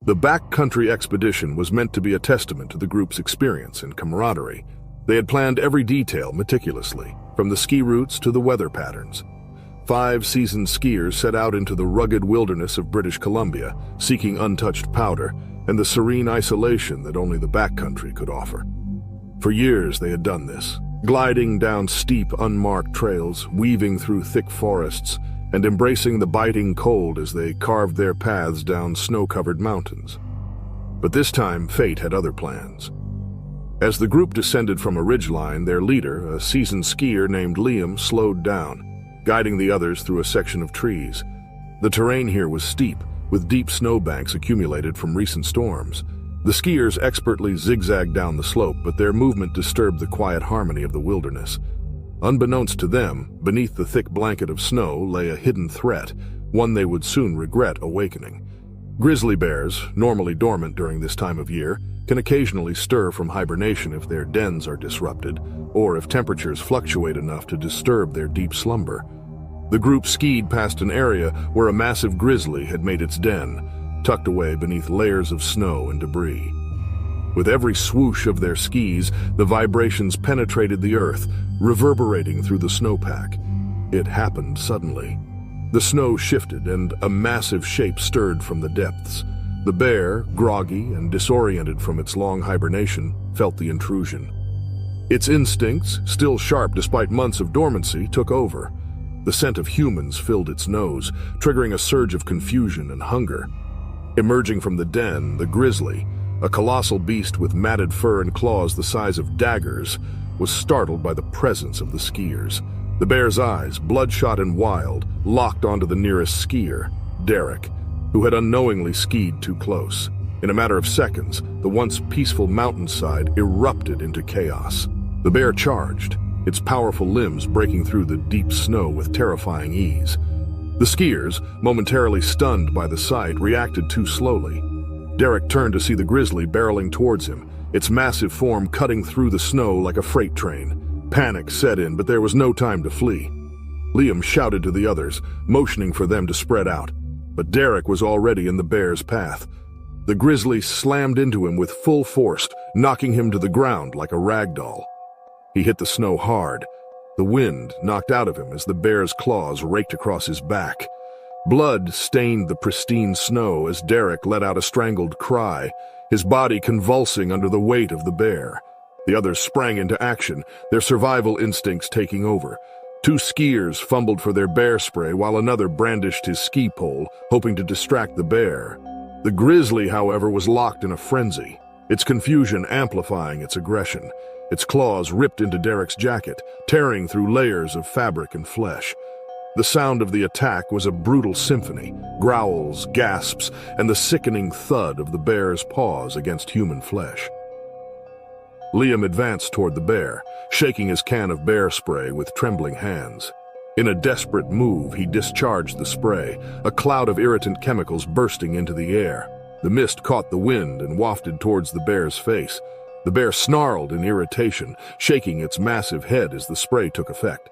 The backcountry expedition was meant to be a testament to the group's experience and camaraderie. They had planned every detail meticulously, from the ski routes to the weather patterns. 5 seasoned skiers set out into the rugged wilderness of British Columbia, seeking untouched powder and the serene isolation that only the backcountry could offer. For years they had done this, gliding down steep, unmarked trails, weaving through thick forests, and embracing the biting cold as they carved their paths down snow-covered mountains. But this time, fate had other plans. As the group descended from a ridgeline, their leader, a seasoned skier named Liam, slowed down, guiding the others through a section of trees. The terrain here was steep, with deep snowbanks accumulated from recent storms. The skiers expertly zigzagged down the slope, but their movement disturbed the quiet harmony of the wilderness. Unbeknownst to them, beneath the thick blanket of snow lay a hidden threat, one they would soon regret awakening. Grizzly bears, normally dormant during this time of year, can occasionally stir from hibernation if their dens are disrupted, or if temperatures fluctuate enough to disturb their deep slumber. The group skied past an area where a massive grizzly had made its den, tucked away beneath layers of snow and debris. With every swoosh of their skis, the vibrations penetrated the earth, reverberating through the snowpack. It happened suddenly. The snow shifted and a massive shape stirred from the depths. The bear, groggy and disoriented from its long hibernation, felt the intrusion. Its instincts, still sharp despite months of dormancy, took over. The scent of humans filled its nose, triggering a surge of confusion and hunger. Emerging from the den, the grizzly, a colossal beast with matted fur and claws the size of daggers, was startled by the presence of the skiers. The bear's eyes, bloodshot and wild, locked onto the nearest skier, Derek, who had unknowingly skied too close. In a matter of seconds, the once peaceful mountainside erupted into chaos. The bear charged, its powerful limbs breaking through the deep snow with terrifying ease. The skiers, momentarily stunned by the sight, reacted too slowly. Derek turned to see the grizzly barreling towards him, its massive form cutting through the snow like a freight train. Panic set in, but there was no time to flee. Liam shouted to the others, motioning for them to spread out. But Derek was already in the bear's path. The grizzly slammed into him with full force, knocking him to the ground like a rag doll. He hit the snow hard. The wind knocked out of him as the bear's claws raked across his back. Blood stained the pristine snow as Derek let out a strangled cry, his body convulsing under the weight of the bear. The others sprang into action, their survival instincts taking over. 2 skiers fumbled for their bear spray while another brandished his ski pole, hoping to distract the bear. The grizzly, however, was locked in a frenzy, its confusion amplifying its aggression. Its claws ripped into Derek's jacket, tearing through layers of fabric and flesh. The sound of the attack was a brutal symphony, growls, gasps, and the sickening thud of the bear's paws against human flesh. Liam advanced toward the bear, shaking his can of bear spray with trembling hands. In a desperate move, he discharged the spray, a cloud of irritant chemicals bursting into the air. The mist caught the wind and wafted towards the bear's face. The bear snarled in irritation, shaking its massive head as the spray took effect.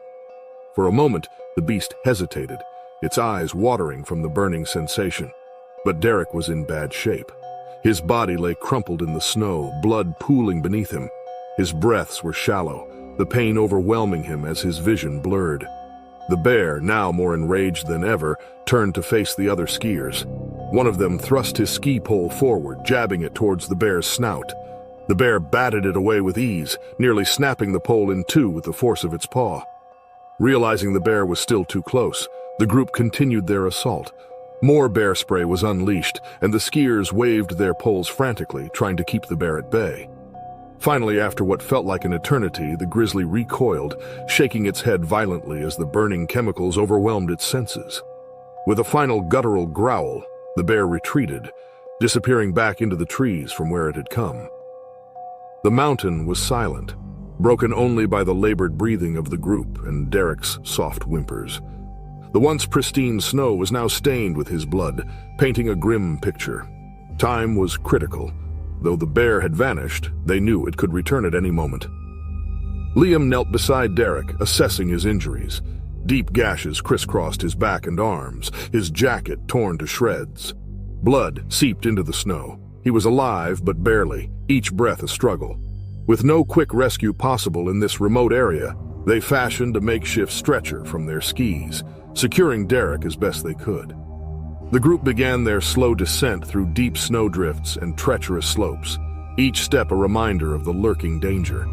For a moment, the beast hesitated, its eyes watering from the burning sensation. But Derek was in bad shape. His body lay crumpled in the snow, blood pooling beneath him. His breaths were shallow, the pain overwhelming him as his vision blurred. The bear, now more enraged than ever, turned to face the other skiers. One of them thrust his ski pole forward, jabbing it towards the bear's snout. The bear batted it away with ease, nearly snapping the pole in two with the force of its paw. Realizing the bear was still too close, the group continued their assault. More bear spray was unleashed, and the skiers waved their poles frantically, trying to keep the bear at bay. Finally, after what felt like an eternity, the grizzly recoiled, shaking its head violently as the burning chemicals overwhelmed its senses. With a final guttural growl, the bear retreated, disappearing back into the trees from where it had come. The mountain was silent, broken only by the labored breathing of the group and Derek's soft whimpers. The once pristine snow was now stained with his blood, painting a grim picture. Time was critical. Though the bear had vanished, they knew it could return at any moment. Liam knelt beside Derek, assessing his injuries. Deep gashes crisscrossed his back and arms, his jacket torn to shreds. Blood seeped into the snow. He was alive, but barely, each breath a struggle. With no quick rescue possible in this remote area, they fashioned a makeshift stretcher from their skis, securing Derek as best they could. The group began their slow descent through deep snowdrifts and treacherous slopes, each step a reminder of the lurking danger.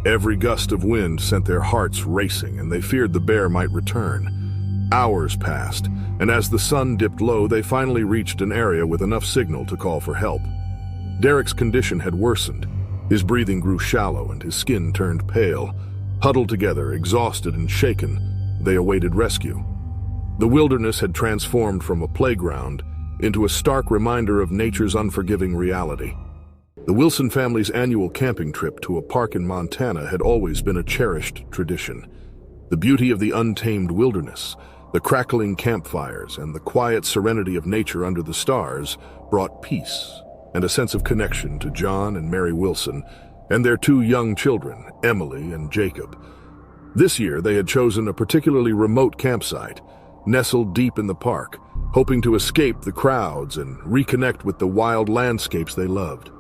Every gust of wind sent their hearts racing, and they feared the bear might return. Hours passed, and as the sun dipped low, they finally reached an area with enough signal to call for help. Derek's condition had worsened. His breathing grew shallow and his skin turned pale. Huddled together, exhausted and shaken, they awaited rescue. The wilderness had transformed from a playground into a stark reminder of nature's unforgiving reality. The Wilson family's annual camping trip to a park in Montana had always been a cherished tradition. The beauty of the untamed wilderness, the crackling campfires, and the quiet serenity of nature under the stars brought peace and a sense of connection to John and Mary Wilson and their two young children, Emily and Jacob. This year, they had chosen a particularly remote campsite, nestled deep in the park, hoping to escape the crowds and reconnect with the wild landscapes they loved.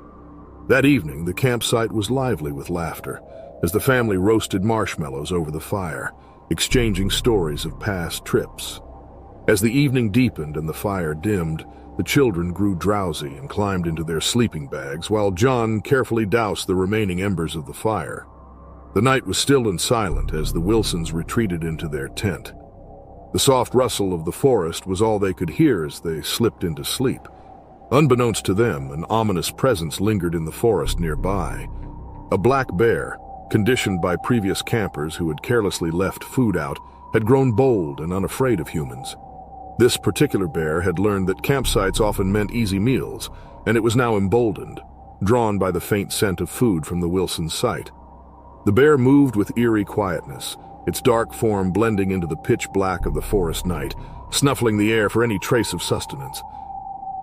That evening, the campsite was lively with laughter as the family roasted marshmallows over the fire, exchanging stories of past trips. As the evening deepened and the fire dimmed, the children grew drowsy and climbed into their sleeping bags while John carefully doused the remaining embers of the fire. The night was still and silent as the Wilsons retreated into their tent. The soft rustle of the forest was all they could hear as they slipped into sleep. Unbeknownst to them, an ominous presence lingered in the forest nearby. A black bear, conditioned by previous campers who had carelessly left food out, had grown bold and unafraid of humans. This particular bear had learned that campsites often meant easy meals, and it was now emboldened, drawn by the faint scent of food from the Wilson site. The bear moved with eerie quietness, its dark form blending into the pitch black of the forest night, snuffling the air for any trace of sustenance.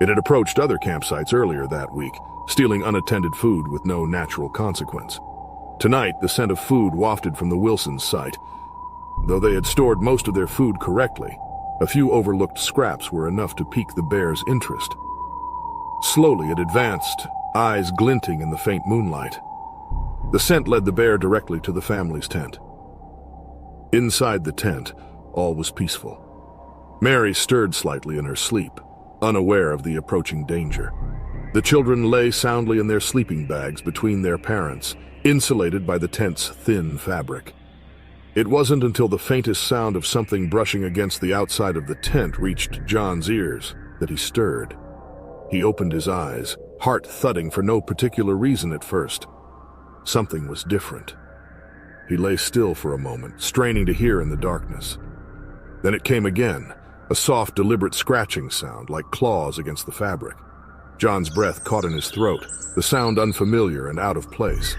It had approached other campsites earlier that week, stealing unattended food with no natural consequence. Tonight, the scent of food wafted from the Wilsons' site. Though they had stored most of their food correctly, a few overlooked scraps were enough to pique the bear's interest. Slowly it advanced, eyes glinting in the faint moonlight. The scent led the bear directly to the family's tent. Inside the tent, all was peaceful. Mary stirred slightly in her sleep, unaware of the approaching danger. The children lay soundly in their sleeping bags between their parents, insulated by the tent's thin fabric. It wasn't until the faintest sound of something brushing against the outside of the tent reached John's ears that he stirred. He opened his eyes, heart thudding for no particular reason at first. Something was different. He lay still for a moment, straining to hear in the darkness. Then it came again, a soft, deliberate scratching sound like claws against the fabric. John's breath caught in his throat, the sound unfamiliar and out of place.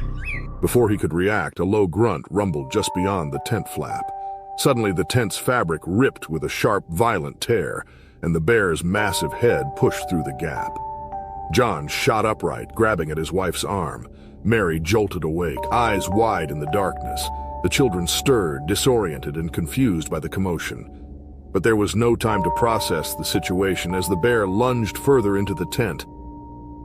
Before he could react, a low grunt rumbled just beyond the tent flap. Suddenly, the tent's fabric ripped with a sharp, violent tear, and the bear's massive head pushed through the gap. John shot upright, grabbing at his wife's arm. Mary jolted awake, eyes wide in the darkness. The children stirred, disoriented and confused by the commotion. But there was no time to process the situation as the bear lunged further into the tent.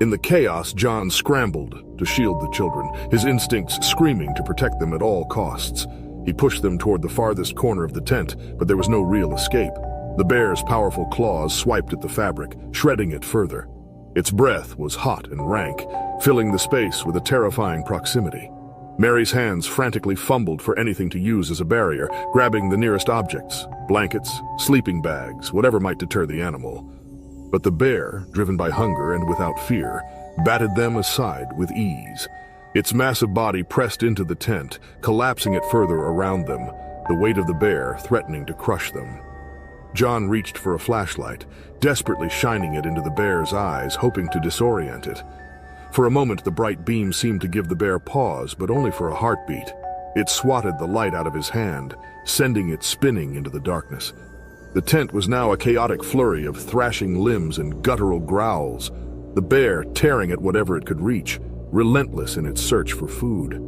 In the chaos, John scrambled to shield the children, his instincts screaming to protect them at all costs. He pushed them toward the farthest corner of the tent, but there was no real escape. The bear's powerful claws swiped at the fabric, shredding it further. Its breath was hot and rank, filling the space with a terrifying proximity. Mary's hands frantically fumbled for anything to use as a barrier, grabbing the nearest objects, blankets, sleeping bags, whatever might deter the animal. But the bear, driven by hunger and without fear, batted them aside with ease. Its massive body pressed into the tent, collapsing it further around them, the weight of the bear threatening to crush them. John reached for a flashlight, desperately shining it into the bear's eyes, hoping to disorient it. For a moment, the bright beam seemed to give the bear pause, but only for a heartbeat. It swatted the light out of his hand, sending it spinning into the darkness. The tent was now a chaotic flurry of thrashing limbs and guttural growls, the bear tearing at whatever it could reach, relentless in its search for food.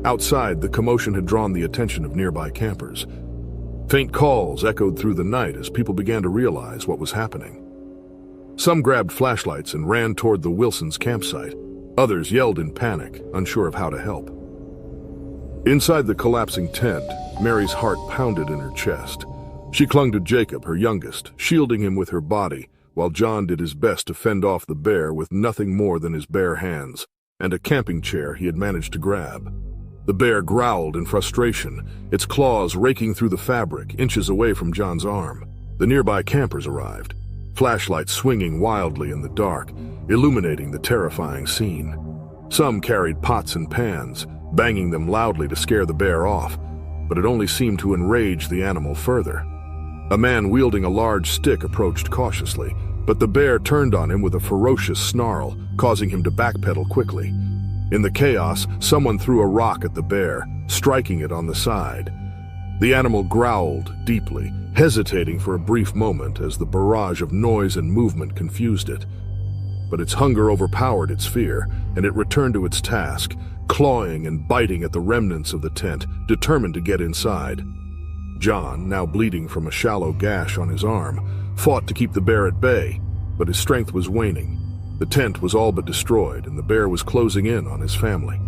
Outside, the commotion had drawn the attention of nearby campers. Faint calls echoed through the night as people began to realize what was happening. Some grabbed flashlights and ran toward the Wilsons' campsite. Others yelled in panic, unsure of how to help. Inside the collapsing tent, Mary's heart pounded in her chest. She clung to Jacob, her youngest, shielding him with her body, while John did his best to fend off the bear with nothing more than his bare hands and a camping chair he had managed to grab. The bear growled in frustration, its claws raking through the fabric, inches away from John's arm. The nearby campers arrived, flashlights swinging wildly in the dark, illuminating the terrifying scene. Some carried pots and pans, banging them loudly to scare the bear off, but it only seemed to enrage the animal further. A man wielding a large stick approached cautiously, but the bear turned on him with a ferocious snarl, causing him to backpedal quickly. In the chaos, someone threw a rock at the bear, striking it on the side. The animal growled deeply, hesitating for a brief moment as the barrage of noise and movement confused it. But its hunger overpowered its fear, and it returned to its task, clawing and biting at the remnants of the tent, determined to get inside. John, now bleeding from a shallow gash on his arm, fought to keep the bear at bay, but his strength was waning. The tent was all but destroyed, and the bear was closing in on his family.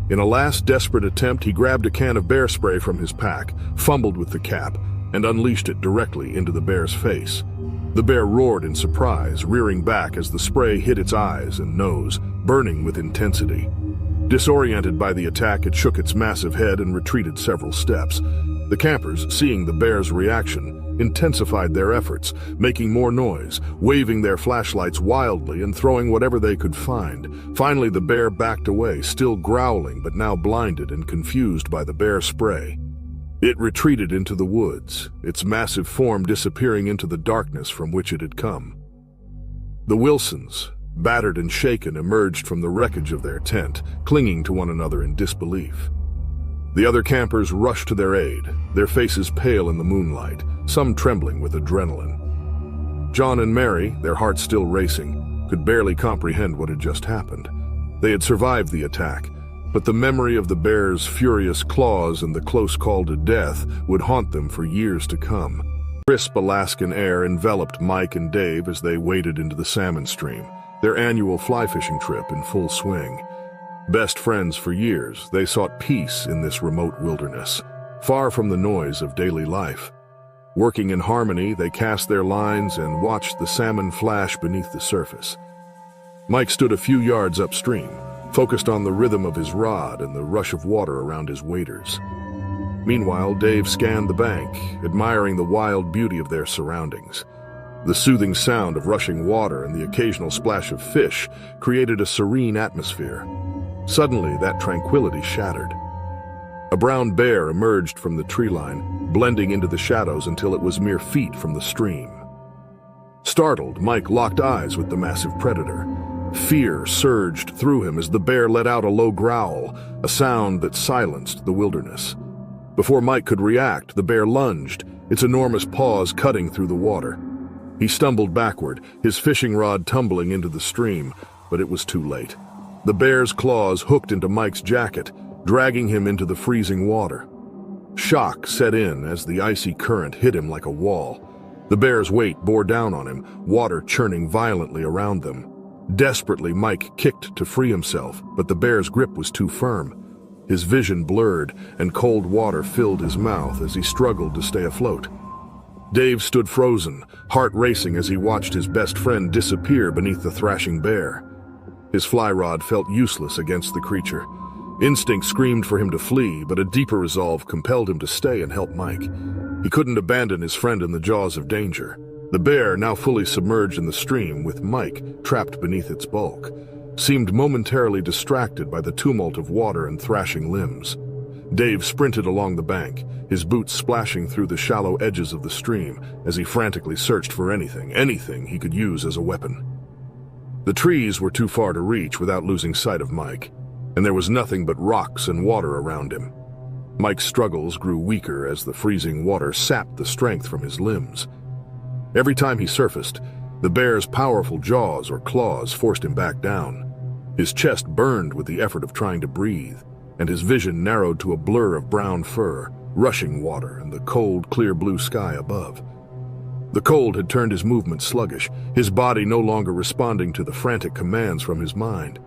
In a last desperate attempt, he grabbed a can of bear spray from his pack, fumbled with the cap, and unleashed it directly into the bear's face. The bear roared in surprise, rearing back as the spray hit its eyes and nose, burning with intensity. Disoriented by the attack, it shook its massive head and retreated several steps. The campers, seeing the bear's reaction, intensified their efforts, making more noise, waving their flashlights wildly and throwing whatever they could find. Finally, the bear backed away, still growling but now blinded and confused by the bear spray. It retreated into the woods, its massive form disappearing into the darkness from which it had come. The Wilsons, battered and shaken, emerged from the wreckage of their tent, clinging to one another in disbelief. The other campers rushed to their aid, their faces pale in the moonlight, some trembling with adrenaline. John and Mary, their hearts still racing, could barely comprehend what had just happened. They had survived the attack, but the memory of the bear's furious claws and the close call to death would haunt them for years to come. Crisp Alaskan air enveloped Mike and Dave as they waded into the salmon stream, their annual fly fishing trip in full swing. Best friends for years, they sought peace in this remote wilderness, far from the noise of daily life. Working in harmony, they cast their lines and watched the salmon flash beneath the surface. Mike stood a few yards upstream, focused on the rhythm of his rod and the rush of water around his waders. Meanwhile, Dave scanned the bank, admiring the wild beauty of their surroundings. The soothing sound of rushing water and the occasional splash of fish created a serene atmosphere. Suddenly, that tranquility shattered. A brown bear emerged from the tree line, blending into the shadows until it was mere feet from the stream. Startled, Mike locked eyes with the massive predator. Fear surged through him as the bear let out a low growl, a sound that silenced the wilderness. Before Mike could react, the bear lunged, its enormous paws cutting through the water. He stumbled backward, his fishing rod tumbling into the stream, but it was too late. The bear's claws hooked into Mike's jacket, dragging him into the freezing water. Shock set in as the icy current hit him like a wall. The bear's weight bore down on him, water churning violently around them. Desperately, Mike kicked to free himself, but the bear's grip was too firm. His vision blurred, and cold water filled his mouth as he struggled to stay afloat. Dave stood frozen, heart racing as he watched his best friend disappear beneath the thrashing bear. His fly rod felt useless against the creature. Instinct screamed for him to flee, but a deeper resolve compelled him to stay and help Mike. He couldn't abandon his friend in the jaws of danger. The bear, now fully submerged in the stream with Mike trapped beneath its bulk, seemed momentarily distracted by the tumult of water and thrashing limbs. Dave sprinted along the bank, his boots splashing through the shallow edges of the stream as he frantically searched for anything he could use as a weapon. The trees were too far to reach without losing sight of Mike, and there was nothing but rocks and water around him. Mike's struggles grew weaker as the freezing water sapped the strength from his limbs. Every time he surfaced, the bear's powerful jaws or claws forced him back down. His chest burned with the effort of trying to breathe, and his vision narrowed to a blur of brown fur, rushing water, and the cold, clear blue sky above. The cold had turned his movement sluggish, his body no longer responding to the frantic commands from his mind.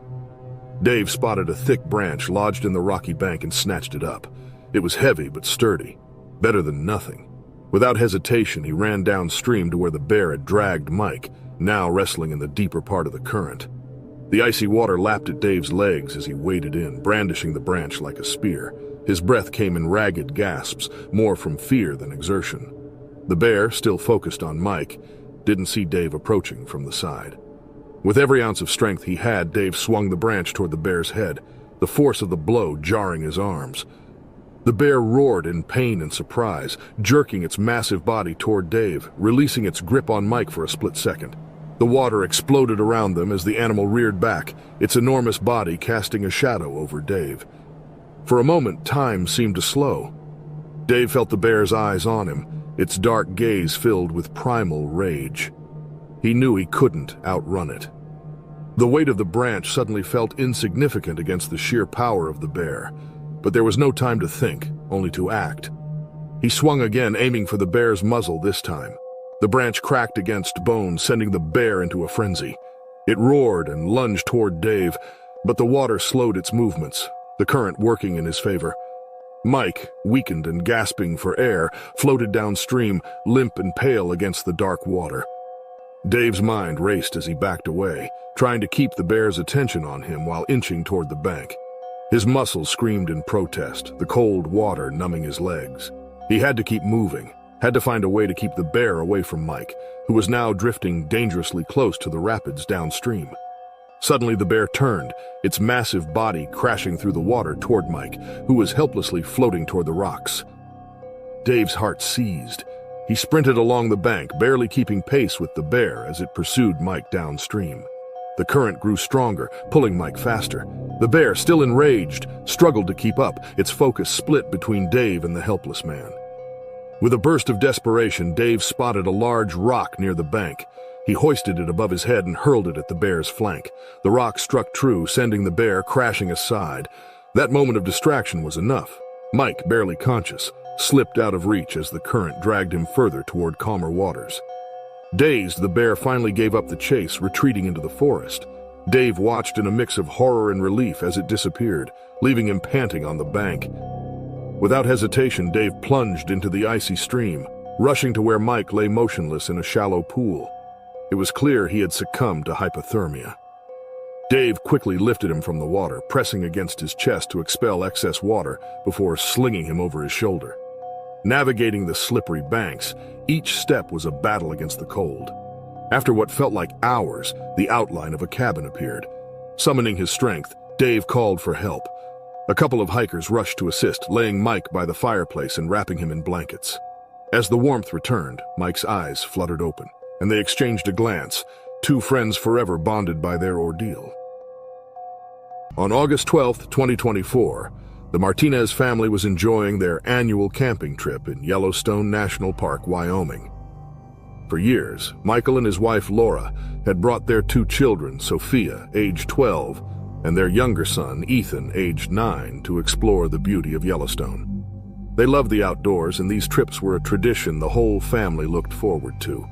Dave spotted a thick branch lodged in the rocky bank and snatched it up. It was heavy but sturdy, better than nothing. Without hesitation, he ran downstream to where the bear had dragged Mike, now wrestling in the deeper part of the current. The icy water lapped at Dave's legs as he waded in, brandishing the branch like a spear. His breath came in ragged gasps, more from fear than exertion. The bear, still focused on Mike, didn't see Dave approaching from the side. With every ounce of strength he had, Dave swung the branch toward the bear's head, the force of the blow jarring his arms. The bear roared in pain and surprise, jerking its massive body toward Dave, releasing its grip on Mike for a split second. The water exploded around them as the animal reared back, its enormous body casting a shadow over Dave. For a moment, time seemed to slow. Dave felt the bear's eyes on him, its dark gaze filled with primal rage. He knew he couldn't outrun it. The weight of the branch suddenly felt insignificant against the sheer power of the bear, but there was no time to think, only to act. He swung again, aiming for the bear's muzzle this time. The branch cracked against bone, sending the bear into a frenzy. It roared and lunged toward Dave, but the water slowed its movements, the current working in his favor. Mike, weakened and gasping for air, floated downstream, limp and pale against the dark water. Dave's mind raced as he backed away, trying to keep the bear's attention on him while inching toward the bank. His muscles screamed in protest, the cold water numbing his legs. He had to keep moving, had to find a way to keep the bear away from Mike, who was now drifting dangerously close to the rapids downstream. Suddenly the bear turned, its massive body crashing through the water toward Mike, who was helplessly floating toward the rocks. Dave's heart seized. He sprinted along the bank, barely keeping pace with the bear as it pursued Mike downstream. The current grew stronger, pulling Mike faster. The bear, still enraged, struggled to keep up, its focus split between Dave and the helpless man. With a burst of desperation, Dave spotted a large rock near the bank. He hoisted it above his head and hurled it at the bear's flank. The rock struck true, sending the bear crashing aside. That moment of distraction was enough. Mike, barely conscious, slipped out of reach as the current dragged him further toward calmer waters. Dazed, the bear finally gave up the chase, retreating into the forest. Dave watched in a mix of horror and relief as it disappeared, leaving him panting on the bank. Without hesitation, Dave plunged into the icy stream, rushing to where Mike lay motionless in a shallow pool. It was clear he had succumbed to hypothermia. Dave quickly lifted him from the water, pressing against his chest to expel excess water before slinging him over his shoulder. Navigating the slippery banks, each step was a battle against the cold. After what felt like hours, the outline of a cabin appeared. Summoning his strength, Dave called for help. A couple of hikers rushed to assist, laying Mike by the fireplace and wrapping him in blankets. As the warmth returned, Mike's eyes fluttered open, and they exchanged a glance, two friends forever bonded by their ordeal. On August 12, 2024, the Martinez family was enjoying their annual camping trip in Yellowstone National Park, Wyoming. For years, Michael and his wife Laura had brought their two children, Sophia, age 12, and their younger son, Ethan, aged 9, to explore the beauty of Yellowstone. They loved the outdoors, and these trips were a tradition the whole family looked forward to.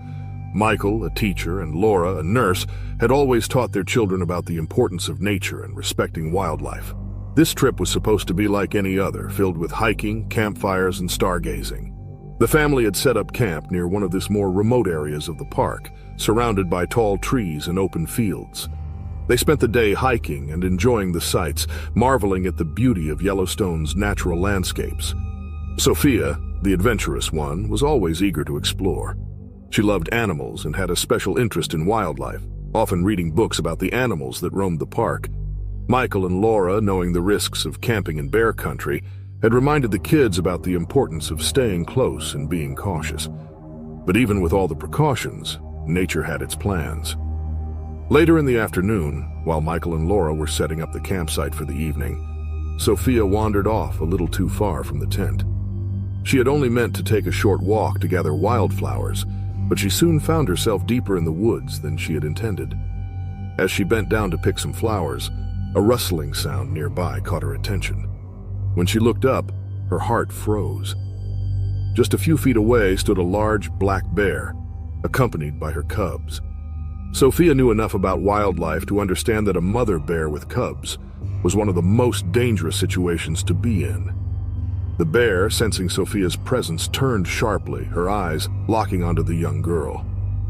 Michael, a teacher, and Laura, a nurse, had always taught their children about the importance of nature and respecting wildlife. This trip was supposed to be like any other, filled with hiking, campfires, and stargazing. The family had set up camp near one of the more remote areas of the park, surrounded by tall trees and open fields. They spent the day hiking and enjoying the sights, marveling at the beauty of Yellowstone's natural landscapes. Sophia, the adventurous one, was always eager to explore. She loved animals and had a special interest in wildlife, often reading books about the animals that roamed the park. Michael and Laura, knowing the risks of camping in bear country, had reminded the kids about the importance of staying close and being cautious. But even with all the precautions, nature had its plans. Later in the afternoon, while Michael and Laura were setting up the campsite for the evening, Sophia wandered off a little too far from the tent. She had only meant to take a short walk to gather wildflowers, but she soon found herself deeper in the woods than she had intended. As she bent down to pick some flowers, a rustling sound nearby caught her attention. When she looked up, her heart froze. Just a few feet away stood a large black bear, accompanied by her cubs. Sophia knew enough about wildlife to understand that a mother bear with cubs was one of the most dangerous situations to be in. The bear, sensing Sophia's presence, turned sharply, her eyes locking onto the young girl.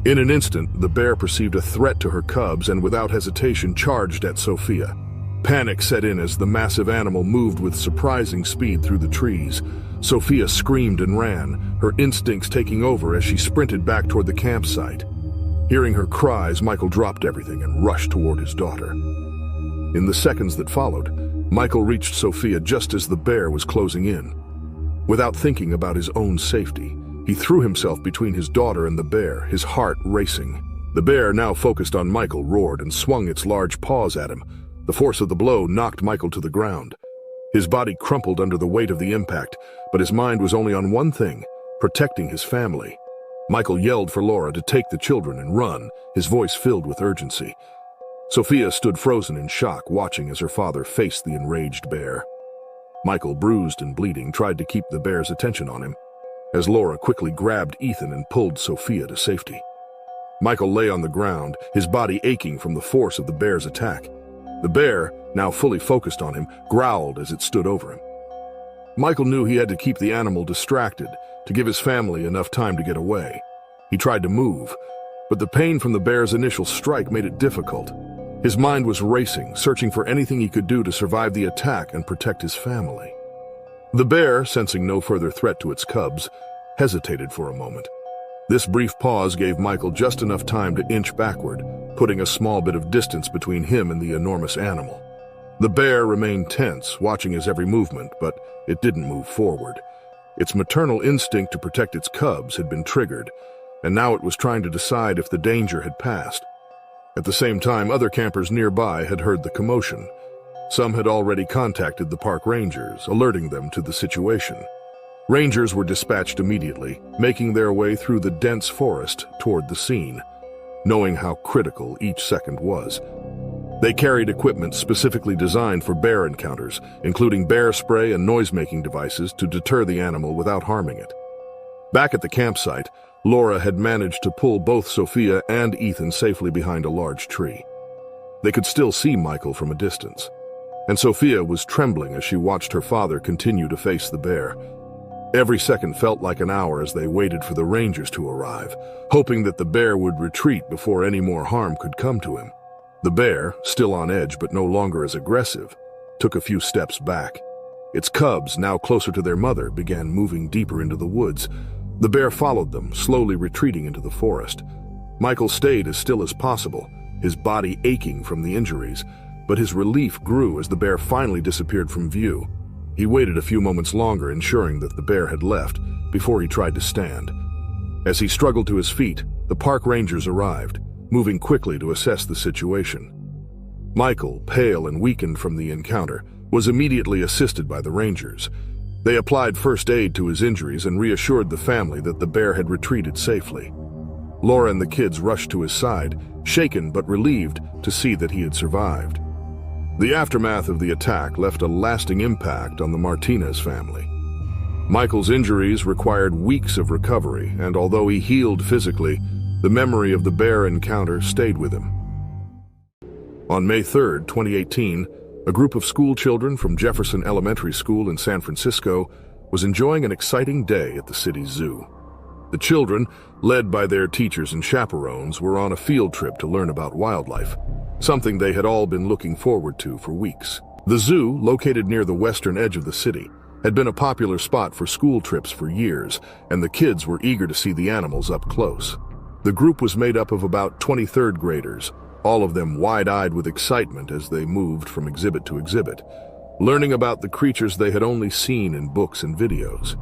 In an instant, the bear perceived a threat to her cubs and without hesitation charged at Sophia. Panic set in as the massive animal moved with surprising speed through the trees. Sophia screamed and ran, her instincts taking over as she sprinted back toward the campsite. Hearing her cries, Michael dropped everything and rushed toward his daughter. In the seconds that followed, Michael reached Sophia just as the bear was closing in. Without thinking about his own safety, he threw himself between his daughter and the bear, his heart racing. The bear, now focused on Michael, roared and swung its large paws at him. The force of the blow knocked Michael to the ground. His body crumpled under the weight of the impact, but his mind was only on one thing: protecting his family. Michael yelled for Laura to take the children and run, his voice filled with urgency. Sophia stood frozen in shock, watching as her father faced the enraged bear. Michael, bruised and bleeding, tried to keep the bear's attention on him, as Laura quickly grabbed Ethan and pulled Sophia to safety. Michael lay on the ground, his body aching from the force of the bear's attack. The bear, now fully focused on him, growled as it stood over him. Michael knew he had to keep the animal distracted to give his family enough time to get away. He tried to move, but the pain from the bear's initial strike made it difficult. His mind was racing, searching for anything he could do to survive the attack and protect his family. The bear, sensing no further threat to its cubs, hesitated for a moment. This brief pause gave Michael just enough time to inch backward, putting a small bit of distance between him and the enormous animal. The bear remained tense, watching his every movement, but it didn't move forward. Its maternal instinct to protect its cubs had been triggered, and now it was trying to decide if the danger had passed. At the same time, other campers nearby had heard the commotion. Some had already contacted the park rangers, alerting them to the situation. Rangers were dispatched immediately, making their way through the dense forest toward the scene, knowing how critical each second was. They carried equipment specifically designed for bear encounters, including bear spray and noise-making devices to deter the animal without harming it. Back at the campsite, Laura had managed to pull both Sophia and Ethan safely behind a large tree. They could still see Michael from a distance, and Sophia was trembling as she watched her father continue to face the bear. Every second felt like an hour as they waited for the rangers to arrive, hoping that the bear would retreat before any more harm could come to him. The bear, still on edge but no longer as aggressive, took a few steps back. Its cubs, now closer to their mother, began moving deeper into the woods. The bear followed them, slowly retreating into the forest. Michael stayed as still as possible, his body aching from the injuries, but his relief grew as the bear finally disappeared from view. He waited a few moments longer, ensuring that the bear had left, before he tried to stand. As he struggled to his feet, the park rangers arrived, moving quickly to assess the situation. Michael, pale and weakened from the encounter, was immediately assisted by the rangers. They applied first aid to his injuries and reassured the family that the bear had retreated safely. Laura and the kids rushed to his side, shaken but relieved to see that he had survived. The aftermath of the attack left a lasting impact on the Martinez family. Michael's injuries required weeks of recovery, and although he healed physically, the memory of the bear encounter stayed with him. On May 3, 2018, a group of school children from Jefferson Elementary School in San Francisco was enjoying an exciting day at the city's zoo. The children, led by their teachers and chaperones, were on a field trip to learn about wildlife, something they had all been looking forward to for weeks. The zoo, located near the western edge of the city, had been a popular spot for school trips for years, and the kids were eager to see the animals up close. The group was made up of about 23rd graders, all of them wide-eyed with excitement as they moved from exhibit to exhibit, learning about the creatures they had only seen in books and videos.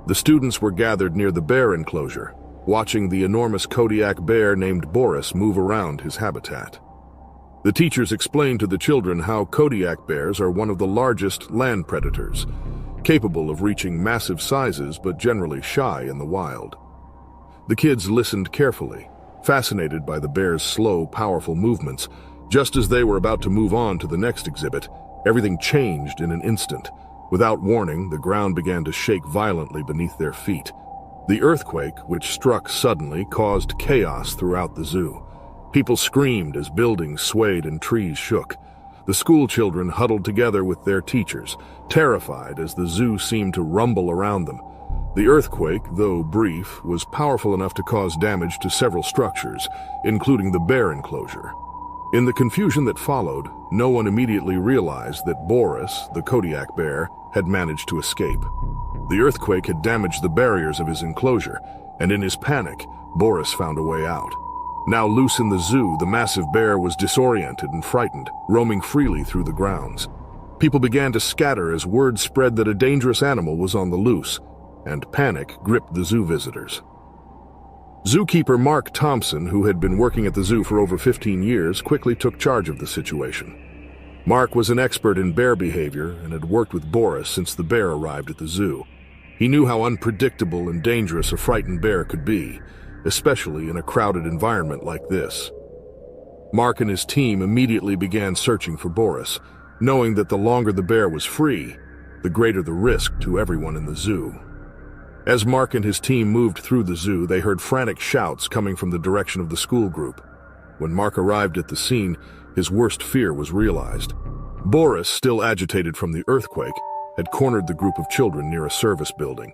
The students were gathered near the bear enclosure, watching the enormous Kodiak bear named Boris move around his habitat. The teachers explained to the children how Kodiak bears are one of the largest land predators, capable of reaching massive sizes but generally shy in the wild. The kids listened carefully, fascinated by the bear's slow, powerful movements. Just as they were about to move on to the next exhibit, everything changed in an instant. Without warning, the ground began to shake violently beneath their feet. The earthquake, which struck suddenly, caused chaos throughout the zoo. People screamed as buildings swayed and trees shook. The school children huddled together with their teachers, terrified as the zoo seemed to rumble around them. The earthquake, though brief, was powerful enough to cause damage to several structures, including the bear enclosure. In the confusion that followed, no one immediately realized that Boris, the Kodiak bear, had managed to escape. The earthquake had damaged the barriers of his enclosure, and in his panic, Boris found a way out. Now loose in the zoo, the massive bear was disoriented and frightened, roaming freely through the grounds. People began to scatter as word spread that a dangerous animal was on the loose, and panic gripped the zoo visitors. Zookeeper Mark Thompson, who had been working at the zoo for over 15 years, quickly took charge of the situation. Mark was an expert in bear behavior and had worked with Boris since the bear arrived at the zoo. He knew how unpredictable and dangerous a frightened bear could be, especially in a crowded environment like this. Mark and his team immediately began searching for Boris, knowing that the longer the bear was free, the greater the risk to everyone in the zoo. As Mark and his team moved through the zoo, they heard frantic shouts coming from the direction of the school group. When Mark arrived at the scene, his worst fear was realized. Boris, still agitated from the earthquake, had cornered the group of children near a service building.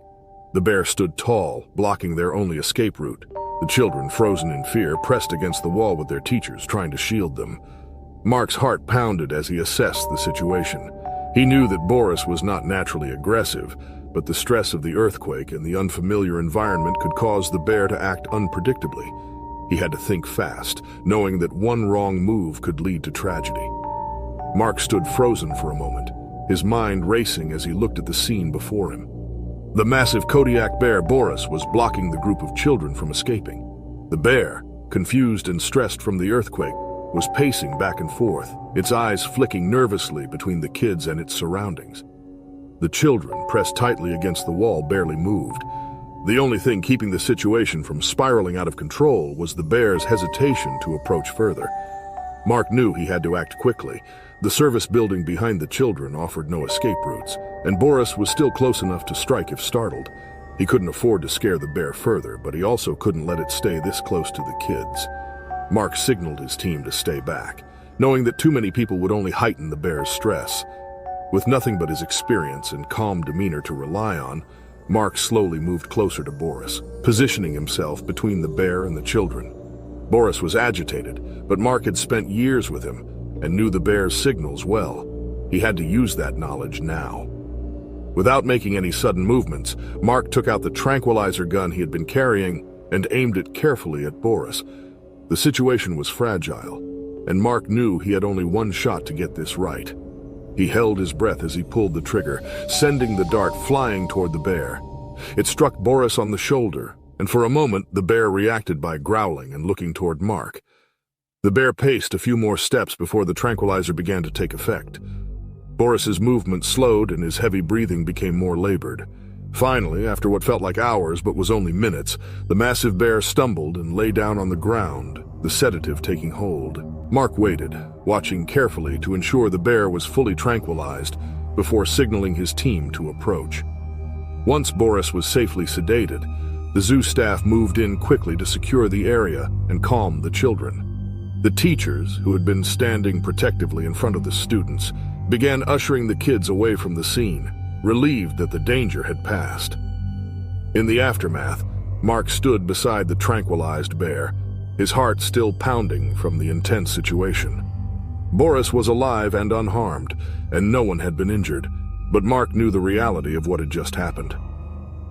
The bear stood tall, blocking their only escape route. The children, frozen in fear, pressed against the wall with their teachers, trying to shield them. Mark's heart pounded as he assessed the situation. He knew that Boris was not naturally aggressive, but the stress of the earthquake and the unfamiliar environment could cause the bear to act unpredictably. He had to think fast, knowing that one wrong move could lead to tragedy. Mark stood frozen for a moment, his mind racing as he looked at the scene before him. The massive Kodiak bear Boris was blocking the group of children from escaping. The bear, confused and stressed from the earthquake, was pacing back and forth, its eyes flicking nervously between the kids and its surroundings. The children, pressed tightly against the wall, barely moved. The only thing keeping the situation from spiraling out of control was the bear's hesitation to approach further. Mark knew he had to act quickly. The service building behind the children offered no escape routes, and Boris was still close enough to strike if startled. He couldn't afford to scare the bear further, but he also couldn't let it stay this close to the kids. Mark signaled his team to stay back, knowing that too many people would only heighten the bear's stress. With nothing but his experience and calm demeanor to rely on, Mark slowly moved closer to Boris, positioning himself between the bear and the children. Boris was agitated, but Mark had spent years with him and knew the bear's signals well. He had to use that knowledge now. Without making any sudden movements, Mark took out the tranquilizer gun he had been carrying and aimed it carefully at Boris. The situation was fragile, and Mark knew he had only one shot to get this right. He held his breath as he pulled the trigger, sending the dart flying toward the bear. It struck Boris on the shoulder, and for a moment the bear reacted by growling and looking toward Mark. The bear paced a few more steps before the tranquilizer began to take effect. Boris's movement slowed and his heavy breathing became more labored. Finally, after what felt like hours but was only minutes, the massive bear stumbled and lay down on the ground, the sedative taking hold. Mark waited, watching carefully to ensure the bear was fully tranquilized before signaling his team to approach. Once Boris was safely sedated, the zoo staff moved in quickly to secure the area and calm the children. The teachers, who had been standing protectively in front of the students, began ushering the kids away from the scene, relieved that the danger had passed. In the aftermath, Mark stood beside the tranquilized bear, his heart still pounding from the intense situation. Boris was alive and unharmed, and no one had been injured, but Mark knew the reality of what had just happened.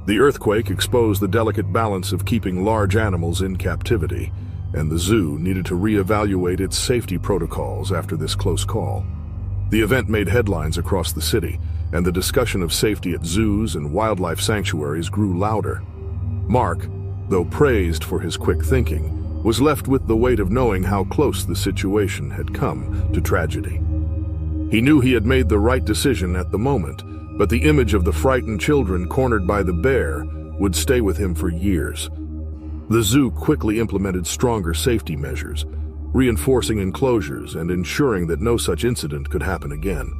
The earthquake exposed the delicate balance of keeping large animals in captivity, and the zoo needed to reevaluate its safety protocols after this close call. The event made headlines across the city, and the discussion of safety at zoos and wildlife sanctuaries grew louder. Mark, though praised for his quick thinking, was left with the weight of knowing how close the situation had come to tragedy. He knew he had made the right decision at the moment, but the image of the frightened children cornered by the bear would stay with him for years. The zoo quickly implemented stronger safety measures, reinforcing enclosures and ensuring that no such incident could happen again.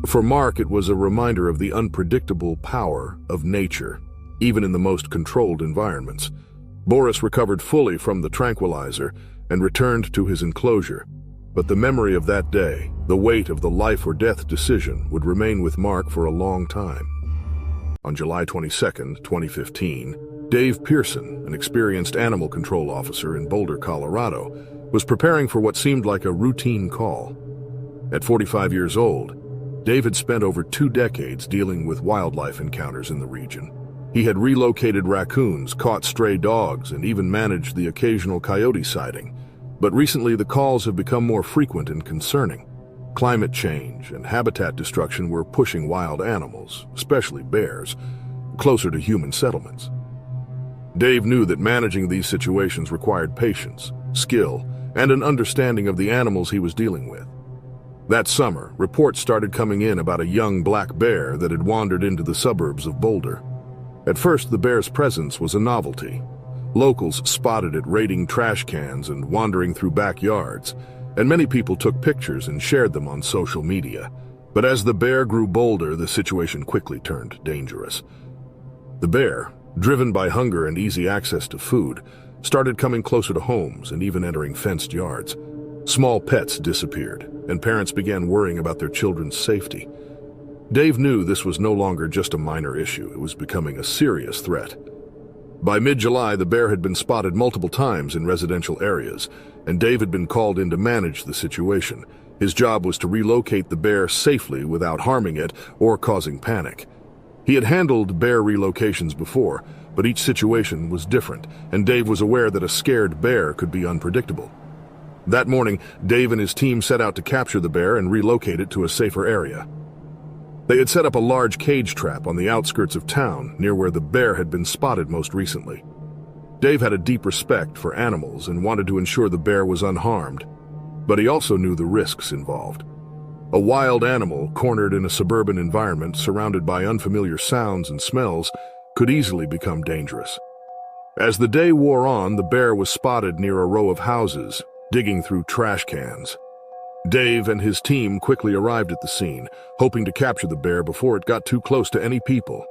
For Mark, it was a reminder of the unpredictable power of nature. even in the most controlled environments. Boris recovered fully from the tranquilizer and returned to his enclosure. But the memory of that day, the weight of the life or death decision, would remain with Mark for a long time. On July 22, 2015, Dave Pearson, an experienced animal control officer in Boulder, Colorado, was preparing for what seemed like a routine call. At 45 years old, Dave had spent over 2 decades dealing with wildlife encounters in the region. He had relocated raccoons, caught stray dogs, and even managed the occasional coyote sighting. But recently the calls have become more frequent and concerning. Climate change and habitat destruction were pushing wild animals, especially bears, closer to human settlements. Dave knew that managing these situations required patience, skill, and an understanding of the animals he was dealing with. That summer, reports started coming in about a young black bear that had wandered into the suburbs of Boulder. At first, the bear's presence was a novelty. Locals spotted it raiding trash cans and wandering through backyards, and many people took pictures and shared them on social media. But as the bear grew bolder, the situation quickly turned dangerous. The bear, driven by hunger and easy access to food, started coming closer to homes and even entering fenced yards. Small pets disappeared, and parents began worrying about their children's safety. Dave knew this was no longer just a minor issue. It was becoming a serious threat. By mid-July, the bear had been spotted multiple times in residential areas, and Dave had been called in to manage the situation. His job was to relocate the bear safely without harming it or causing panic. He had handled bear relocations before, but each situation was different, and Dave was aware that a scared bear could be unpredictable. That morning, Dave and his team set out to capture the bear and relocate it to a safer area. They had set up a large cage trap on the outskirts of town, near where the bear had been spotted most recently. Dave had a deep respect for animals and wanted to ensure the bear was unharmed, but he also knew the risks involved. A wild animal cornered in a suburban environment surrounded by unfamiliar sounds and smells could easily become dangerous. As the day wore on, the bear was spotted near a row of houses, digging through trash cans. Dave and his team quickly arrived at the scene, hoping to capture the bear before it got too close to any people.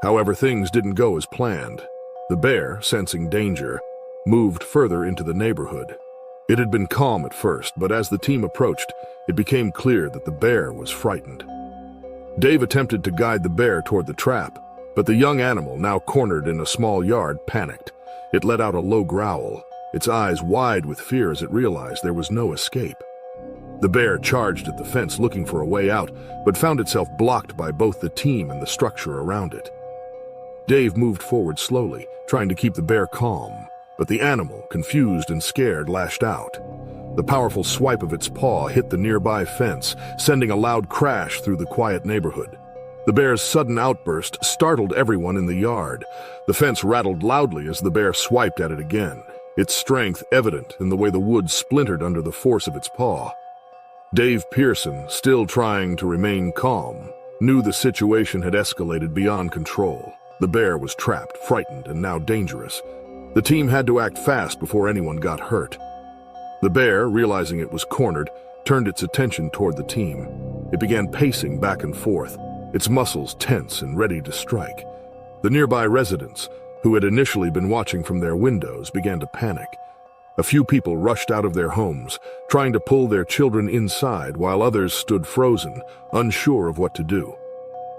However, things didn't go as planned. The bear, sensing danger, moved further into the neighborhood. It had been calm at first, but as the team approached, it became clear that the bear was frightened. Dave attempted to guide the bear toward the trap, but the young animal, now cornered in a small yard, panicked. It let out a low growl, its eyes wide with fear as it realized there was no escape. The bear charged at the fence looking for a way out, but found itself blocked by both the team and the structure around it. Dave moved forward slowly, trying to keep the bear calm, but the animal, confused and scared, lashed out. The powerful swipe of its paw hit the nearby fence, sending a loud crash through the quiet neighborhood. The bear's sudden outburst startled everyone in the yard. The fence rattled loudly as the bear swiped at it again, its strength evident in the way the wood splintered under the force of its paw. Dave Pearson, still trying to remain calm, knew the situation had escalated beyond control. The bear was trapped, frightened, and now dangerous. The team had to act fast before anyone got hurt. The bear, realizing it was cornered, turned its attention toward the team. It began pacing back and forth, its muscles tense and ready to strike. The nearby residents, who had initially been watching from their windows, began to panic. A few people rushed out of their homes, trying to pull their children inside, while others stood frozen, unsure of what to do.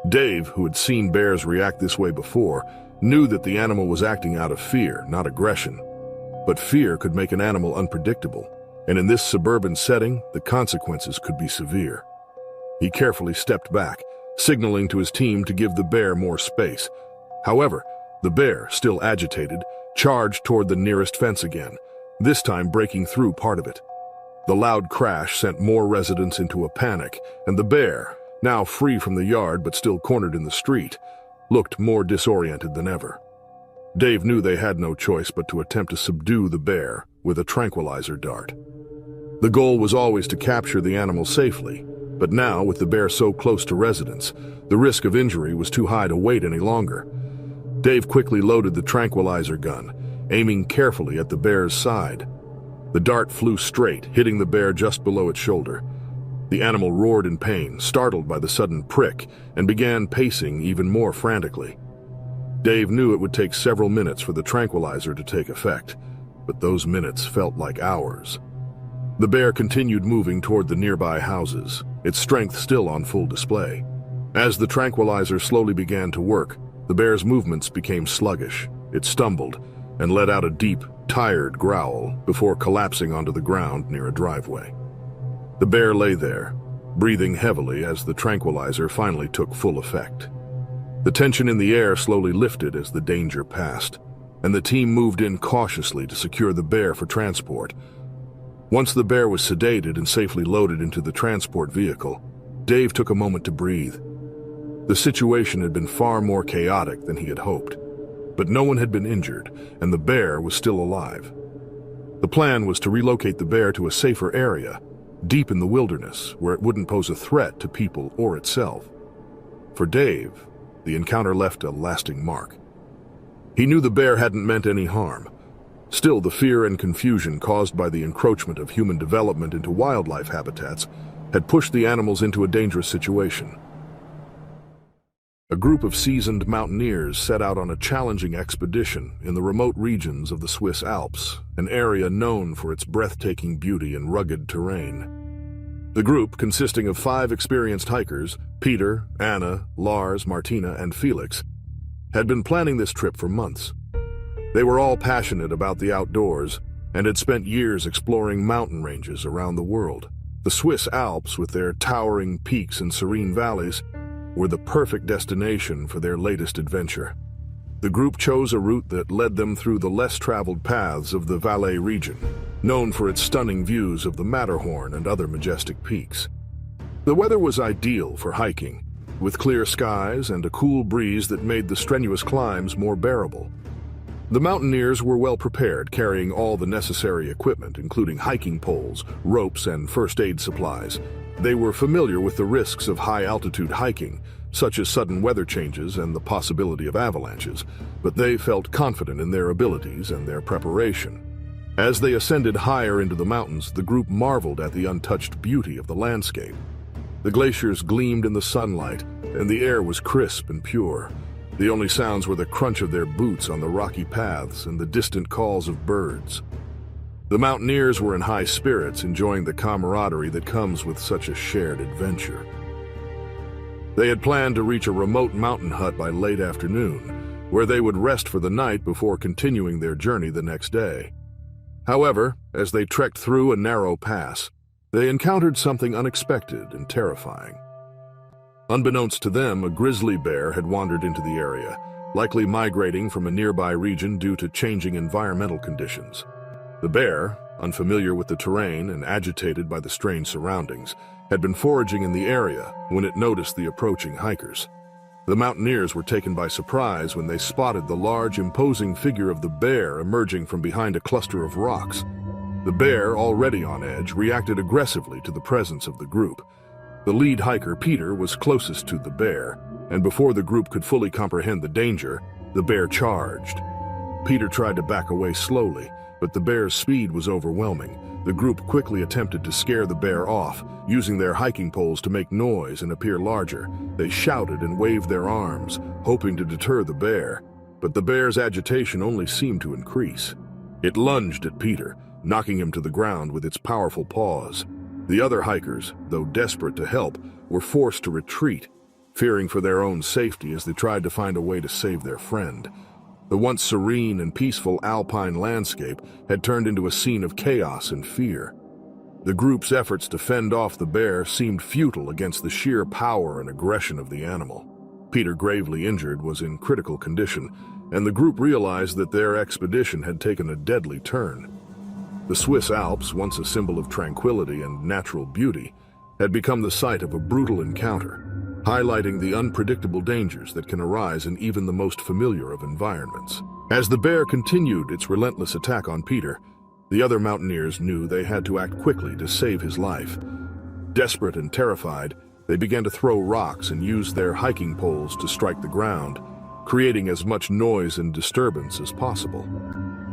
Dave, who had seen bears react this way before, knew that the animal was acting out of fear, not aggression. But fear could make an animal unpredictable, and in this suburban setting, the consequences could be severe. He carefully stepped back, signaling to his team to give the bear more space. However, the bear, still agitated, charged toward the nearest fence again, this time breaking through part of it. The loud crash sent more residents into a panic, and the bear, now free from the yard but still cornered in the street, looked more disoriented than ever. Dave knew they had no choice but to attempt to subdue the bear with a tranquilizer dart. The goal was always to capture the animal safely, but now, with the bear so close to residents, the risk of injury was too high to wait any longer. Dave quickly loaded the tranquilizer gun, aiming carefully at the bear's side. The dart flew straight, hitting the bear just below its shoulder. The animal roared in pain, startled by the sudden prick, and began pacing even more frantically. Dave knew it would take several minutes for the tranquilizer to take effect, but those minutes felt like hours. The bear continued moving toward the nearby houses, its strength still on full display. As the tranquilizer slowly began to work, the bear's movements became sluggish. It stumbled and let out a deep, tired growl before collapsing onto the ground near a driveway. The bear lay there, breathing heavily as the tranquilizer finally took full effect. The tension in the air slowly lifted as the danger passed, and the team moved in cautiously to secure the bear for transport. Once the bear was sedated and safely loaded into the transport vehicle, Dave took a moment to breathe. The situation had been far more chaotic than he had hoped, but no one had been injured, and the bear was still alive. The plan was to relocate the bear to a safer area, deep in the wilderness, where it wouldn't pose a threat to people or itself. For Dave, the encounter left a lasting mark. He knew the bear hadn't meant any harm. Still, the fear and confusion caused by the encroachment of human development into wildlife habitats had pushed the animals into a dangerous situation. A group of seasoned mountaineers set out on a challenging expedition in the remote regions of the Swiss Alps, an area known for its breathtaking beauty and rugged terrain. The group, consisting of 5 experienced hikers, Peter, Anna, Lars, Martina, and Felix, had been planning this trip for months. They were all passionate about the outdoors and had spent years exploring mountain ranges around the world. The Swiss Alps, with their towering peaks and serene valleys, were the perfect destination for their latest adventure. The group chose a route that led them through the less-traveled paths of the Valais region, known for its stunning views of the Matterhorn and other majestic peaks. The weather was ideal for hiking, with clear skies and a cool breeze that made the strenuous climbs more bearable. The mountaineers were well prepared, carrying all the necessary equipment, including hiking poles, ropes, and first aid supplies. They were familiar with the risks of high-altitude hiking, such as sudden weather changes and the possibility of avalanches, but they felt confident in their abilities and their preparation. As they ascended higher into the mountains, the group marveled at the untouched beauty of the landscape. The glaciers gleamed in the sunlight, and the air was crisp and pure. The only sounds were the crunch of their boots on the rocky paths and the distant calls of birds. The mountaineers were in high spirits, enjoying the camaraderie that comes with such a shared adventure. They had planned to reach a remote mountain hut by late afternoon, where they would rest for the night before continuing their journey the next day. However, as they trekked through a narrow pass, they encountered something unexpected and terrifying. Unbeknownst to them, a grizzly bear had wandered into the area, likely migrating from a nearby region due to changing environmental conditions. The bear, unfamiliar with the terrain and agitated by the strange surroundings, had been foraging in the area when it noticed the approaching hikers. The mountaineers were taken by surprise when they spotted the large, imposing figure of the bear emerging from behind a cluster of rocks. The bear, already on edge, reacted aggressively to the presence of the group. The lead hiker, Peter, was closest to the bear, and before the group could fully comprehend the danger, the bear charged. Peter tried to back away slowly, but the bear's speed was overwhelming. The group quickly attempted to scare the bear off, using their hiking poles to make noise and appear larger. They shouted and waved their arms, hoping to deter the bear, but the bear's agitation only seemed to increase. It lunged at Peter, knocking him to the ground with its powerful paws. The other hikers, though desperate to help, were forced to retreat, fearing for their own safety as they tried to find a way to save their friend. The once serene and peaceful alpine landscape had turned into a scene of chaos and fear. The group's efforts to fend off the bear seemed futile against the sheer power and aggression of the animal. Peter, gravely injured, was in critical condition, and the group realized that their expedition had taken a deadly turn. The Swiss Alps, once a symbol of tranquility and natural beauty, had become the site of a brutal encounter, highlighting the unpredictable dangers that can arise in even the most familiar of environments. As the bear continued its relentless attack on Peter, the other mountaineers knew they had to act quickly to save his life. Desperate and terrified, they began to throw rocks and use their hiking poles to strike the ground, creating as much noise and disturbance as possible.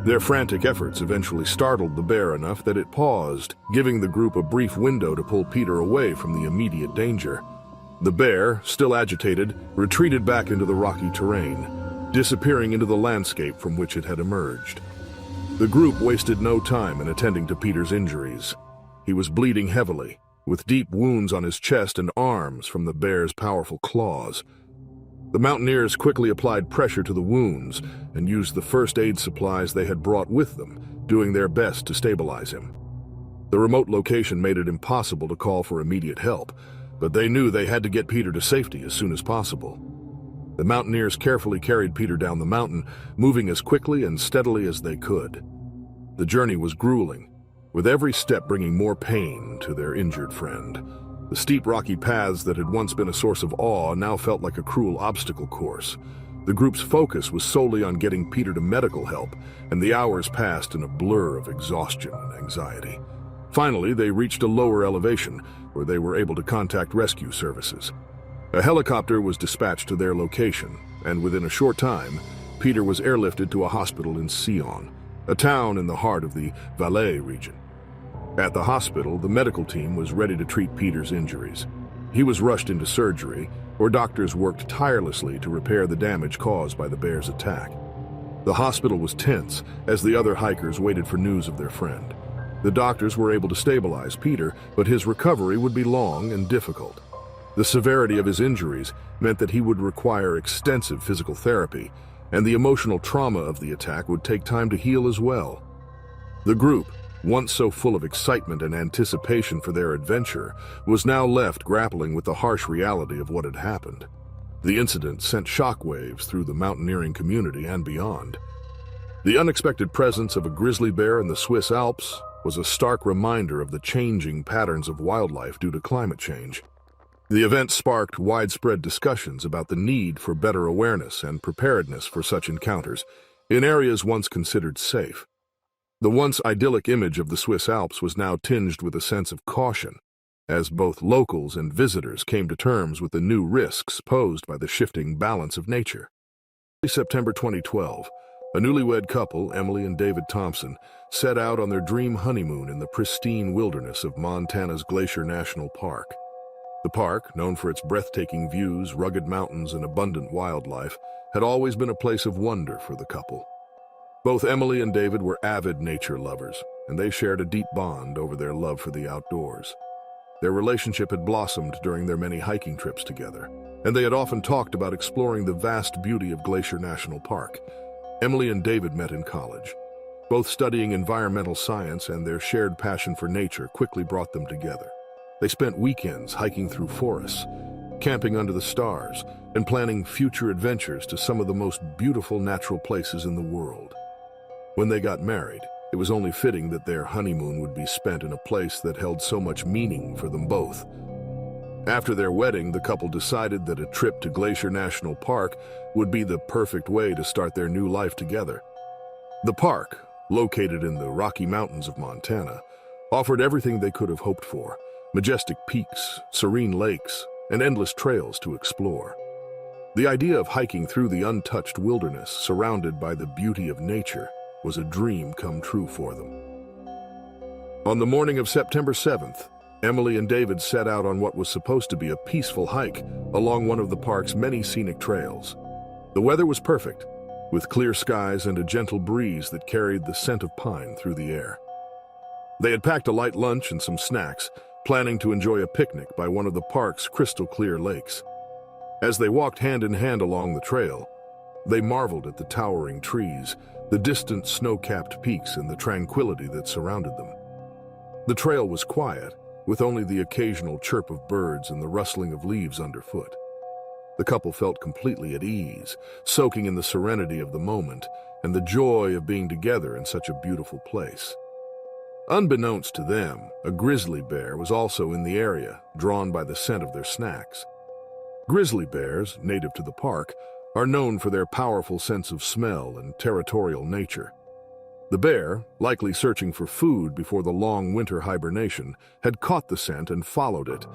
Their frantic efforts eventually startled the bear enough that it paused, giving the group a brief window to pull Peter away from the immediate danger. The bear, still agitated, retreated back into the rocky terrain. disappearing into the landscape from which it had emerged. The group wasted no time in attending to Peter's injuries. He was bleeding heavily, with deep wounds on his chest and arms from the bear's powerful claws. The mountaineers quickly applied pressure to the wounds and used the first aid supplies they had brought with them, doing their best to stabilize him. The remote location made it impossible to call for immediate help, but they knew they had to get Peter to safety as soon as possible. The mountaineers carefully carried Peter down the mountain, moving as quickly and steadily as they could. The journey was grueling, with every step bringing more pain to their injured friend. The steep rocky paths that had once been a source of awe now felt like a cruel obstacle course. The group's focus was solely on getting Peter to medical help, and the hours passed in a blur of exhaustion and anxiety. Finally, they reached a lower elevation, where they were able to contact rescue services. A helicopter was dispatched to their location, and within a short time, Peter was airlifted to a hospital in Sion, a town in the heart of the Valais region. At the hospital, the medical team was ready to treat Peter's injuries. He was rushed into surgery, where doctors worked tirelessly to repair the damage caused by the bear's attack. The hospital was tense as the other hikers waited for news of their friend. The doctors were able to stabilize Peter, but his recovery would be long and difficult. The severity of his injuries meant that he would require extensive physical therapy, and the emotional trauma of the attack would take time to heal as well. The group, once so full of excitement and anticipation for their adventure, was now left grappling with the harsh reality of what had happened. The incident sent shockwaves through the mountaineering community and beyond. The unexpected presence of a grizzly bear in the Swiss Alps was a stark reminder of the changing patterns of wildlife due to climate change. The event sparked widespread discussions about the need for better awareness and preparedness for such encounters in areas once considered safe. The once idyllic image of the Swiss Alps was now tinged with a sense of caution, as both locals and visitors came to terms with the new risks posed by the shifting balance of nature. In September 2012, a newlywed couple, Emily and David Thompson, set out on their dream honeymoon in the pristine wilderness of Montana's Glacier National Park. The park, known for its breathtaking views, rugged mountains, and abundant wildlife, had always been a place of wonder for the couple. Both Emily and David were avid nature lovers, and they shared a deep bond over their love for the outdoors. Their relationship had blossomed during their many hiking trips together, and they had often talked about exploring the vast beauty of Glacier National Park. Emily and David met in college. Both studying environmental science, and their shared passion for nature quickly brought them together. They spent weekends hiking through forests, camping under the stars, and planning future adventures to some of the most beautiful natural places in the world. When they got married, it was only fitting that their honeymoon would be spent in a place that held so much meaning for them both. After their wedding, the couple decided that a trip to Glacier National Park would be the perfect way to start their new life together. The park, located in the Rocky Mountains of Montana, offered everything they could have hoped for: majestic peaks, serene lakes, and endless trails to explore. The idea of hiking through the untouched wilderness surrounded by the beauty of nature was a dream come true for them. On the morning of September 7th, Emily and David set out on what was supposed to be a peaceful hike along one of the park's many scenic trails. The weather was perfect, with clear skies and a gentle breeze that carried the scent of pine through the air. They had packed a light lunch and some snacks, planning to enjoy a picnic by one of the park's crystal-clear lakes. As they walked hand in hand along the trail, they marveled at the towering trees, the distant snow-capped peaks, and the tranquility that surrounded them. The trail was quiet, with only the occasional chirp of birds and the rustling of leaves underfoot. The couple felt completely at ease, soaking in the serenity of the moment and the joy of being together in such a beautiful place. Unbeknownst to them, a grizzly bear was also in the area, drawn by the scent of their snacks. Grizzly bears, native to the park, are known for their powerful sense of smell and territorial nature. The bear, likely searching for food before the long winter hibernation, had caught the scent and followed it,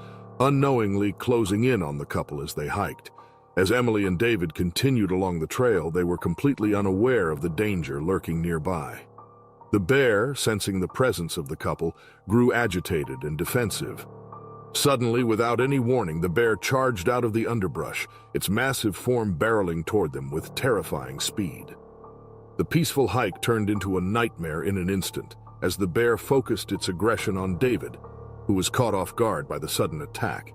unknowingly closing in on the couple as they hiked. As Emily and David continued along the trail, they were completely unaware of the danger lurking nearby. The bear, sensing the presence of the couple, grew agitated and defensive. Suddenly, without any warning, the bear charged out of the underbrush, its massive form barreling toward them with terrifying speed. The peaceful hike turned into a nightmare in an instant, as the bear focused its aggression on David, who was caught off guard by the sudden attack.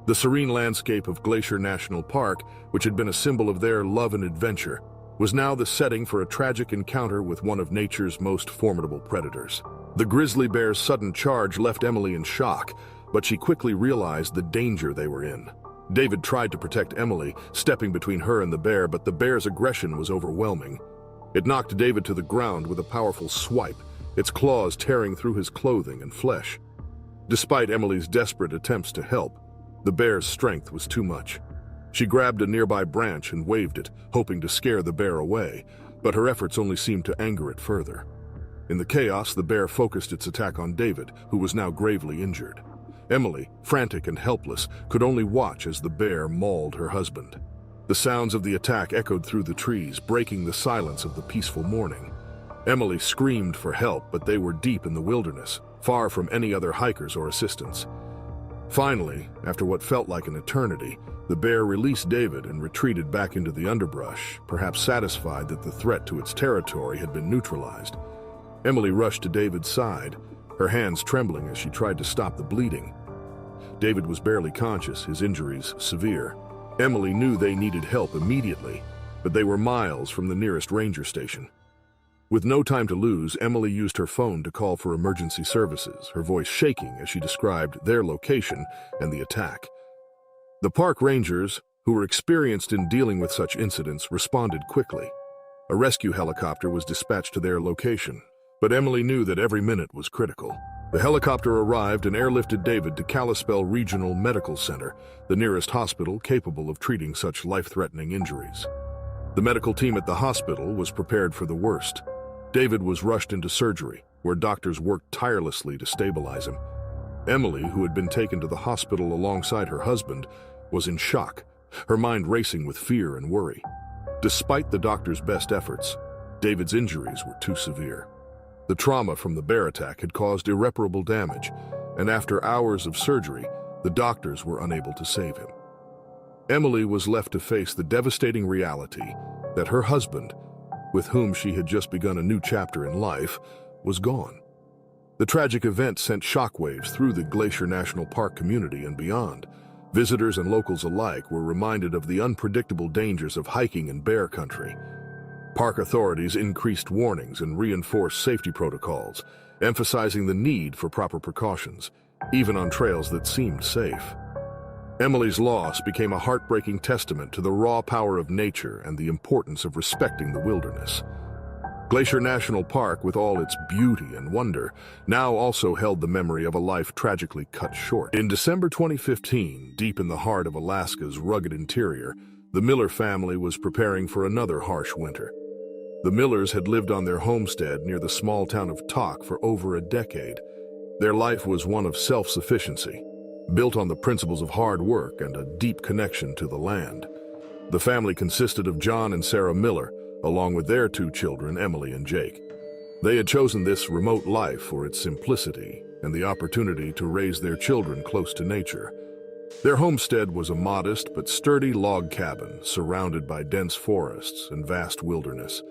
The serene landscape of Glacier National Park, which had been a symbol of their love and adventure, was now the setting for a tragic encounter with one of nature's most formidable predators. The grizzly bear's sudden charge left Emily in shock, but she quickly realized the danger they were in. David tried to protect Emily, stepping between her and the bear, but the bear's aggression was overwhelming. It knocked David to the ground with a powerful swipe, its claws tearing through his clothing and flesh. Despite Emily's desperate attempts to help, the bear's strength was too much. She grabbed a nearby branch and waved it, hoping to scare the bear away, but her efforts only seemed to anger it further. In the chaos, the bear focused its attack on David, who was now gravely injured. Emily, frantic and helpless, could only watch as the bear mauled her husband. The sounds of the attack echoed through the trees, breaking the silence of the peaceful morning. Emily screamed for help, but they were deep in the wilderness, far from any other hikers or assistance. Finally, after what felt like an eternity, the bear released David and retreated back into the underbrush, perhaps satisfied that the threat to its territory had been neutralized. Emily rushed to David's side, her hands trembling as she tried to stop the bleeding. David was barely conscious, his injuries severe. Emily knew they needed help immediately, but they were miles from the nearest ranger station. With no time to lose, Emily used her phone to call for emergency services, her voice shaking as she described their location and the attack. The park rangers, who were experienced in dealing with such incidents, responded quickly. A rescue helicopter was dispatched to their location, but Emily knew that every minute was critical. The helicopter arrived and airlifted David to Kalispell Regional Medical Center, the nearest hospital capable of treating such life-threatening injuries. The medical team at the hospital was prepared for the worst. David was rushed into surgery, where doctors worked tirelessly to stabilize him. Emily, who had been taken to the hospital alongside her husband, was in shock, her mind racing with fear and worry. Despite the doctor's best efforts, David's injuries were too severe. The trauma from the bear attack had caused irreparable damage, and after hours of surgery, the doctors were unable to save him. Emily was left to face the devastating reality that her husband, with whom she had just begun a new chapter in life, was gone. The tragic event sent shockwaves through the Glacier National Park community and beyond. Visitors and locals alike were reminded of the unpredictable dangers of hiking in bear country. Park authorities increased warnings and reinforced safety protocols, emphasizing the need for proper precautions, even on trails that seemed safe. Emily's loss became a heartbreaking testament to the raw power of nature and the importance of respecting the wilderness. Glacier National Park, with all its beauty and wonder, now also held the memory of a life tragically cut short. In December 2015, deep in the heart of Alaska's rugged interior, the Miller family was preparing for another harsh winter. The Millers had lived on their homestead near the small town of Tok for over a decade. Their life was one of self-sufficiency, built on the principles of hard work and a deep connection to the land. The family consisted of John and Sarah Miller, along with their two children, Emily and Jake. They had chosen this remote life for its simplicity and the opportunity to raise their children close to nature. Their homestead was a modest but sturdy log cabin surrounded by dense forests and vast wilderness.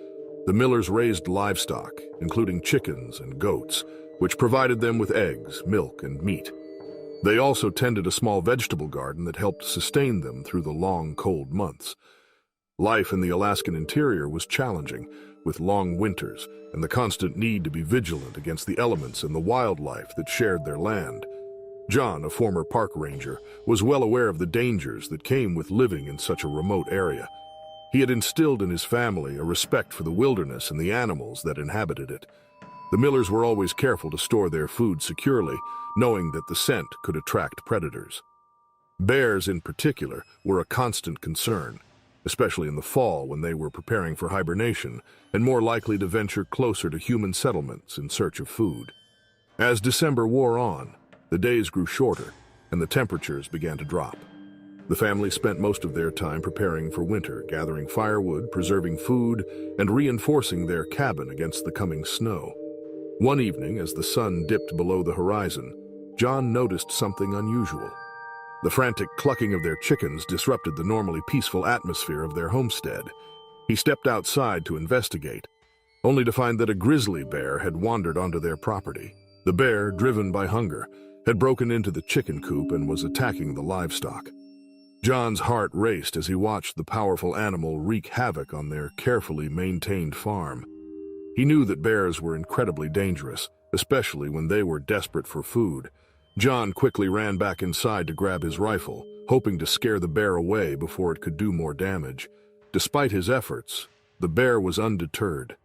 The Millers raised livestock, including chickens and goats, which provided them with eggs, milk, and meat. They also tended a small vegetable garden that helped sustain them through the long, cold months. Life in the Alaskan interior was challenging, with long winters and the constant need to be vigilant against the elements and the wildlife that shared their land. John, a former park ranger, was well aware of the dangers that came with living in such a remote area. He had instilled in his family a respect for the wilderness and the animals that inhabited it. The Millers were always careful to store their food securely, knowing that the scent could attract predators. Bears, in particular, were a constant concern, especially in the fall when they were preparing for hibernation and more likely to venture closer to human settlements in search of food. As December wore on, the days grew shorter and the temperatures began to drop. The family spent most of their time preparing for winter, gathering firewood, preserving food, and reinforcing their cabin against the coming snow. One evening, as the sun dipped below the horizon, John noticed something unusual. The frantic clucking of their chickens disrupted the normally peaceful atmosphere of their homestead. He stepped outside to investigate, only to find that a grizzly bear had wandered onto their property. The bear, driven by hunger, had broken into the chicken coop and was attacking the livestock. John's heart raced as he watched the powerful animal wreak havoc on their carefully maintained farm. He knew that bears were incredibly dangerous, especially when they were desperate for food. John quickly ran back inside to grab his rifle, hoping to scare the bear away before it could do more damage. Despite his efforts, the bear was undeterred.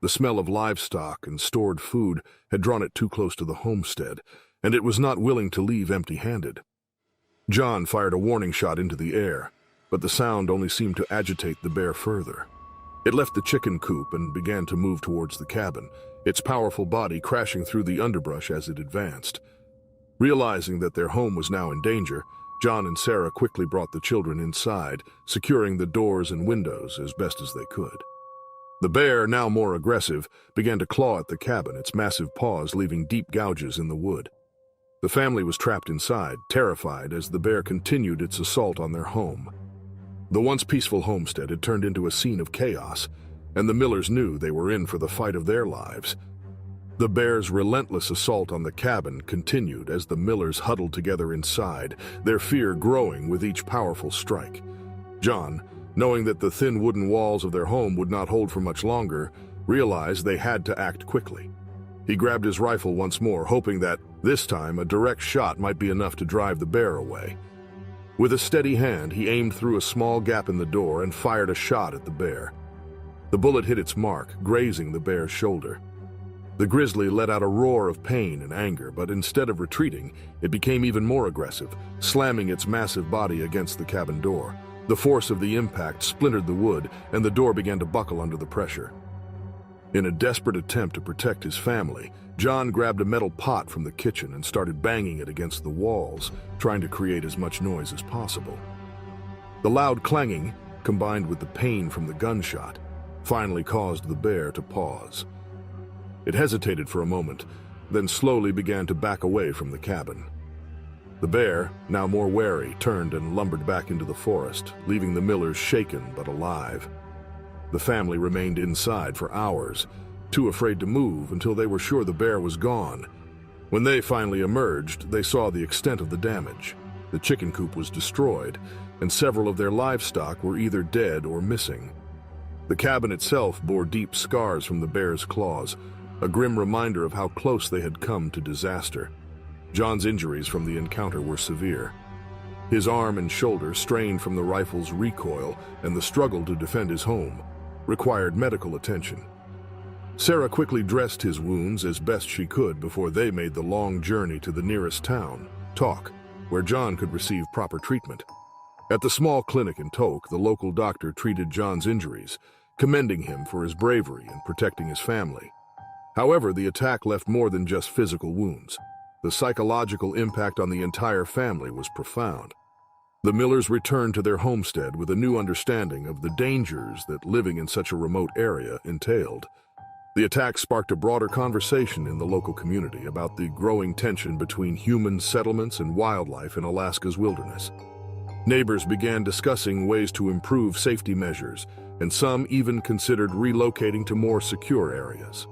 The smell of livestock and stored food had drawn it too close to the homestead, and it was not willing to leave empty-handed. John fired a warning shot into the air, but the sound only seemed to agitate the bear further. It left the chicken coop and began to move towards the cabin, its powerful body crashing through the underbrush as it advanced. Realizing that their home was now in danger, John and Sarah quickly brought the children inside, securing the doors and windows as best as they could. The bear, now more aggressive, began to claw at the cabin, its massive paws leaving deep gouges in the wood. The family was trapped inside, terrified as the bear continued its assault on their home. The once peaceful homestead had turned into a scene of chaos, and the Millers knew they were in for the fight of their lives. The bear's relentless assault on the cabin continued as the Millers huddled together inside, their fear growing with each powerful strike. John, knowing that the thin wooden walls of their home would not hold for much longer, realized they had to act quickly. He grabbed his rifle once more, hoping that, this time, a direct shot might be enough to drive the bear away. With a steady hand, he aimed through a small gap in the door and fired a shot at the bear. The bullet hit its mark, grazing the bear's shoulder. The grizzly let out a roar of pain and anger, but instead of retreating, it became even more aggressive, slamming its massive body against the cabin door. The force of the impact splintered the wood, and the door began to buckle under the pressure. In a desperate attempt to protect his family, John grabbed a metal pot from the kitchen and started banging it against the walls, trying to create as much noise as possible. The loud clanging, combined with the pain from the gunshot, finally caused the bear to pause. It hesitated for a moment, then slowly began to back away from the cabin. The bear, now more wary, turned and lumbered back into the forest, leaving the Millers shaken but alive. The family remained inside for hours, too afraid to move until they were sure the bear was gone. When they finally emerged, they saw the extent of the damage. The chicken coop was destroyed, and several of their livestock were either dead or missing. The cabin itself bore deep scars from the bear's claws, a grim reminder of how close they had come to disaster. John's injuries from the encounter were severe. His arm and shoulder, strained from the rifle's recoil and the struggle to defend his home, required medical attention. Sarah quickly dressed his wounds as best she could before they made the long journey to the nearest town, Tok, where John could receive proper treatment. At the small clinic in Tok, the local doctor treated John's injuries, commending him for his bravery in protecting his family. However, the attack left more than just physical wounds. The psychological impact on the entire family was profound. The Millers returned to their homestead with a new understanding of the dangers that living in such a remote area entailed. The attack sparked a broader conversation in the local community about the growing tension between human settlements and wildlife in Alaska's wilderness. Neighbors began discussing ways to improve safety measures, and some even considered relocating to more secure areas.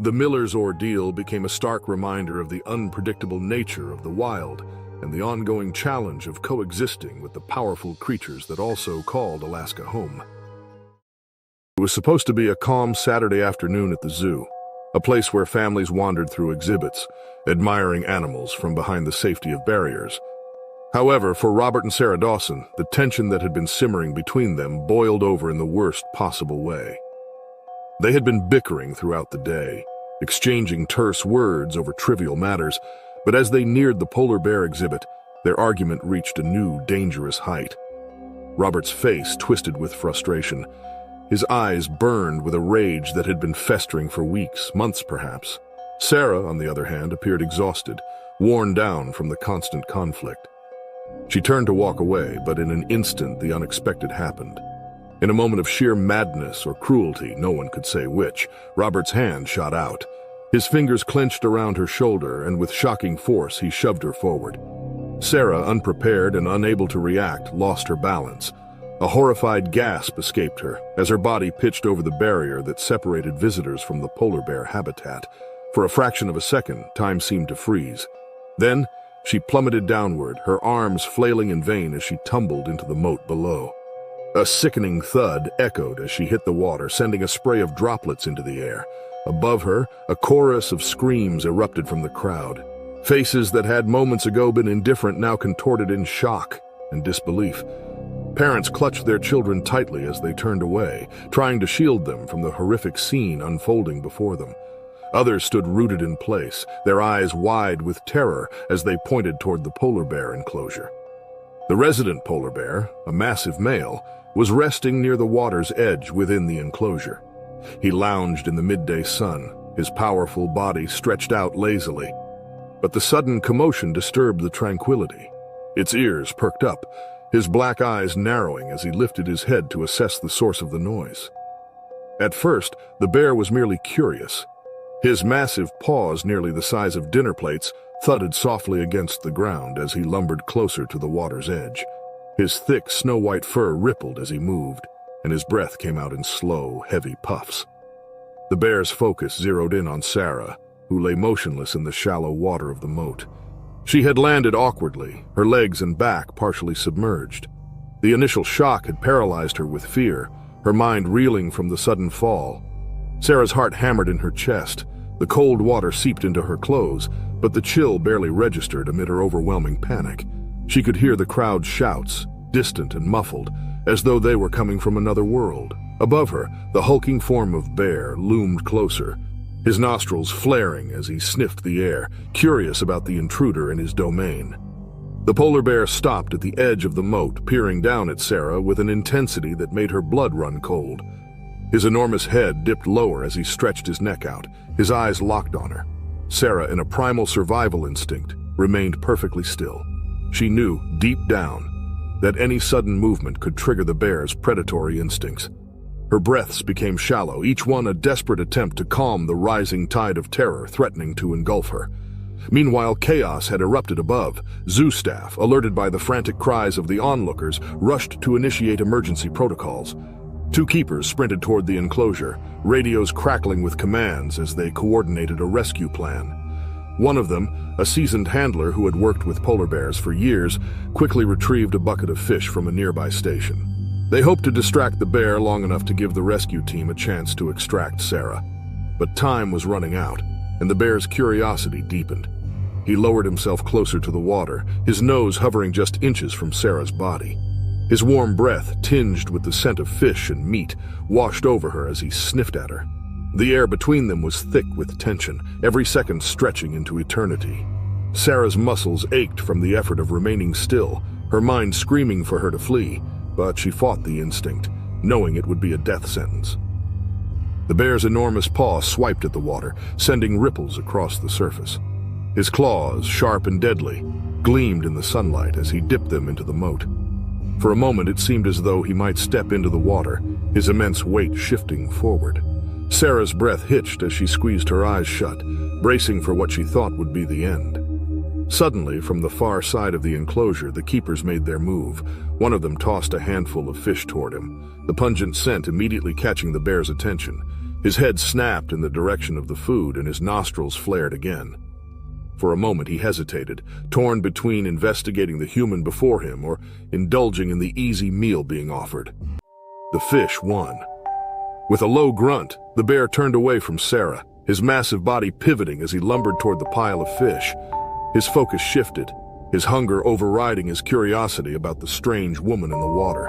The Millers' ordeal became a stark reminder of the unpredictable nature of the wild and the ongoing challenge of coexisting with the powerful creatures that also called Alaska home. It was supposed to be a calm Saturday afternoon at the zoo, a place where families wandered through exhibits, admiring animals from behind the safety of barriers. However, for Robert and Sarah Dawson, the tension that had been simmering between them boiled over in the worst possible way. They had been bickering throughout the day, exchanging terse words over trivial matters, but as they neared the polar bear exhibit, their argument reached a new, dangerous height. Robert's face twisted with frustration. His eyes burned with a rage that had been festering for weeks, months perhaps. Sarah, on the other hand, appeared exhausted, worn down from the constant conflict. She turned to walk away, but in an instant the unexpected happened. In a moment of sheer madness or cruelty, no one could say which, Robert's hand shot out. His fingers clenched around her shoulder, and with shocking force, he shoved her forward. Sarah, unprepared and unable to react, lost her balance. A horrified gasp escaped her as her body pitched over the barrier that separated visitors from the polar bear habitat. For a fraction of a second, time seemed to freeze. Then, she plummeted downward, her arms flailing in vain as she tumbled into the moat below. A sickening thud echoed as she hit the water, sending a spray of droplets into the air. Above her, a chorus of screams erupted from the crowd. Faces that had moments ago been indifferent now contorted in shock and disbelief. Parents clutched their children tightly as they turned away, trying to shield them from the horrific scene unfolding before them. Others stood rooted in place, their eyes wide with terror as they pointed toward the polar bear enclosure. The resident polar bear, a massive male, was resting near the water's edge within the enclosure. He lounged in the midday sun, his powerful body stretched out lazily. But the sudden commotion disturbed the tranquility. Its ears perked up, his black eyes narrowing as he lifted his head to assess the source of the noise. At first, the bear was merely curious. His massive paws, nearly the size of dinner plates, thudded softly against the ground as he lumbered closer to the water's edge. His thick, snow-white fur rippled as he moved, and his breath came out in slow, heavy puffs. The bear's focus zeroed in on Sarah, who lay motionless in the shallow water of the moat. She had landed awkwardly, her legs and back partially submerged. The initial shock had paralyzed her with fear, her mind reeling from the sudden fall. Sarah's heart hammered in her chest. The cold water seeped into her clothes, but the chill barely registered amid her overwhelming panic. She could hear the crowd's shouts, distant and muffled, as though they were coming from another world. Above her, the hulking form of bear loomed closer, his nostrils flaring as he sniffed the air, curious about the intruder in his domain. The polar bear stopped at the edge of the moat, peering down at Sarah with an intensity that made her blood run cold. His enormous head dipped lower as he stretched his neck out, his eyes locked on her. Sarah, in a primal survival instinct, remained perfectly still. She knew, deep down, that any sudden movement could trigger the bear's predatory instincts. Her breaths became shallow, each one a desperate attempt to calm the rising tide of terror threatening to engulf her. Meanwhile, chaos had erupted above. Zoo staff, alerted by the frantic cries of the onlookers, rushed to initiate emergency protocols. Two keepers sprinted toward the enclosure, radios crackling with commands as they coordinated a rescue plan. One of them, a seasoned handler who had worked with polar bears for years, quickly retrieved a bucket of fish from a nearby station. They hoped to distract the bear long enough to give the rescue team a chance to extract Sarah. But time was running out, and the bear's curiosity deepened. He lowered himself closer to the water, his nose hovering just inches from Sarah's body. His warm breath, tinged with the scent of fish and meat, washed over her as he sniffed at her. The air between them was thick with tension, every second stretching into eternity. Sarah's muscles ached from the effort of remaining still, her mind screaming for her to flee, but she fought the instinct, knowing it would be a death sentence. The bear's enormous paw swiped at the water, sending ripples across the surface. His claws, sharp and deadly, gleamed in the sunlight as he dipped them into the moat. For a moment it seemed as though he might step into the water, his immense weight shifting forward. Sarah's breath hitched as she squeezed her eyes shut, bracing for what she thought would be the end. Suddenly, from the far side of the enclosure, the keepers made their move. One of them tossed a handful of fish toward him, the pungent scent immediately catching the bear's attention. His head snapped in the direction of the food, and his nostrils flared again. For a moment he hesitated, torn between investigating the human before him or indulging in the easy meal being offered. The fish won. With a low grunt, the bear turned away from Sarah, his massive body pivoting as he lumbered toward the pile of fish. His focus shifted, his hunger overriding his curiosity about the strange woman in the water.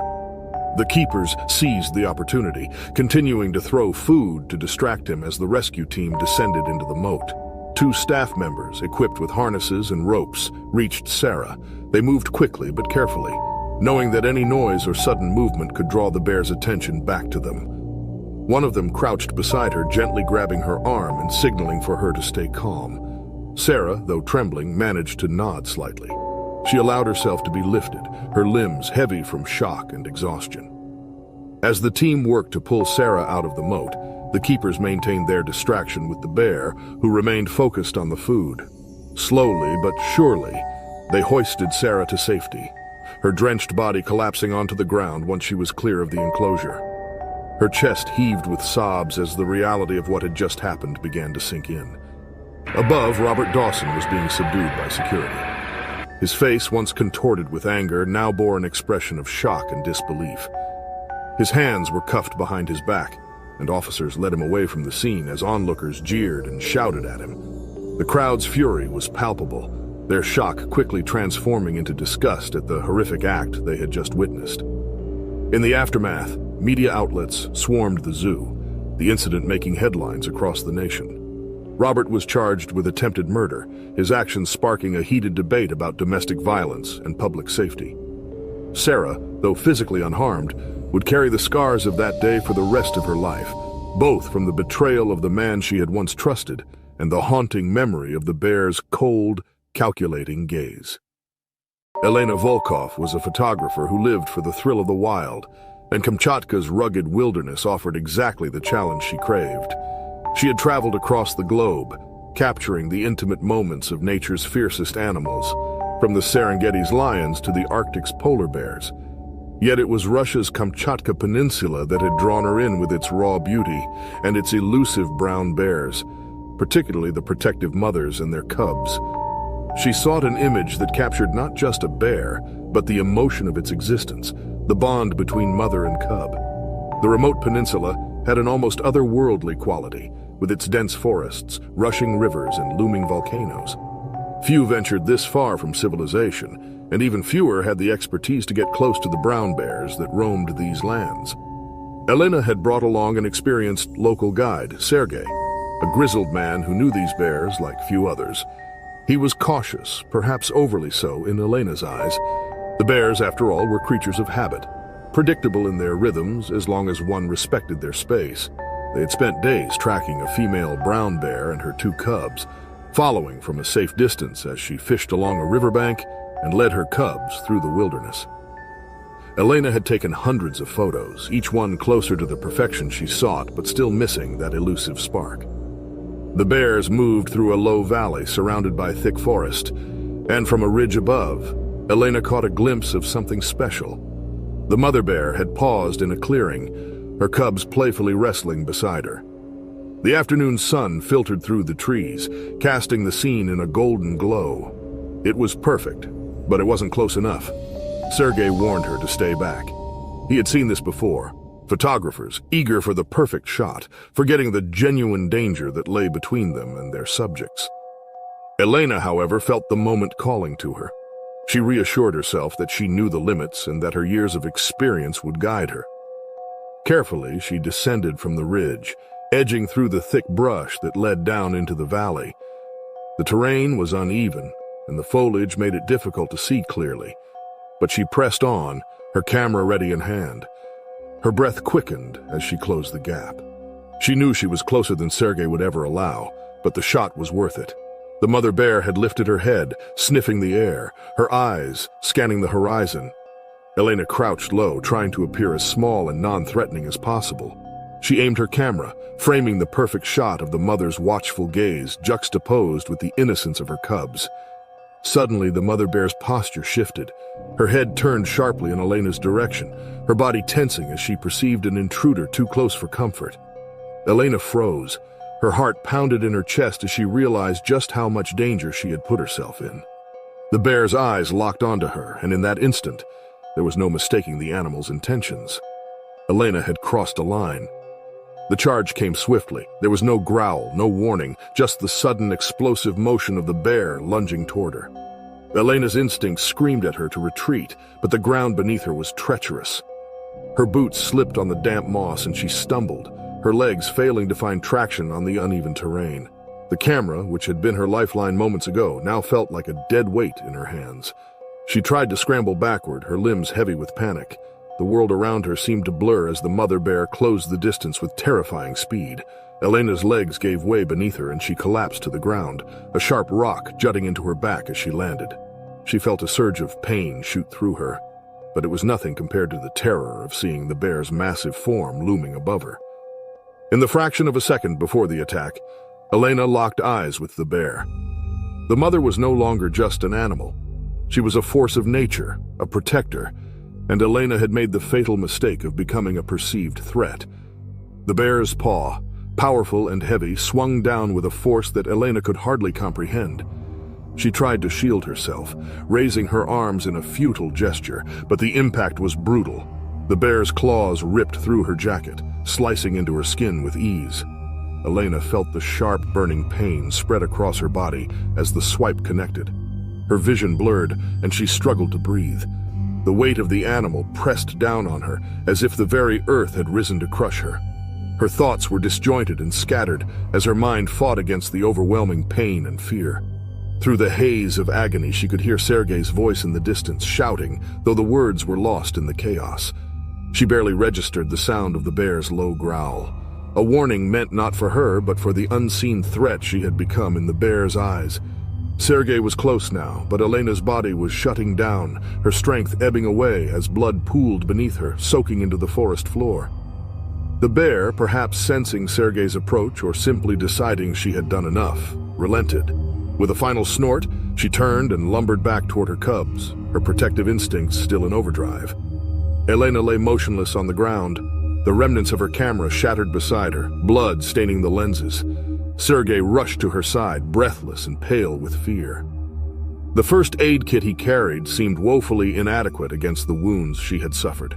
The keepers seized the opportunity, continuing to throw food to distract him as the rescue team descended into the moat. Two staff members, equipped with harnesses and ropes, reached Sarah. They moved quickly but carefully, knowing that any noise or sudden movement could draw the bear's attention back to them. One of them crouched beside her, gently grabbing her arm and signaling for her to stay calm. Sarah, though trembling, managed to nod slightly. She allowed herself to be lifted, her limbs heavy from shock and exhaustion. As the team worked to pull Sarah out of the moat, The keepers maintained their distraction with the bear, who remained focused on the food. Slowly but surely, they hoisted Sarah to safety, her drenched body collapsing onto the ground once she was clear of the enclosure. Her chest heaved with sobs as the reality of what had just happened began to sink in. Above, Robert Dawson was being subdued by security. His face, once contorted with anger, now bore an expression of shock and disbelief. His hands were cuffed behind his back, and officers led him away from the scene as onlookers jeered and shouted at him. The crowd's fury was palpable, their shock quickly transforming into disgust at the horrific act they had just witnessed. In the aftermath, media outlets swarmed the zoo, the incident making headlines across the nation. Robert was charged with attempted murder, his actions sparking a heated debate about domestic violence and public safety. Sarah, though physically unharmed, would carry the scars of that day for the rest of her life, both from the betrayal of the man she had once trusted and the haunting memory of the bear's cold, calculating gaze. Elena Volkov was a photographer who lived for the thrill of the wild, and Kamchatka's rugged wilderness offered exactly the challenge she craved. She had traveled across the globe, capturing the intimate moments of nature's fiercest animals, from the Serengeti's lions to the Arctic's polar bears. Yet it was Russia's Kamchatka Peninsula that had drawn her in with its raw beauty and its elusive brown bears, particularly the protective mothers and their cubs. She sought an image that captured not just a bear, but the emotion of its existence, the bond between mother and cub. The remote peninsula had an almost otherworldly quality, with its dense forests, rushing rivers, and looming volcanoes. Few ventured this far from civilization, and even fewer had the expertise to get close to the brown bears that roamed these lands. Elena had brought along an experienced local guide, Sergei, a grizzled man who knew these bears like few others. He was cautious, perhaps overly so in Elena's eyes. The bears, after all, were creatures of habit, predictable in their rhythms as long as one respected their space. They had spent days tracking a female brown bear and her two cubs, following from a safe distance as she fished along a riverbank and led her cubs through the wilderness. Elena had taken hundreds of photos, each one closer to the perfection she sought, but still missing that elusive spark. The bears moved through a low valley surrounded by thick forest, and from a ridge above, Elena caught a glimpse of something special. The mother bear had paused in a clearing, her cubs playfully wrestling beside her. The afternoon sun filtered through the trees, casting the scene in a golden glow. It was perfect, but it wasn't close enough. Sergei warned her to stay back. He had seen this before. Photographers, eager for the perfect shot, forgetting the genuine danger that lay between them and their subjects. Elena, however, felt the moment calling to her. She reassured herself that she knew the limits and that her years of experience would guide her. Carefully, she descended from the ridge, edging through the thick brush that led down into the valley. The terrain was uneven, and the foliage made it difficult to see clearly. But she pressed on, her camera ready in hand. Her breath quickened as she closed the gap. She knew she was closer than Sergei would ever allow, but the shot was worth it. The mother bear had lifted her head, sniffing the air, her eyes scanning the horizon. Elena crouched low, trying to appear as small and non-threatening as possible. She aimed her camera, framing the perfect shot of the mother's watchful gaze juxtaposed with the innocence of her cubs. Suddenly, the mother bear's posture shifted. Her head turned sharply in Elena's direction, her body tensing as she perceived an intruder too close for comfort. Elena froze. Her heart pounded in her chest as she realized just how much danger she had put herself in. The bear's eyes locked onto her, and in that instant, there was no mistaking the animal's intentions. Elena had crossed a line. The charge came swiftly. There was no growl, no warning, just the sudden explosive motion of the bear lunging toward her. Elena's instincts screamed at her to retreat, but the ground beneath her was treacherous. Her boots slipped on the damp moss and she stumbled, her legs failing to find traction on the uneven terrain. The camera, which had been her lifeline moments ago, now felt like a dead weight in her hands. She tried to scramble backward, her limbs heavy with panic. The world around her seemed to blur as the mother bear closed the distance with terrifying speed. Elena's legs gave way beneath her and she collapsed to the ground, a sharp rock jutting into her back as she landed. She felt a surge of pain shoot through her, but it was nothing compared to the terror of seeing the bear's massive form looming above her. In the fraction of a second before the attack, Elena locked eyes with the bear. The mother was no longer just an animal. She was a force of nature, a protector, and Elena had made the fatal mistake of becoming a perceived threat. The bear's paw, powerful and heavy, swung down with a force that Elena could hardly comprehend. She tried to shield herself, raising her arms in a futile gesture, but the impact was brutal. The bear's claws ripped through her jacket, slicing into her skin with ease. Elena felt the sharp, burning pain spread across her body as the swipe connected. Her vision blurred, and she struggled to breathe. The weight of the animal pressed down on her, as if the very earth had risen to crush her. Her thoughts were disjointed and scattered as her mind fought against the overwhelming pain and fear. Through the haze of agony, she could hear Sergei's voice in the distance, shouting, though the words were lost in the chaos. She barely registered the sound of the bear's low growl. A warning meant not for her, but for the unseen threat she had become in the bear's eyes. Sergei was close now, but Elena's body was shutting down, her strength ebbing away as blood pooled beneath her, soaking into the forest floor. The bear, perhaps sensing Sergei's approach or simply deciding she had done enough, relented. With a final snort, she turned and lumbered back toward her cubs, her protective instincts still in overdrive. Elena lay motionless on the ground, the remnants of her camera shattered beside her, blood staining the lenses. Sergei rushed to her side, breathless and pale with fear. The first aid kit he carried seemed woefully inadequate against the wounds she had suffered.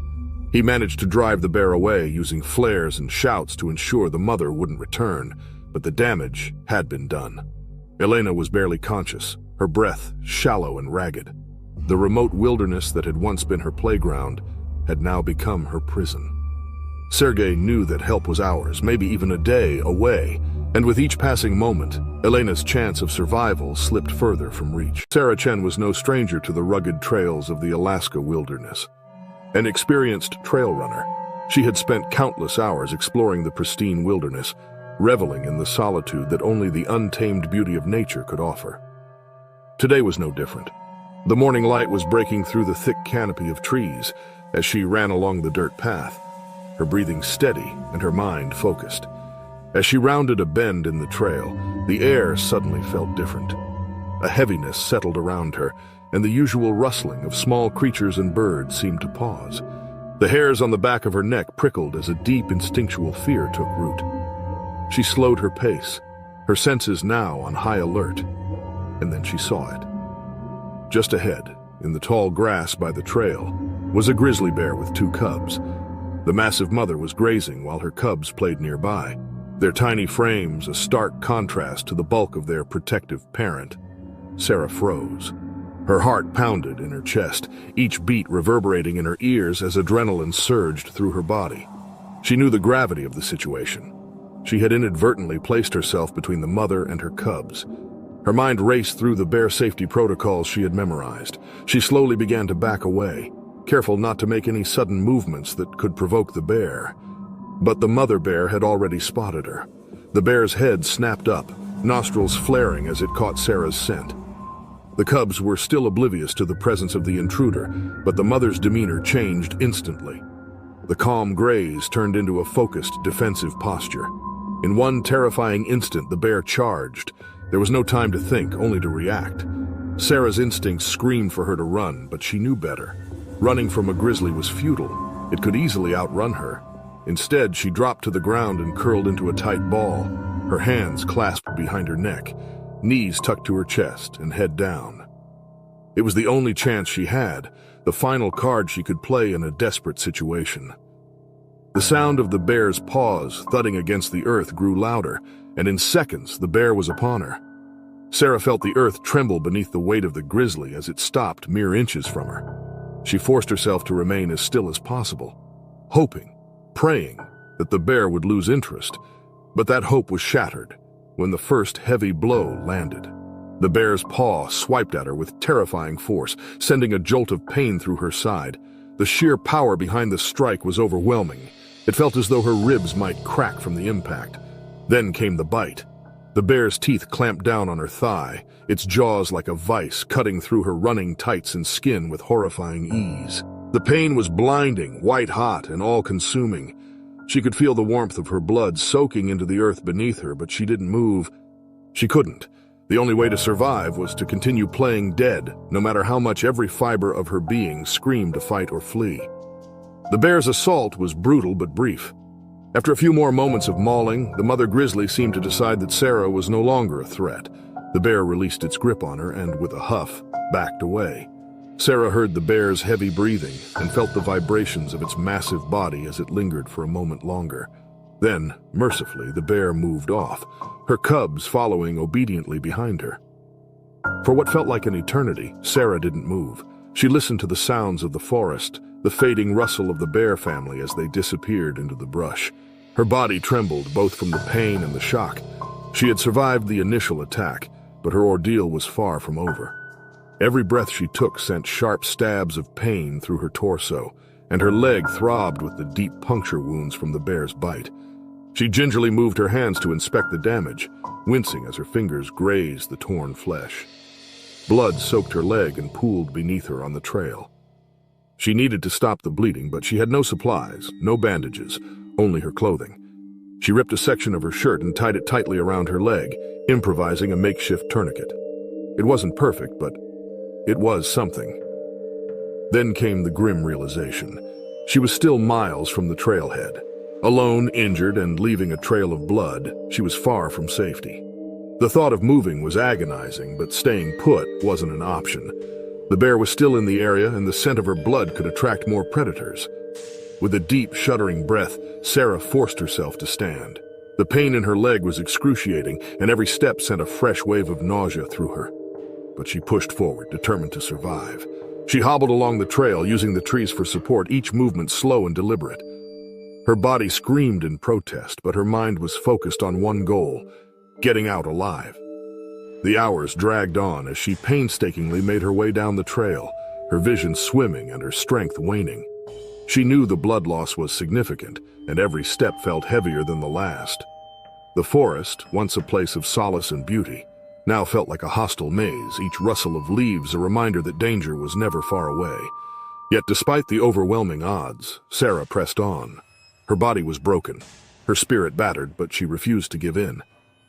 He managed to drive the bear away using flares and shouts to ensure the mother wouldn't return, but the damage had been done. Elena was barely conscious, her breath shallow and ragged. The remote wilderness that had once been her playground had now become her prison. Sergei knew that help was hours, maybe even a day away, and with each passing moment, Elena's chance of survival slipped further from reach. Sarah Chen was no stranger to the rugged trails of the Alaska wilderness. An experienced trail runner, she had spent countless hours exploring the pristine wilderness, reveling in the solitude that only the untamed beauty of nature could offer. Today was no different. The morning light was breaking through the thick canopy of trees as she ran along the dirt path, her breathing steady and her mind focused. As she rounded a bend in the trail, the air suddenly felt different. A heaviness settled around her, and the usual rustling of small creatures and birds seemed to pause. The hairs on the back of her neck prickled as a deep instinctual fear took root. She slowed her pace, her senses now on high alert, and then she saw it. Just ahead, in the tall grass by the trail, was a grizzly bear with 2 cubs. The massive mother was grazing while her cubs played nearby, their tiny frames a stark contrast to the bulk of their protective parent. Sarah froze. Her heart pounded in her chest, each beat reverberating in her ears as adrenaline surged through her body. She knew the gravity of the situation. She had inadvertently placed herself between the mother and her cubs. Her mind raced through the bear safety protocols she had memorized. She slowly began to back away, careful not to make any sudden movements that could provoke the bear. But the mother bear had already spotted her. The bear's head snapped up, nostrils flaring as it caught Sarah's scent. The cubs were still oblivious to the presence of the intruder, but the mother's demeanor changed instantly. The calm graze turned into a focused, defensive posture. In one terrifying instant, the bear charged. There was no time to think, only to react. Sarah's instincts screamed for her to run, but she knew better. Running from a grizzly was futile. It could easily outrun her. Instead, she dropped to the ground and curled into a tight ball, her hands clasped behind her neck, knees tucked to her chest and head down. It was the only chance she had, the final card she could play in a desperate situation. The sound of the bear's paws thudding against the earth grew louder, and in seconds the bear was upon her. Sarah felt the earth tremble beneath the weight of the grizzly as it stopped mere inches from her. She forced herself to remain as still as possible, hoping, praying that the bear would lose interest, but that hope was shattered when the first heavy blow landed. The bear's paw swiped at her with terrifying force, sending a jolt of pain through her side. The sheer power behind the strike was overwhelming. It felt as though her ribs might crack from the impact. Then came the bite. The bear's teeth clamped down on her thigh, its jaws like a vice cutting through her running tights and skin with horrifying ease. The pain was blinding, white-hot, and all-consuming. She could feel the warmth of her blood soaking into the earth beneath her, but she didn't move. She couldn't. The only way to survive was to continue playing dead, no matter how much every fiber of her being screamed to fight or flee. The bear's assault was brutal but brief. After a few more moments of mauling, the mother grizzly seemed to decide that Sarah was no longer a threat. The bear released its grip on her and, with a huff, backed away. Sarah heard the bear's heavy breathing and felt the vibrations of its massive body as it lingered for a moment longer. Then, mercifully, the bear moved off, her cubs following obediently behind her. For what felt like an eternity, Sarah didn't move. She listened to the sounds of the forest, the fading rustle of the bear family as they disappeared into the brush. Her body trembled both from the pain and the shock. She had survived the initial attack, but her ordeal was far from over. Every breath she took sent sharp stabs of pain through her torso, and her leg throbbed with the deep puncture wounds from the bear's bite. She gingerly moved her hands to inspect the damage, wincing as her fingers grazed the torn flesh. Blood soaked her leg and pooled beneath her on the trail. She needed to stop the bleeding, but she had no supplies, no bandages, only her clothing. She ripped a section of her shirt and tied it tightly around her leg, improvising a makeshift tourniquet. It wasn't perfect, but it was something. Then came the grim realization. She was still miles from the trailhead. Alone, injured, and leaving a trail of blood, she was far from safety. The thought of moving was agonizing, but staying put wasn't an option. The bear was still in the area, and the scent of her blood could attract more predators. With a deep, shuddering breath, Sarah forced herself to stand. The pain in her leg was excruciating, and every step sent a fresh wave of nausea through her. But she pushed forward, determined to survive. She hobbled along the trail, using the trees for support, each movement slow and deliberate. Her body screamed in protest, but her mind was focused on one goal: getting out alive. The hours dragged on as she painstakingly made her way down the trail, her vision swimming and her strength waning. She knew the blood loss was significant, and every step felt heavier than the last. The forest, once a place of solace and beauty, now felt like a hostile maze, each rustle of leaves a reminder that danger was never far away. Yet despite the overwhelming odds, Sarah pressed on. Her body was broken, her spirit battered, but she refused to give in.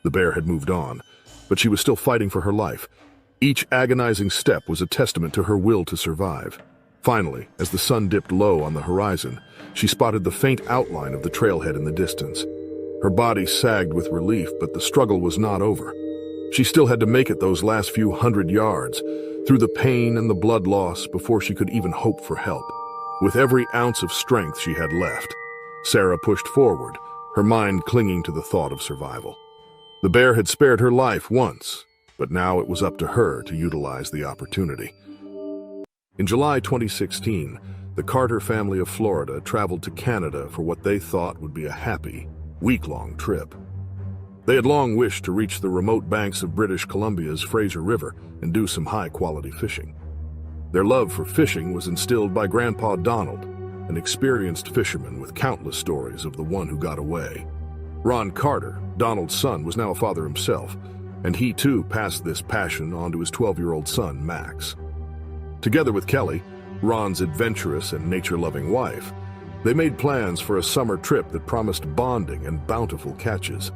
The bear had moved on, but she was still fighting for her life. Each agonizing step was a testament to her will to survive. Finally, as the sun dipped low on the horizon, she spotted the faint outline of the trailhead in the distance. Her body sagged with relief, but the struggle was not over. She still had to make it those last few 100 yards, through the pain and the blood loss, before she could even hope for help. With every ounce of strength she had left, Sarah pushed forward, her mind clinging to the thought of survival. The bear had spared her life once, but now it was up to her to utilize the opportunity. In July 2016, the Carter family of Florida traveled to Canada for what they thought would be a happy, week-long trip. They had long wished to reach the remote banks of British Columbia's Fraser River and do some high-quality fishing. Their love for fishing was instilled by Grandpa Donald, an experienced fisherman with countless stories of the one who got away. Ron Carter, Donald's son, was now a father himself, and he too passed this passion on to his 12-year-old son, Max. Together with Kelly, Ron's adventurous and nature-loving wife, they made plans for a summer trip that promised bonding and bountiful catches.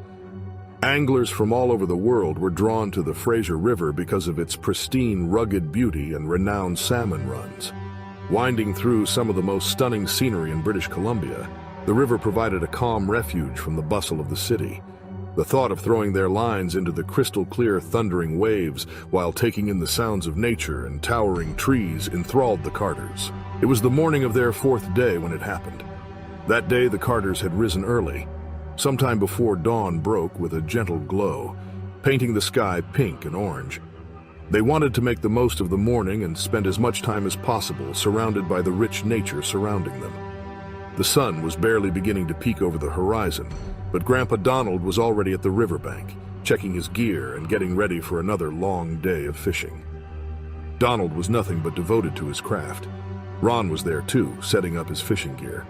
Anglers from all over the world were drawn to the Fraser River because of its pristine, rugged beauty and renowned salmon runs. Winding through some of the most stunning scenery in British Columbia, the river provided a calm refuge from the bustle of the city. The thought of throwing their lines into the crystal-clear, thundering waves while taking in the sounds of nature and towering trees enthralled the Carters. It was the morning of their 4th day when it happened. That day, the Carters had risen early, sometime before dawn broke with a gentle glow, painting the sky pink and orange. They wanted to make the most of the morning and spend as much time as possible surrounded by the rich nature surrounding them. The sun was barely beginning to peek over the horizon, but Grandpa Donald was already at the riverbank, checking his gear and getting ready for another long day of fishing. Donald was nothing but devoted to his craft. Ron was there too, setting up his fishing gear.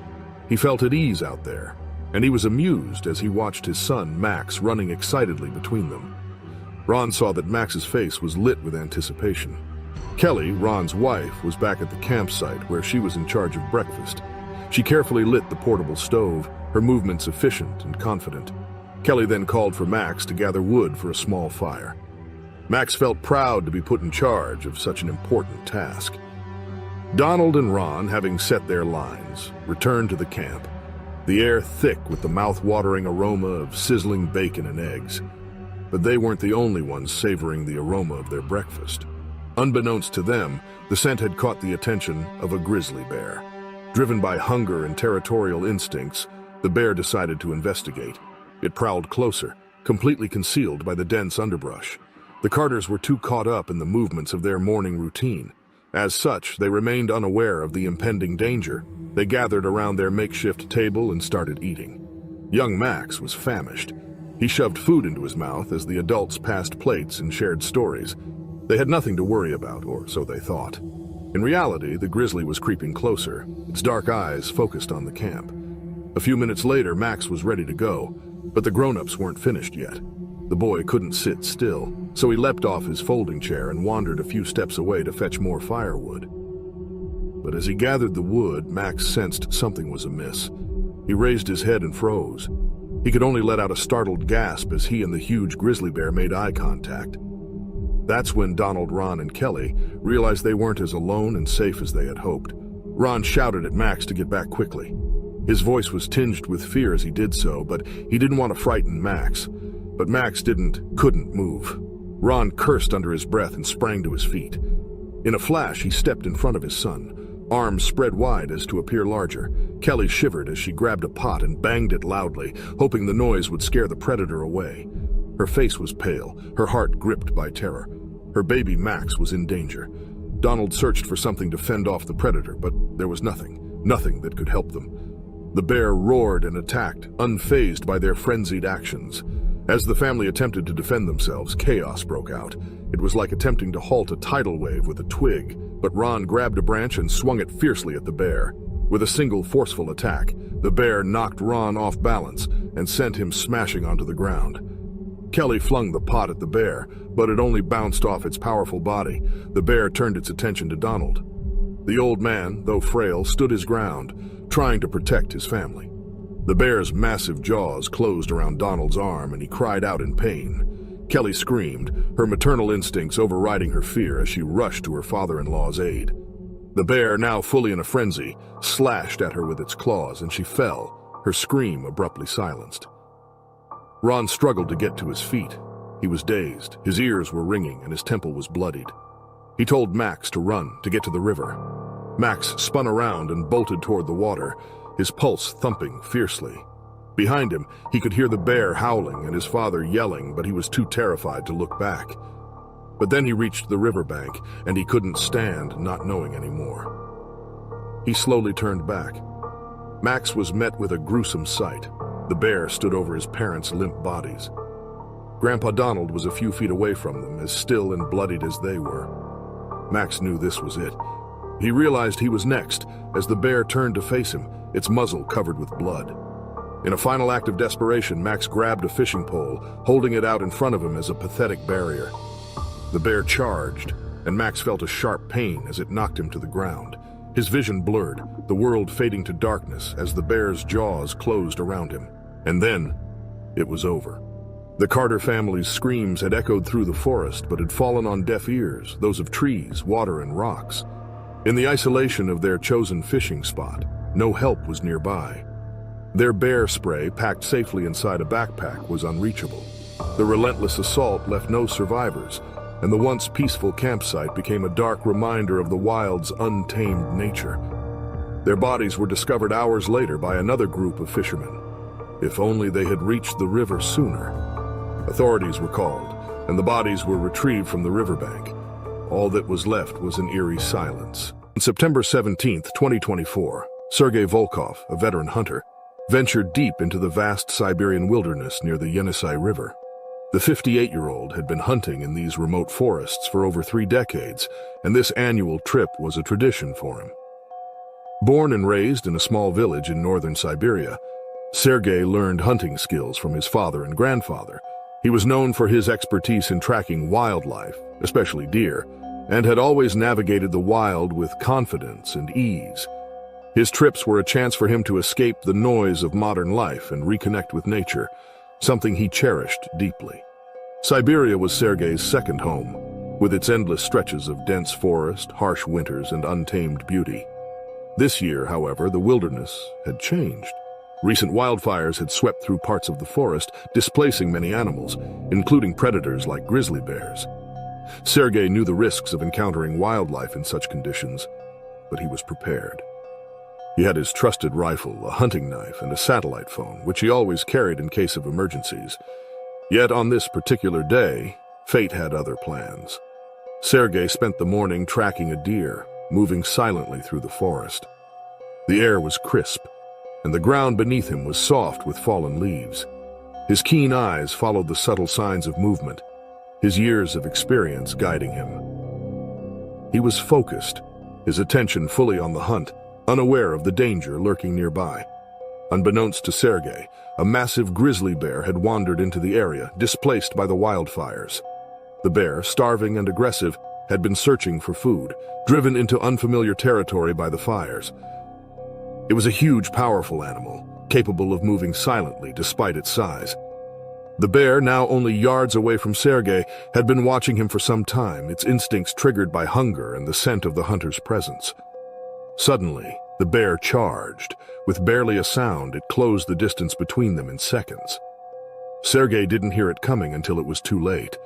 He felt at ease out there, and he was amused as he watched his son, Max, running excitedly between them. Ron saw that Max's face was lit with anticipation. Kelly, Ron's wife, was back at the campsite where she was in charge of breakfast. She carefully lit the portable stove, her movements efficient and confident. Kelly then called for Max to gather wood for a small fire. Max felt proud to be put in charge of such an important task. Donald and Ron, having set their lines, returned to the camp, the air thick with the mouth-watering aroma of sizzling bacon and eggs. But they weren't the only ones savoring the aroma of their breakfast. Unbeknownst to them, the scent had caught the attention of a grizzly bear. Driven by hunger and territorial instincts, the bear decided to investigate. It prowled closer, completely concealed by the dense underbrush. The Carters were too caught up in the movements of their morning routine. As such, they remained unaware of the impending danger. They gathered around their makeshift table and started eating. Young Max was famished. He shoved food into his mouth as the adults passed plates and shared stories. They had nothing to worry about, or so they thought. In reality, the grizzly was creeping closer, its dark eyes focused on the camp. A few minutes later, Max was ready to go, but the grown-ups weren't finished yet. The boy couldn't sit still, so he leapt off his folding chair and wandered a few steps away to fetch more firewood. But as he gathered the wood, Max sensed something was amiss. He raised his head and froze. He could only let out a startled gasp as he and the huge grizzly bear made eye contact. That's when Donald, Ron, and Kelly realized they weren't as alone and safe as they had hoped. Ron shouted at Max to get back quickly. His voice was tinged with fear as he did so, but he didn't want to frighten Max. But Max couldn't move. Ron cursed under his breath and sprang to his feet. In a flash, he stepped in front of his son, arms spread wide as to appear larger. Kelly shivered as she grabbed a pot and banged it loudly, hoping the noise would scare the predator away. Her face was pale, her heart gripped by terror. Her baby Max was in danger. Donald searched for something to fend off the predator, but there was nothing that could help them. The bear roared and attacked, unfazed by their frenzied actions. As the family attempted to defend themselves, chaos broke out. It was like attempting to halt a tidal wave with a twig, but Ron grabbed a branch and swung it fiercely at the bear. With a single forceful attack, the bear knocked Ron off balance and sent him smashing onto the ground. Kelly flung the pot at the bear, but it only bounced off its powerful body. The bear turned its attention to Donald. The old man, though frail, stood his ground, trying to protect his family. The bear's massive jaws closed around Donald's arm and he cried out in pain. Kelly screamed, her maternal instincts overriding her fear as she rushed to her father-in-law's aid. The bear, now fully in a frenzy, slashed at her with its claws and she fell, her scream abruptly silenced. Ron struggled to get to his feet. He was dazed, his ears were ringing and his temple was bloodied. He told Max to run, to get to the river. Max spun around and bolted toward the water, his pulse thumping fiercely. Behind him, he could hear the bear howling and his father yelling, but he was too terrified to look back. But then he reached the riverbank, and he couldn't stand not knowing anymore. He slowly turned back. Max was met with a gruesome sight. The bear stood over his parents' limp bodies. Grandpa Donald was a few feet away from them, as still and bloodied as they were. Max knew this was it. He realized he was next, as the bear turned to face him, its muzzle covered with blood. In a final act of desperation, Max grabbed a fishing pole, holding it out in front of him as a pathetic barrier. The bear charged, and Max felt a sharp pain as it knocked him to the ground. His vision blurred, the world fading to darkness as the bear's jaws closed around him. And then, it was over. The Carter family's screams had echoed through the forest, but had fallen on deaf ears, those of trees, water, and rocks. In the isolation of their chosen fishing spot, no help was nearby. Their bear spray, packed safely inside a backpack, was unreachable. The relentless assault left no survivors, and the once peaceful campsite became a dark reminder of the wild's untamed nature. Their bodies were discovered hours later by another group of fishermen. If only they had reached the river sooner. Authorities were called, and the bodies were retrieved from the riverbank. All that was left was an eerie silence. On September 17, 2024, Sergei Volkov, a veteran hunter, ventured deep into the vast Siberian wilderness near the Yenisei River. The 58-year-old had been hunting in these remote forests for over 3 decades, and this annual trip was a tradition for him. Born and raised in a small village in northern Siberia, Sergei learned hunting skills from his father and grandfather. He was known for his expertise in tracking wildlife, especially deer, and had always navigated the wild with confidence and ease. His trips were a chance for him to escape the noise of modern life and reconnect with nature, something he cherished deeply. Siberia was Sergei's second home, with its endless stretches of dense forest, harsh winters, and untamed beauty. This year, however, the wilderness had changed. Recent wildfires had swept through parts of the forest, displacing many animals, including predators like grizzly bears. Sergei knew the risks of encountering wildlife in such conditions, but he was prepared. He had his trusted rifle, a hunting knife, and a satellite phone, which he always carried in case of emergencies. Yet on this particular day, fate had other plans. Sergei spent the morning tracking a deer, moving silently through the forest. The air was crisp, and the ground beneath him was soft with fallen leaves. His keen eyes followed the subtle signs of movement, his years of experience guiding him. He was focused, his attention fully on the hunt, unaware of the danger lurking nearby. Unbeknownst to Sergei, a massive grizzly bear had wandered into the area, displaced by the wildfires. The bear, starving and aggressive, had been searching for food, driven into unfamiliar territory by the fires. It was a huge, powerful animal, capable of moving silently despite its size. The bear, now only yards away from Sergei, had been watching him for some time, its instincts triggered by hunger and the scent of the hunter's presence. Suddenly, the bear charged. With barely a sound, it closed the distance between them in seconds. Sergei didn't hear it coming until it was too late.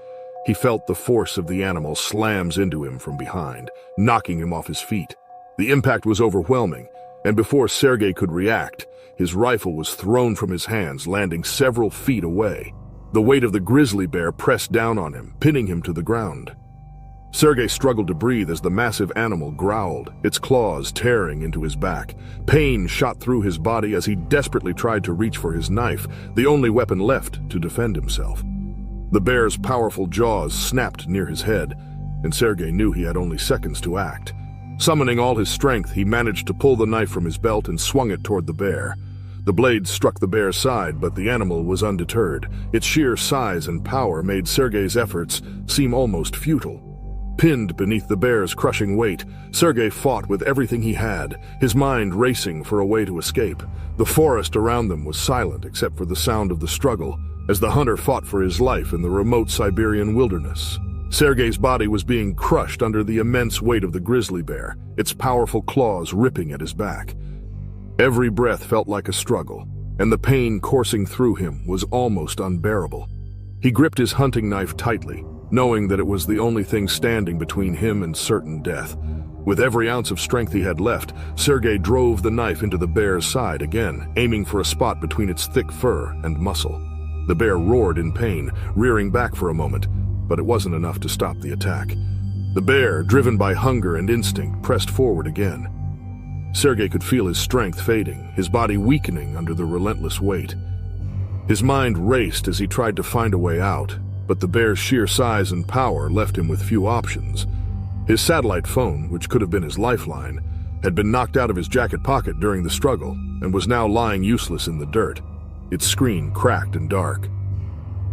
He felt the force of the animal slams into him from behind, knocking him off his feet. The impact was overwhelming, and before Sergei could react, his rifle was thrown from his hands, landing several feet away. The weight of the grizzly bear pressed down on him, pinning him to the ground. Sergei struggled to breathe as the massive animal growled, its claws tearing into his back. Pain shot through his body as he desperately tried to reach for his knife, the only weapon left to defend himself. The bear's powerful jaws snapped near his head, and Sergei knew he had only seconds to act. Summoning all his strength, he managed to pull the knife from his belt and swung it toward the bear. The blade struck the bear's side, but the animal was undeterred. Its sheer size and power made Sergei's efforts seem almost futile. Pinned beneath the bear's crushing weight, Sergei fought with everything he had, his mind racing for a way to escape. The forest around them was silent except for the sound of the struggle, as the hunter fought for his life in the remote Siberian wilderness. Sergei's body was being crushed under the immense weight of the grizzly bear, its powerful claws ripping at his back. Every breath felt like a struggle, and the pain coursing through him was almost unbearable. He gripped his hunting knife tightly, knowing that it was the only thing standing between him and certain death. With every ounce of strength he had left, Sergei drove the knife into the bear's side again, aiming for a spot between its thick fur and muscle. The bear roared in pain, rearing back for a moment, but it wasn't enough to stop the attack. The bear, driven by hunger and instinct, pressed forward again. Sergei could feel his strength fading, his body weakening under the relentless weight. His mind raced as he tried to find a way out, but the bear's sheer size and power left him with few options. His satellite phone, which could have been his lifeline, had been knocked out of his jacket pocket during the struggle and was now lying useless in the dirt, its screen cracked and dark.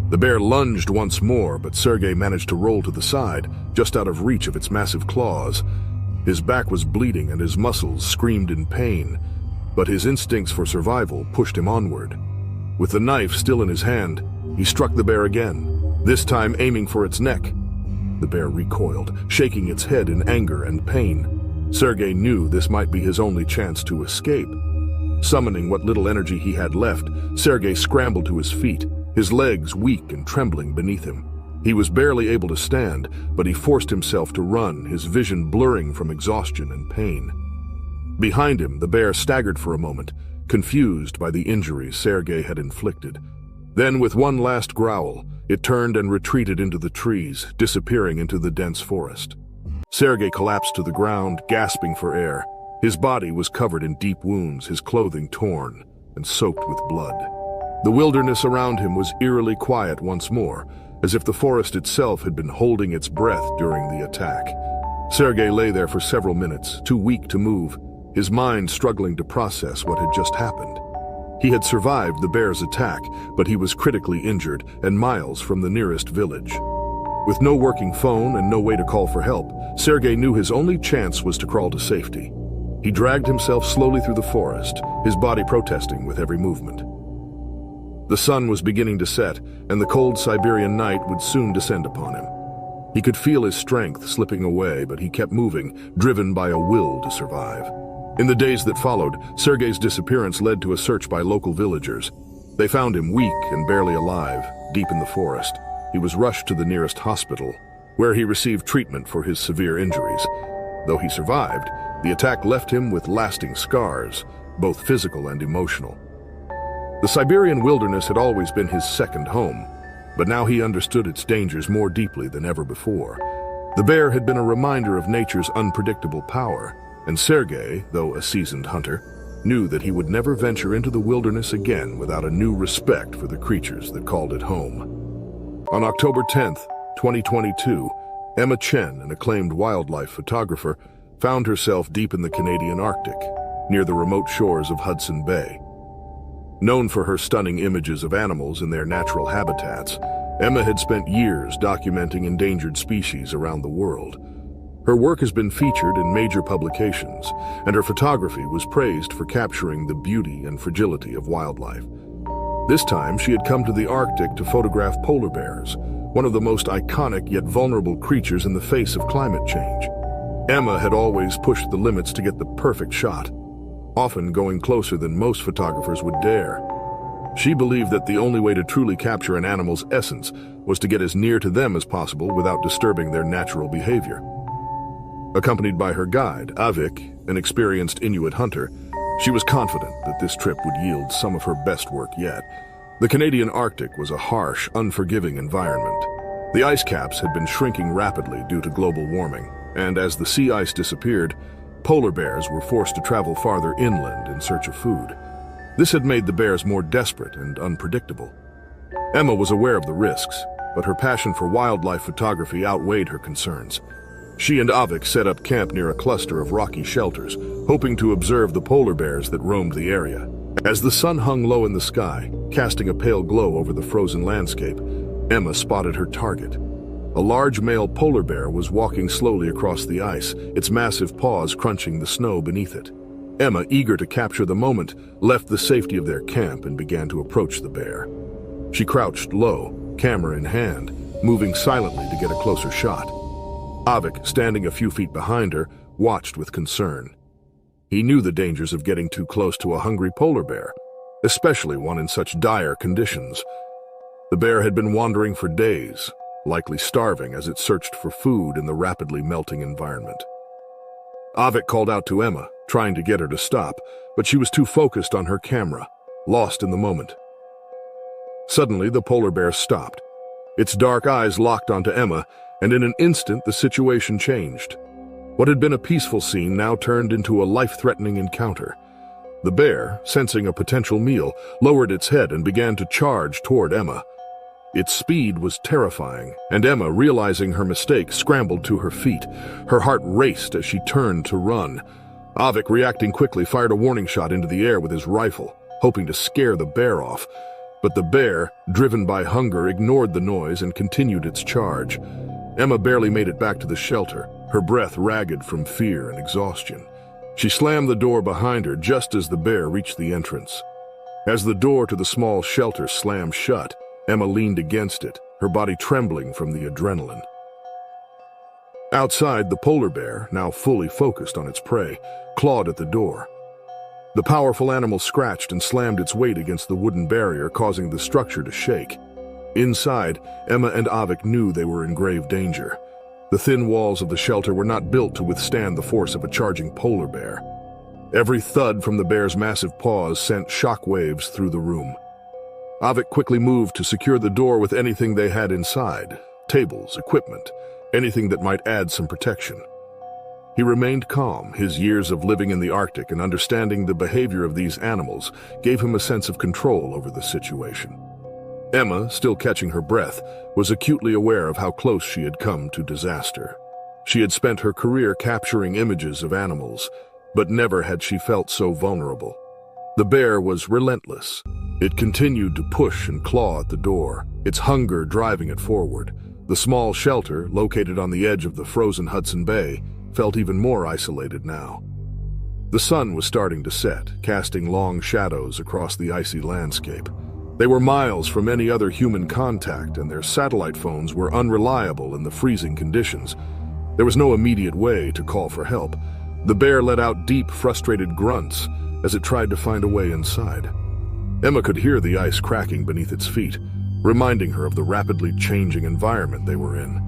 The bear lunged once more, but Sergei managed to roll to the side, just out of reach of its massive claws. His back was bleeding and his muscles screamed in pain, but his instincts for survival pushed him onward. With the knife still in his hand, he struck the bear again, this time aiming for its neck. The bear recoiled, shaking its head in anger and pain. Sergei knew this might be his only chance to escape. Summoning what little energy he had left, Sergei scrambled to his feet, his legs weak and trembling beneath him. He was barely able to stand, but he forced himself to run, his vision blurring from exhaustion and pain. Behind him, the bear staggered for a moment, confused by the injuries Sergei had inflicted. Then, with one last growl, it turned and retreated into the trees, disappearing into the dense forest. Sergei collapsed to the ground, gasping for air. His body was covered in deep wounds, his clothing torn and soaked with blood. The wilderness around him was eerily quiet once more, as if the forest itself had been holding its breath during the attack. Sergei lay there for several minutes, too weak to move, his mind struggling to process what had just happened. He had survived the bear's attack, but he was critically injured and miles from the nearest village. With no working phone and no way to call for help, Sergei knew his only chance was to crawl to safety. He dragged himself slowly through the forest, his body protesting with every movement. The sun was beginning to set, and the cold Siberian night would soon descend upon him. He could feel his strength slipping away, but he kept moving, driven by a will to survive. In the days that followed, Sergei's disappearance led to a search by local villagers. They found him weak and barely alive, deep in the forest. He was rushed to the nearest hospital, where he received treatment for his severe injuries. Though he survived, the attack left him with lasting scars, both physical and emotional. The Siberian wilderness had always been his second home, but now he understood its dangers more deeply than ever before. The bear had been a reminder of nature's unpredictable power, and Sergei, though a seasoned hunter, knew that he would never venture into the wilderness again without a new respect for the creatures that called it home. On October 10th, 2022, Emma Chen, an acclaimed wildlife photographer, found herself deep in the Canadian Arctic, near the remote shores of Hudson Bay. Known for her stunning images of animals in their natural habitats, Emma had spent years documenting endangered species around the world. Her work has been featured in major publications, and her photography was praised for capturing the beauty and fragility of wildlife. This time, she had come to the Arctic to photograph polar bears, one of the most iconic yet vulnerable creatures in the face of climate change. Emma had always pushed the limits to get the perfect shot, often going closer than most photographers would dare. She believed that the only way to truly capture an animal's essence was to get as near to them as possible without disturbing their natural behavior. Accompanied by her guide, Avik, an experienced Inuit hunter, she was confident that this trip would yield some of her best work yet. The Canadian Arctic was a harsh, unforgiving environment. The ice caps had been shrinking rapidly due to global warming, and as the sea ice disappeared, polar bears were forced to travel farther inland in search of food. This had made the bears more desperate and unpredictable. Emma was aware of the risks, but her passion for wildlife photography outweighed her concerns. She and Avik set up camp near a cluster of rocky shelters, hoping to observe the polar bears that roamed the area. As the sun hung low in the sky, casting a pale glow over the frozen landscape, Emma spotted her target. A large male polar bear was walking slowly across the ice, its massive paws crunching the snow beneath it. Emma, eager to capture the moment, left the safety of their camp and began to approach the bear. She crouched low, camera in hand, moving silently to get a closer shot. Avik, standing a few feet behind her, watched with concern. He knew the dangers of getting too close to a hungry polar bear, especially one in such dire conditions. The bear had been wandering for days, likely starving as it searched for food in the rapidly melting environment. Avik called out to Emma, trying to get her to stop, but she was too focused on her camera, lost in the moment. Suddenly, the polar bear stopped. Its dark eyes locked onto Emma, and in an instant, the situation changed. What had been a peaceful scene now turned into a life-threatening encounter. The bear, sensing a potential meal, lowered its head and began to charge toward Emma. Its speed was terrifying, and Emma, realizing her mistake, scrambled to her feet. Her heart raced as she turned to run. Avik, reacting quickly, fired a warning shot into the air with his rifle, hoping to scare the bear off. But the bear, driven by hunger, ignored the noise and continued its charge. Emma barely made it back to the shelter, her breath ragged from fear and exhaustion. She slammed the door behind her just as the bear reached the entrance. As the door to the small shelter slammed shut, Emma leaned against it, her body trembling from the adrenaline. Outside, the polar bear, now fully focused on its prey, clawed at the door. The powerful animal scratched and slammed its weight against the wooden barrier, causing the structure to shake. Inside, Emma and Avik knew they were in grave danger. The thin walls of the shelter were not built to withstand the force of a charging polar bear. Every thud from the bear's massive paws sent shock waves through the room. Avik quickly moved to secure the door with anything they had inside, tables, equipment, anything that might add some protection. He remained calm. His years of living in the Arctic and understanding the behavior of these animals gave him a sense of control over the situation. Emma, still catching her breath, was acutely aware of how close she had come to disaster. She had spent her career capturing images of animals, but never had she felt so vulnerable. The bear was relentless. It continued to push and claw at the door, its hunger driving it forward. The small shelter, located on the edge of the frozen Hudson Bay, felt even more isolated now. The sun was starting to set, casting long shadows across the icy landscape. They were miles from any other human contact, and their satellite phones were unreliable in the freezing conditions. There was no immediate way to call for help. The bear let out deep, frustrated grunts as it tried to find a way inside. Emma could hear the ice cracking beneath its feet, reminding her of the rapidly changing environment they were in.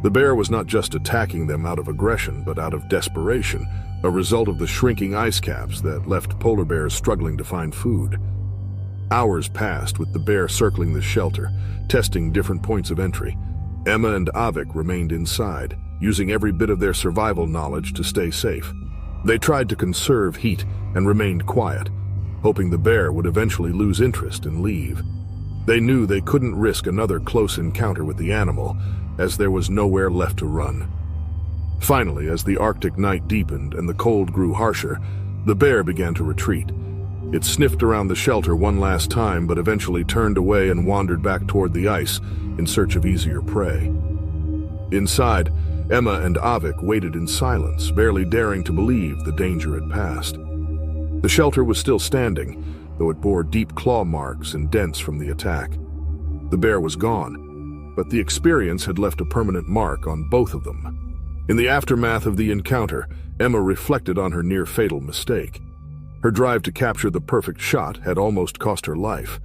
The bear was not just attacking them out of aggression, but out of desperation, a result of the shrinking ice caps that left polar bears struggling to find food. Hours passed with the bear circling the shelter, testing different points of entry. Emma and Avik remained inside, using every bit of their survival knowledge to stay safe. They tried to conserve heat and remained quiet, hoping the bear would eventually lose interest and leave. They knew they couldn't risk another close encounter with the animal, as there was nowhere left to run. Finally, as the Arctic night deepened and the cold grew harsher, the bear began to retreat. It sniffed around the shelter one last time, but eventually turned away and wandered back toward the ice in search of easier prey. Inside, Emma and Avik waited in silence, barely daring to believe the danger had passed. The shelter was still standing, though it bore deep claw marks and dents from the attack. The bear was gone, but the experience had left a permanent mark on both of them. In the aftermath of the encounter, Emma reflected on her near-fatal mistake. Her drive to capture the perfect shot had almost cost her life.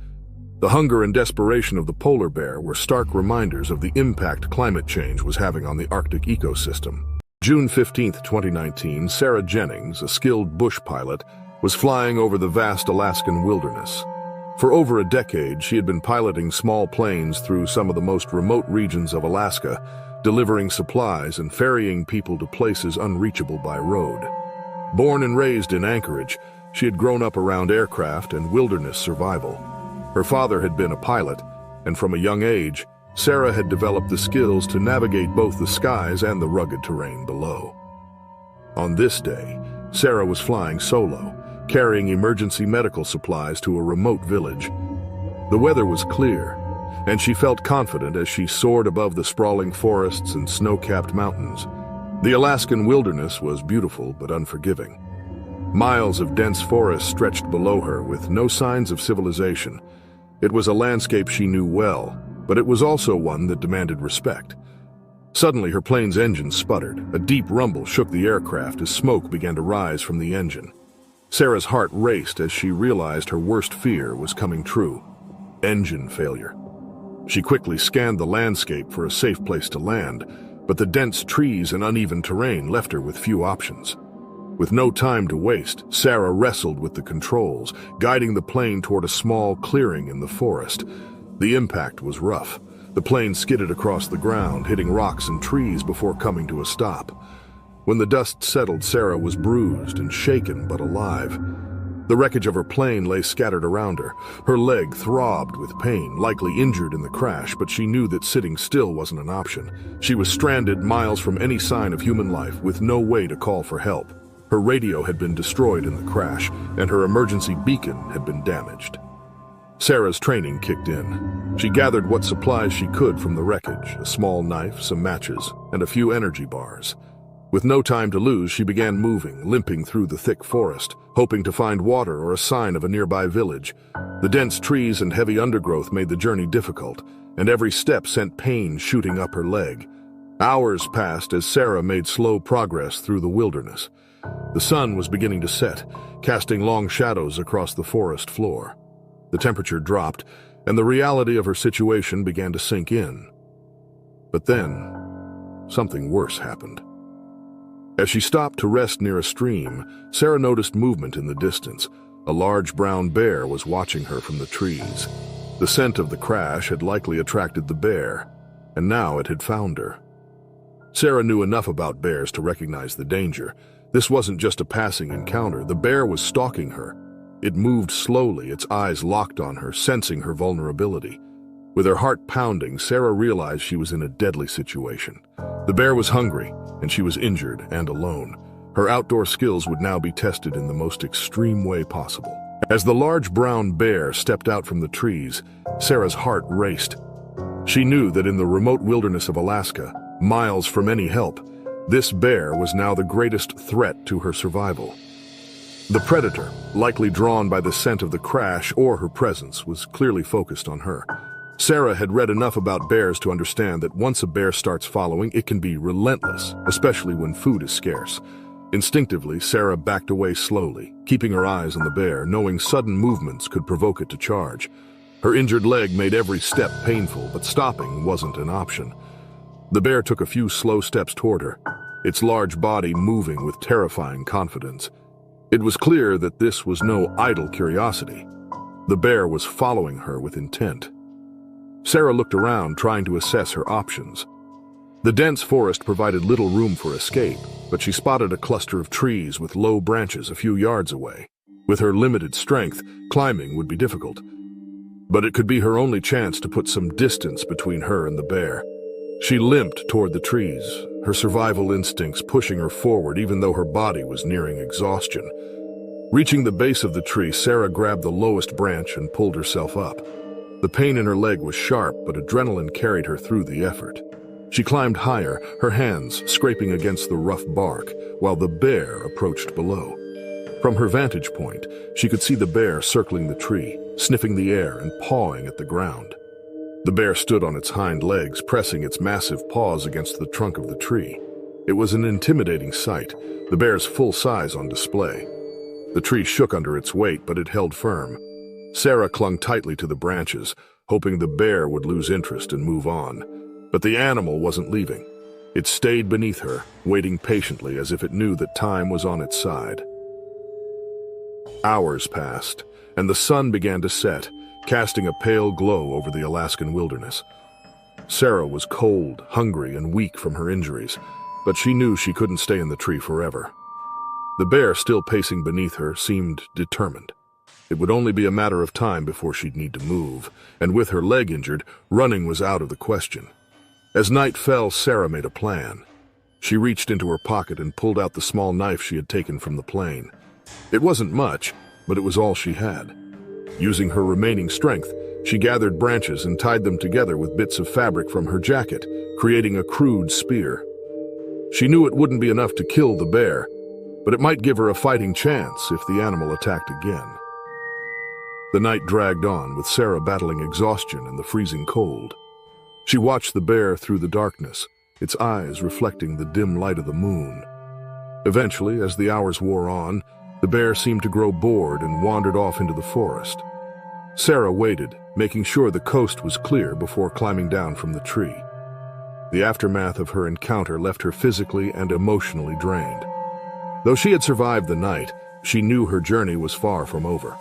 The hunger and desperation of the polar bear were stark reminders of the impact climate change was having on the Arctic ecosystem. June 15, 2019, Sarah Jennings, a skilled bush pilot, was flying over the vast Alaskan wilderness. For over a decade, she had been piloting small planes through some of the most remote regions of Alaska, delivering supplies and ferrying people to places unreachable by road. Born and raised in Anchorage, she had grown up around aircraft and wilderness survival. Her father had been a pilot, and from a young age, Sarah had developed the skills to navigate both the skies and the rugged terrain below. On this day, Sarah was flying solo, carrying emergency medical supplies to a remote village. The weather was clear, and she felt confident as she soared above the sprawling forests and snow-capped mountains. The Alaskan wilderness was beautiful but unforgiving. Miles of dense forest stretched below her with no signs of civilization. It was a landscape she knew well, but it was also one that demanded respect. Suddenly, her plane's engine sputtered. A deep rumble shook the aircraft as smoke began to rise from the engine. Sarah's heart raced as she realized her worst fear was coming true: engine failure. She quickly scanned the landscape for a safe place to land, but the dense trees and uneven terrain left her with few options. With no time to waste, Sarah wrestled with the controls, guiding the plane toward a small clearing in the forest. The impact was rough. The plane skidded across the ground, hitting rocks and trees before coming to a stop. When the dust settled, Sarah was bruised and shaken but alive. The wreckage of her plane lay scattered around her. Her leg throbbed with pain, likely injured in the crash, but she knew that sitting still wasn't an option. She was stranded miles from any sign of human life, with no way to call for help. Her radio had been destroyed in the crash, and her emergency beacon had been damaged. Sarah's training kicked in. She gathered what supplies she could from the wreckage: a small knife, some matches, and a few energy bars. With no time to lose, she began moving, limping through the thick forest, hoping to find water or a sign of a nearby village. The dense trees and heavy undergrowth made the journey difficult, and every step sent pain shooting up her leg. Hours passed as Sarah made slow progress through the wilderness. The sun was beginning to set, casting long shadows across the forest floor. The temperature dropped, and the reality of her situation began to sink in. But then, something worse happened. As she stopped to rest near a stream, Sarah noticed movement in the distance. A large brown bear was watching her from the trees. The scent of the crash had likely attracted the bear, and now it had found her. Sarah knew enough about bears to recognize the danger. This wasn't just a passing encounter. The bear was stalking her. It moved slowly, its eyes locked on her, sensing her vulnerability. With her heart pounding, Sarah realized she was in a deadly situation. The bear was hungry, and she was injured and alone. Her outdoor skills would now be tested in the most extreme way possible. As the large brown bear stepped out from the trees, Sarah's heart raced. She knew that in the remote wilderness of Alaska, miles from any help, this bear was now the greatest threat to her survival. The predator, likely drawn by the scent of the crash or her presence, was clearly focused on her. Sarah had read enough about bears to understand that once a bear starts following, it can be relentless, especially when food is scarce. Instinctively, Sarah backed away slowly, keeping her eyes on the bear, knowing sudden movements could provoke it to charge. Her injured leg made every step painful, but stopping wasn't an option. The bear took a few slow steps toward her, its large body moving with terrifying confidence. It was clear that this was no idle curiosity. The bear was following her with intent. Sarah looked around, trying to assess her options. The dense forest provided little room for escape, but she spotted a cluster of trees with low branches a few yards away. With her limited strength, climbing would be difficult. But it could be her only chance to put some distance between her and the bear. She limped toward the trees, her survival instincts pushing her forward even though her body was nearing exhaustion. Reaching the base of the tree, Sarah grabbed the lowest branch and pulled herself up. The pain in her leg was sharp, but adrenaline carried her through the effort. She climbed higher, her hands scraping against the rough bark, while the bear approached below. From her vantage point, she could see the bear circling the tree, sniffing the air and pawing at the ground. The bear stood on its hind legs, pressing its massive paws against the trunk of the tree. It was an intimidating sight, the bear's full size on display. The tree shook under its weight, but it held firm. Sarah clung tightly to the branches, hoping the bear would lose interest and move on. But the animal wasn't leaving. It stayed beneath her, waiting patiently as if it knew that time was on its side. Hours passed, and the sun began to set, casting a pale glow over the Alaskan wilderness. Sarah was cold, hungry, and weak from her injuries, but she knew she couldn't stay in the tree forever. The bear, still pacing beneath her, seemed determined. It would only be a matter of time before she'd need to move, and with her leg injured, running was out of the question. As night fell, Sarah made a plan. She reached into her pocket and pulled out the small knife she had taken from the plane. It wasn't much, but it was all she had. Using her remaining strength, she gathered branches and tied them together with bits of fabric from her jacket, creating a crude spear. She knew it wouldn't be enough to kill the bear, but it might give her a fighting chance if the animal attacked again. The night dragged on, with Sarah battling exhaustion and the freezing cold. She watched the bear through the darkness, its eyes reflecting the dim light of the moon. Eventually, as the hours wore on, the bear seemed to grow bored and wandered off into the forest. Sarah waited, making sure the coast was clear before climbing down from the tree. The aftermath of her encounter left her physically and emotionally drained. Though she had survived the night, she knew her journey was far from over.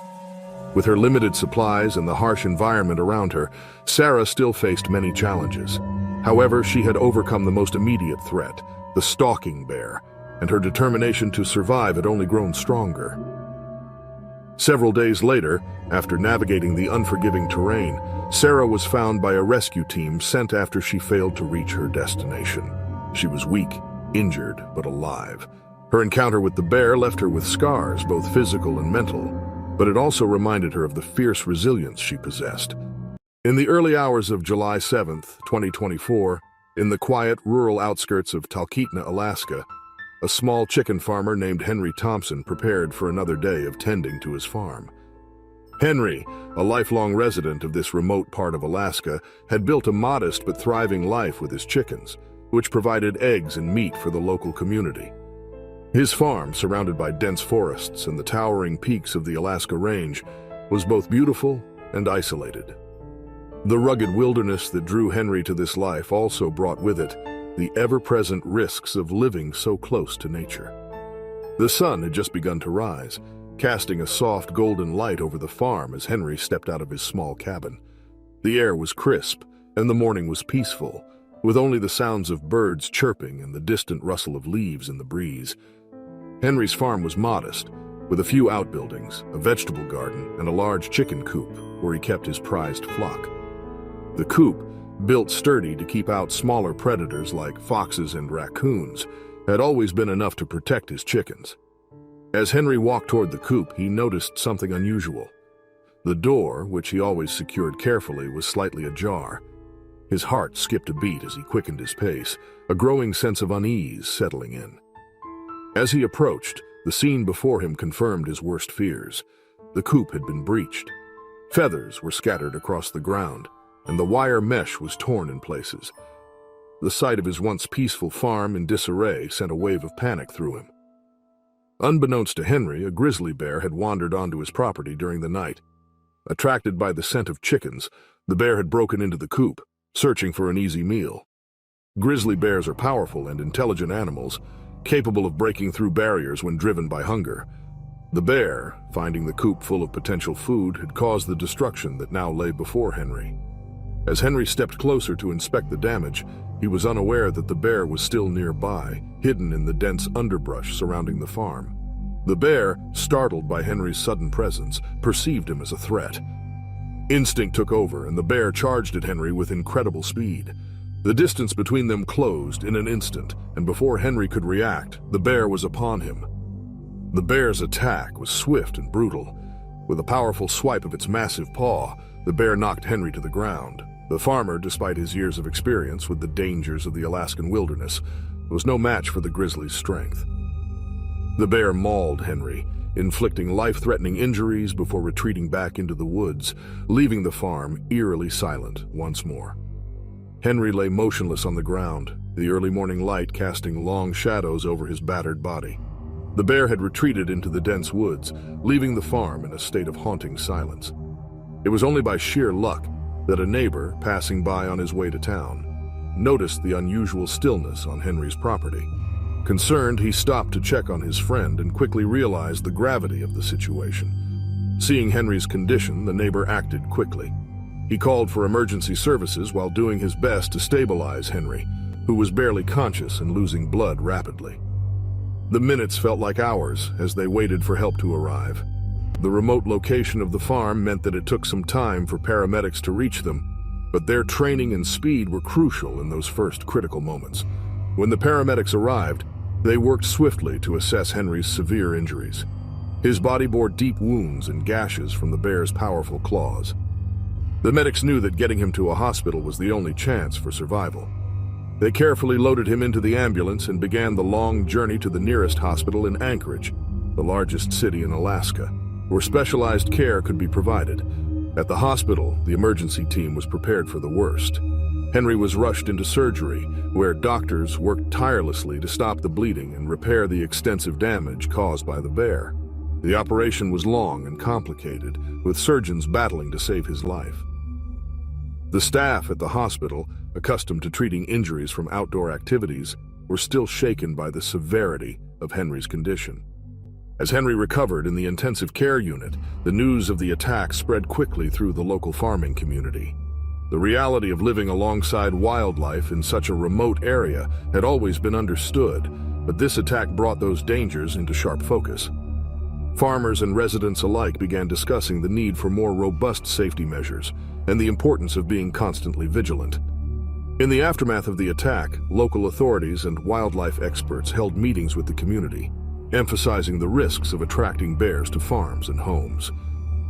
With her limited supplies and the harsh environment around her, Sarah still faced many challenges. However, she had overcome the most immediate threat, the stalking bear, and her determination to survive had only grown stronger. Several days later, after navigating the unforgiving terrain, Sarah was found by a rescue team sent after she failed to reach her destination. She was weak, injured, but alive. Her encounter with the bear left her with scars, both physical and mental, but it also reminded her of the fierce resilience she possessed. In the early hours of July 7th, 2024, in the quiet rural outskirts of Talkeetna, Alaska, a small chicken farmer named Henry Thompson prepared for another day of tending to his farm. Henry, a lifelong resident of this remote part of Alaska, had built a modest but thriving life with his chickens, which provided eggs and meat for the local community. His farm, surrounded by dense forests and the towering peaks of the Alaska Range, was both beautiful and isolated. The rugged wilderness that drew Henry to this life also brought with it the ever-present risks of living so close to nature. The sun had just begun to rise, casting a soft golden light over the farm as Henry stepped out of his small cabin. The air was crisp, and the morning was peaceful, with only the sounds of birds chirping and the distant rustle of leaves in the breeze. Henry's farm was modest, with a few outbuildings, a vegetable garden, and a large chicken coop where he kept his prized flock. The coop, built sturdy to keep out smaller predators like foxes and raccoons, had always been enough to protect his chickens. As Henry walked toward the coop, he noticed something unusual. The door, which he always secured carefully, was slightly ajar. His heart skipped a beat as he quickened his pace, a growing sense of unease settling in. As he approached, The scene before him confirmed his worst fears. The coop had been breached. Feathers were scattered across the ground, and the wire mesh was torn in places. The sight of his once peaceful farm in disarray sent a wave of panic through him. Unbeknownst to Henry, a grizzly bear had wandered onto his property during the night. Attracted by the scent of chickens, the bear had broken into the coop, searching for an easy meal. Grizzly bears are powerful and intelligent animals, capable of breaking through barriers when driven by hunger. The bear, finding the coop full of potential food, had caused the destruction that now lay before Henry. As Henry stepped closer to inspect the damage, he was unaware that the bear was still nearby, hidden in the dense underbrush surrounding the farm. The bear, startled by Henry's sudden presence, perceived him as a threat. Instinct took over, and the bear charged at Henry with incredible speed. The distance between them closed in an instant, and before Henry could react, the bear was upon him. The bear's attack was swift and brutal. With a powerful swipe of its massive paw, the bear knocked Henry to the ground. The farmer, despite his years of experience with the dangers of the Alaskan wilderness, was no match for the grizzly's strength. The bear mauled Henry, inflicting life-threatening injuries before retreating back into the woods, leaving the farm eerily silent once more. Henry lay motionless on the ground, the early morning light casting long shadows over his battered body. The bear had retreated into the dense woods, leaving the farm in a state of haunting silence. It was only by sheer luck that a neighbor, passing by on his way to town, noticed the unusual stillness on Henry's property. Concerned, he stopped to check on his friend and quickly realized the gravity of the situation. Seeing Henry's condition, the neighbor acted quickly. He called for emergency services while doing his best to stabilize Henry, who was barely conscious and losing blood rapidly. The minutes felt like hours as they waited for help to arrive. The remote location of the farm meant that it took some time for paramedics to reach them, but their training and speed were crucial in those first critical moments. When the paramedics arrived, they worked swiftly to assess Henry's severe injuries. His body bore deep wounds and gashes from the bear's powerful claws. The medics knew that getting him to a hospital was the only chance for survival. They carefully loaded him into the ambulance and began the long journey to the nearest hospital in Anchorage, the largest city in Alaska, where specialized care could be provided. At the hospital, the emergency team was prepared for the worst. Henry was rushed into surgery, where doctors worked tirelessly to stop the bleeding and repair the extensive damage caused by the bear. The operation was long and complicated, with surgeons battling to save his life. The staff at the hospital, accustomed to treating injuries from outdoor activities, were still shaken by the severity of Henry's condition. As Henry recovered in the intensive care unit, the news of the attack spread quickly through the local farming community. The reality of living alongside wildlife in such a remote area had always been understood, but this attack brought those dangers into sharp focus. Farmers and residents alike began discussing the need for more robust safety measures and the importance of being constantly vigilant. In the aftermath of the attack, local authorities and wildlife experts held meetings with the community, emphasizing the risks of attracting bears to farms and homes.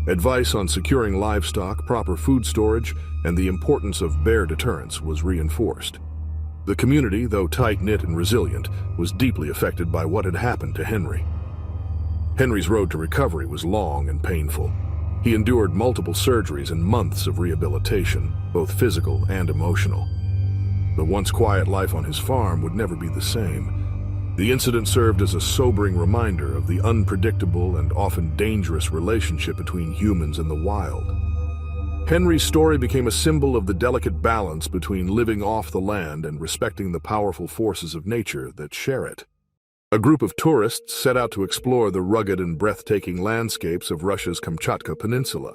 Advice on securing livestock, proper food storage, and the importance of bear deterrence was reinforced. The community, though tight-knit and resilient, was deeply affected by what had happened to Henry. Henry's road to recovery was long and painful. He endured multiple surgeries and months of rehabilitation, both physical and emotional. The once quiet life on his farm would never be the same. The incident served as a sobering reminder of the unpredictable and often dangerous relationship between humans and the wild. Henry's story became a symbol of the delicate balance between living off the land and respecting the powerful forces of nature that share it. A group of tourists set out to explore the rugged and breathtaking landscapes of Russia's Kamchatka Peninsula,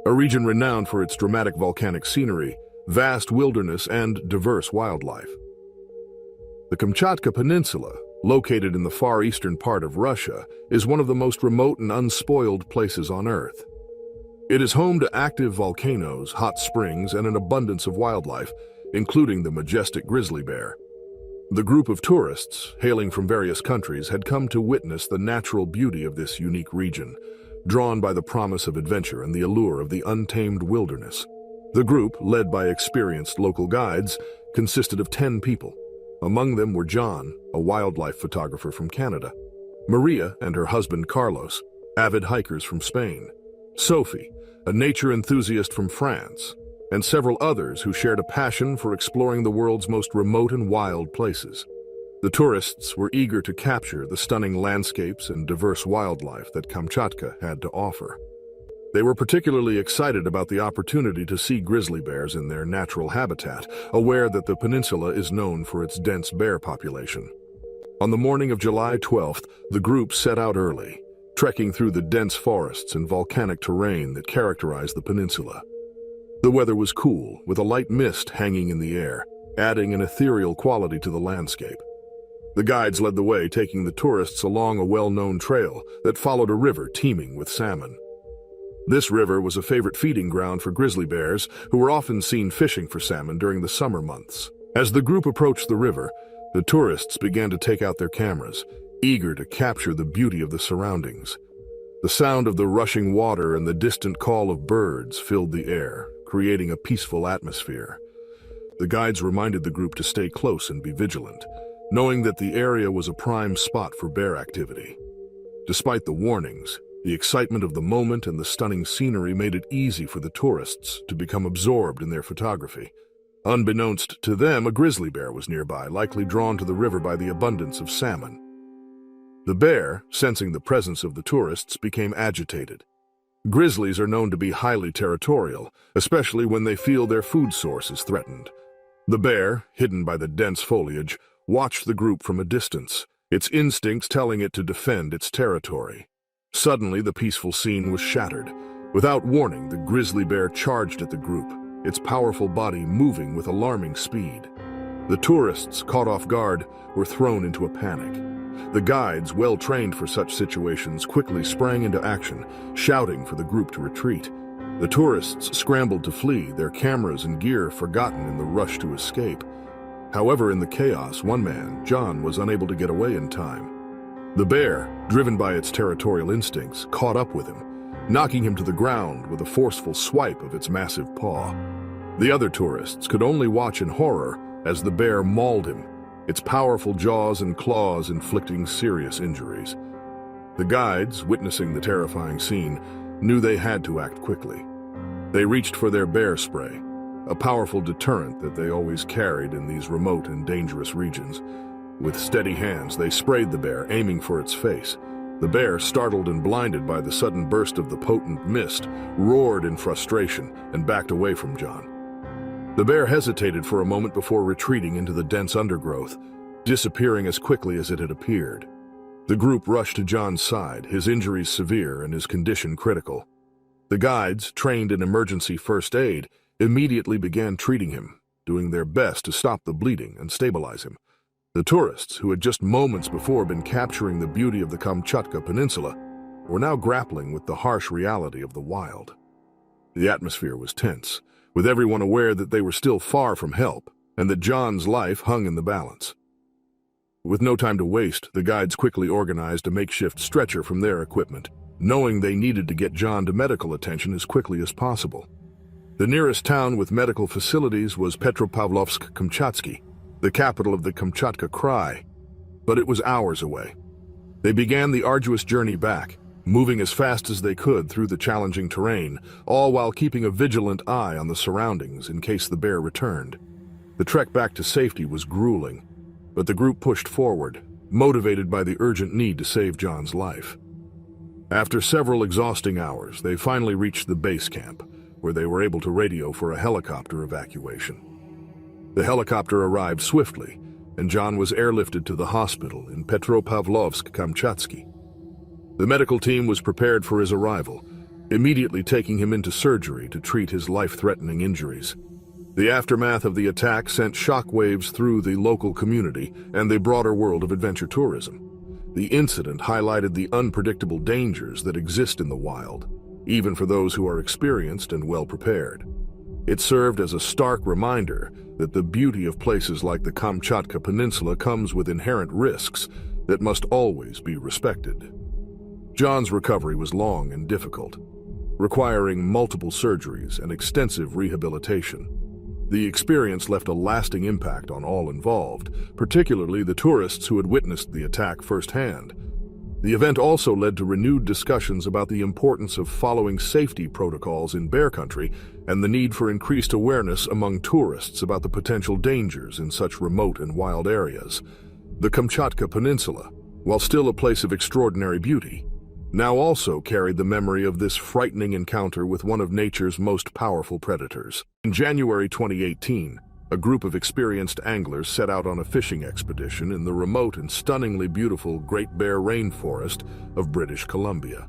a region renowned for its dramatic volcanic scenery, vast wilderness, and diverse wildlife. The Kamchatka Peninsula, located in the far eastern part of Russia, is one of the most remote and unspoiled places on Earth. It is home to active volcanoes, hot springs, and an abundance of wildlife, including the majestic grizzly bear. The group of tourists, hailing from various countries, had come to witness the natural beauty of this unique region, drawn by the promise of adventure and the allure of the untamed wilderness. The group, led by experienced local guides, consisted of 10 people. Among them were John, a wildlife photographer from Canada. Maria and her husband Carlos, avid hikers from Spain, Sophie, a nature enthusiast from France, and several others who shared a passion for exploring the world's most remote and wild places. The tourists were eager to capture the stunning landscapes and diverse wildlife that Kamchatka had to offer. They were particularly excited about the opportunity to see grizzly bears in their natural habitat, aware that the peninsula is known for its dense bear population. On the morning of July 12th, the group set out early, trekking through the dense forests and volcanic terrain that characterize the peninsula. The weather was cool, with a light mist hanging in the air, adding an ethereal quality to the landscape. The guides led the way, taking the tourists along a well-known trail that followed a river teeming with salmon. This river was a favorite feeding ground for grizzly bears, who were often seen fishing for salmon during the summer months. As the group approached the river, the tourists began to take out their cameras, eager to capture the beauty of the surroundings. The sound of the rushing water and the distant call of birds filled the air, creating a peaceful atmosphere. The guides reminded the group to stay close and be vigilant, knowing that the area was a prime spot for bear activity. Despite the warnings, the excitement of the moment and the stunning scenery made it easy for the tourists to become absorbed in their photography. Unbeknownst to them, a grizzly bear was nearby, likely drawn to the river by the abundance of salmon. The bear, sensing the presence of the tourists, became agitated. Grizzlies are known to be highly territorial, especially when they feel their food source is threatened. The bear, hidden by the dense foliage, watched the group from a distance, its instincts telling it to defend its territory. Suddenly, the peaceful scene was shattered. Without warning, the grizzly bear charged at the group, its powerful body moving with alarming speed. The tourists, caught off guard, were thrown into a panic. The guides, well trained for such situations, quickly sprang into action, shouting for the group to retreat. The tourists scrambled to flee, their cameras and gear forgotten in the rush to escape. However, in the chaos, one man, John, was unable to get away in time. The bear, driven by its territorial instincts, caught up with him, knocking him to the ground with a forceful swipe of its massive paw. The other tourists could only watch in horror as the bear mauled him, its powerful jaws and claws inflicting serious injuries. The guides, witnessing the terrifying scene, knew they had to act quickly. They reached for their bear spray, a powerful deterrent that they always carried in these remote and dangerous regions. With steady hands, they sprayed the bear, aiming for its face. The bear, startled and blinded by the sudden burst of the potent mist, roared in frustration and backed away from John. The bear hesitated for a moment before retreating into the dense undergrowth, disappearing as quickly as it had appeared. The group rushed to John's side, his injuries severe and his condition critical. The guides, trained in emergency first aid, immediately began treating him, doing their best to stop the bleeding and stabilize him. The tourists, who had just moments before been capturing the beauty of the Kamchatka Peninsula, were now grappling with the harsh reality of the wild. The atmosphere was tense, with everyone aware that they were still far from help and that John's life hung in the balance. With no time to waste, the guides quickly organized a makeshift stretcher from their equipment, knowing they needed to get John to medical attention as quickly as possible. The nearest town with medical facilities was Petropavlovsk-Kamchatsky, the capital of the Kamchatka Krai, but it was hours away. They began the arduous journey back, moving as fast as they could through the challenging terrain, all while keeping a vigilant eye on the surroundings in case the bear returned. The trek back to safety was grueling, but the group pushed forward, motivated by the urgent need to save John's life. After several exhausting hours, they finally reached the base camp, where they were able to radio for a helicopter evacuation. The helicopter arrived swiftly, and John was airlifted to the hospital in Petropavlovsk-Kamchatsky. The medical team was prepared for his arrival, immediately taking him into surgery to treat his life-threatening injuries. The aftermath of the attack sent shockwaves through the local community and the broader world of adventure tourism. The incident highlighted the unpredictable dangers that exist in the wild, even for those who are experienced and well-prepared. It served as a stark reminder that the beauty of places like the Kamchatka Peninsula comes with inherent risks that must always be respected. John's recovery was long and difficult, requiring multiple surgeries and extensive rehabilitation. The experience left a lasting impact on all involved, particularly the tourists who had witnessed the attack firsthand. The event also led to renewed discussions about the importance of following safety protocols in bear country and the need for increased awareness among tourists about the potential dangers in such remote and wild areas. The Kamchatka Peninsula, while still a place of extraordinary beauty, now also carried the memory of this frightening encounter with one of nature's most powerful predators. In January 2018, a group of experienced anglers set out on a fishing expedition in the remote and stunningly beautiful Great Bear Rainforest of British Columbia.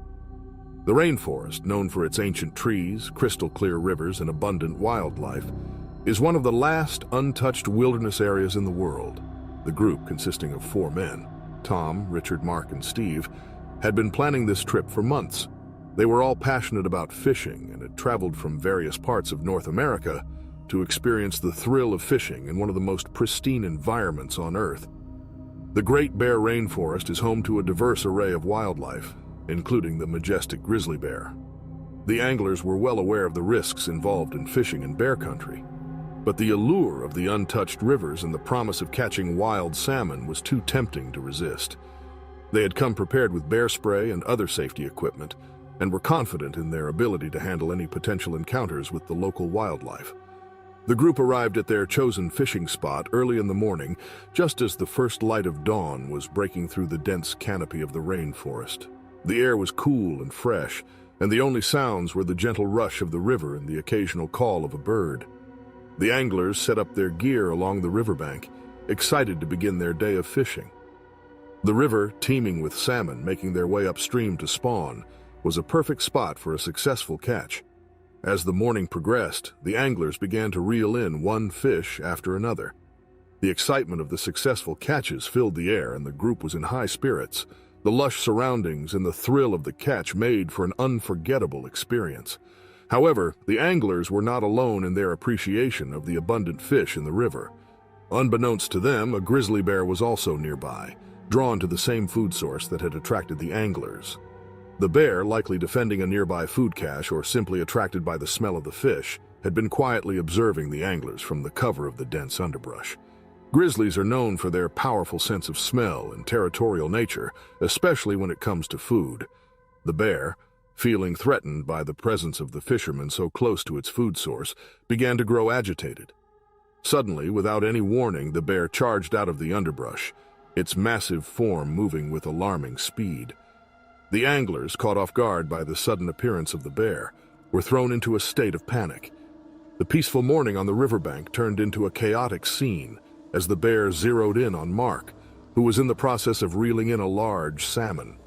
The rainforest, known for its ancient trees, crystal-clear rivers, and abundant wildlife, is one of the last untouched wilderness areas in the world. The group, consisting of 4 men, Tom, Richard, Mark, and Steve, had been planning this trip for months. They were all passionate about fishing and had traveled from various parts of North America to experience the thrill of fishing in one of the most pristine environments on Earth. The Great Bear Rainforest is home to a diverse array of wildlife, including the majestic grizzly bear. The anglers were well aware of the risks involved in fishing in bear country, but the allure of the untouched rivers and the promise of catching wild salmon was too tempting to resist. They had come prepared with bear spray and other safety equipment, and were confident in their ability to handle any potential encounters with the local wildlife. The group arrived at their chosen fishing spot early in the morning, just as the first light of dawn was breaking through the dense canopy of the rainforest. The air was cool and fresh, and the only sounds were the gentle rush of the river and the occasional call of a bird. The anglers set up their gear along the riverbank, excited to begin their day of fishing. The river, teeming with salmon making their way upstream to spawn, was a perfect spot for a successful catch. As the morning progressed, the anglers began to reel in one fish after another. The excitement of the successful catches filled the air, and the group was in high spirits. The lush surroundings and the thrill of the catch made for an unforgettable experience. However, the anglers were not alone in their appreciation of the abundant fish in the river. Unbeknownst to them, a grizzly bear was also nearby, drawn to the same food source that had attracted the anglers. The bear, likely defending a nearby food cache or simply attracted by the smell of the fish, had been quietly observing the anglers from the cover of the dense underbrush. Grizzlies are known for their powerful sense of smell and territorial nature, especially when it comes to food. The bear, feeling threatened by the presence of the fishermen so close to its food source, began to grow agitated. Suddenly, without any warning, the bear charged out of the underbrush, its massive form moving with alarming speed. The anglers, caught off guard by the sudden appearance of the bear, were thrown into a state of panic. The peaceful morning on the riverbank turned into a chaotic scene as the bear zeroed in on Mark, who was in the process of reeling in a large salmon.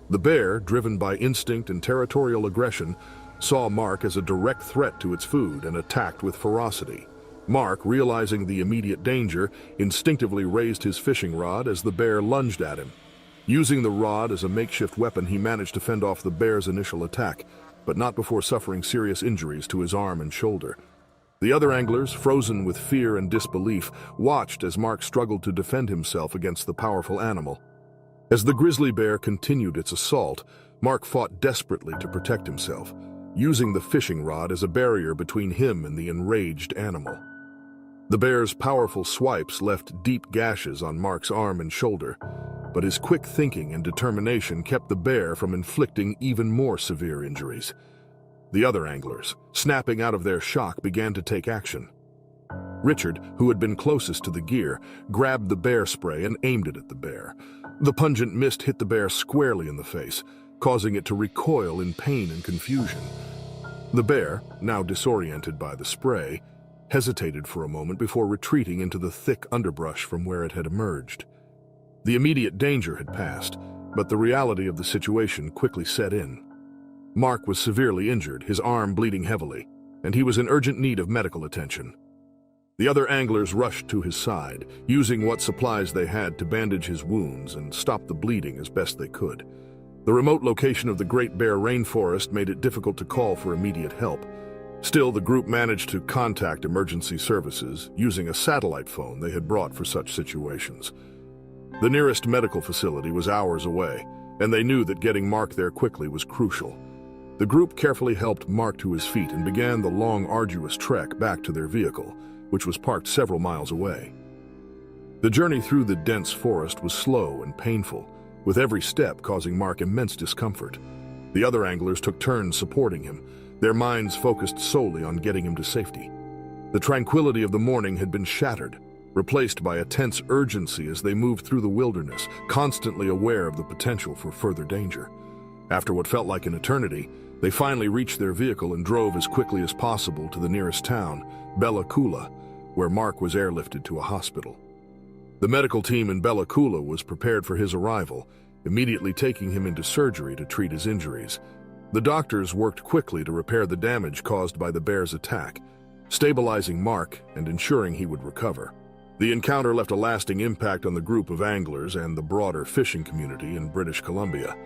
The bear, driven by instinct and territorial aggression, saw Mark as a direct threat to its food and attacked with ferocity. Mark, realizing the immediate danger, instinctively raised his fishing rod as the bear lunged at him. Using the rod as a makeshift weapon, he managed to fend off the bear's initial attack, but not before suffering serious injuries to his arm and shoulder. The other anglers, frozen with fear and disbelief, watched as Mark struggled to defend himself against the powerful animal. As the grizzly bear continued its assault, Mark fought desperately to protect himself, using the fishing rod as a barrier between him and the enraged animal. The bear's powerful swipes left deep gashes on Mark's arm and shoulder, but his quick thinking and determination kept the bear from inflicting even more severe injuries. The other anglers, snapping out of their shock, began to take action. Richard, who had been closest to the gear, grabbed the bear spray and aimed it at the bear. The pungent mist hit the bear squarely in the face, causing it to recoil in pain and confusion. The bear, now disoriented by the spray, hesitated for a moment before retreating into the thick underbrush from where it had emerged. The immediate danger had passed, but the reality of the situation quickly set in. Mark was severely injured, his arm bleeding heavily, and he was in urgent need of medical attention. The other anglers rushed to his side, using what supplies they had to bandage his wounds and stop the bleeding as best they could. The remote location of the Great Bear Rainforest made it difficult to call for immediate help. Still, the group managed to contact emergency services using a satellite phone they had brought for such situations. The nearest medical facility was hours away, and they knew that getting Mark there quickly was crucial. The group carefully helped Mark to his feet and began the long, arduous trek back to their vehicle, which was parked several miles away. The journey through the dense forest was slow and painful, with every step causing Mark immense discomfort. The other anglers took turns supporting him, their minds focused solely on getting him to safety. The tranquility of the morning had been shattered, replaced by a tense urgency as they moved through the wilderness, constantly aware of the potential for further danger. After what felt like an eternity, they finally reached their vehicle and drove as quickly as possible to the nearest town, Bella Coola, where Mark was airlifted to a hospital. The medical team in Bella Coola was prepared for his arrival, immediately taking him into surgery to treat his injuries. The doctors worked quickly to repair the damage caused by the bear's attack, stabilizing Mark and ensuring he would recover. The encounter left a lasting impact on the group of anglers and the broader fishing community in British Columbia.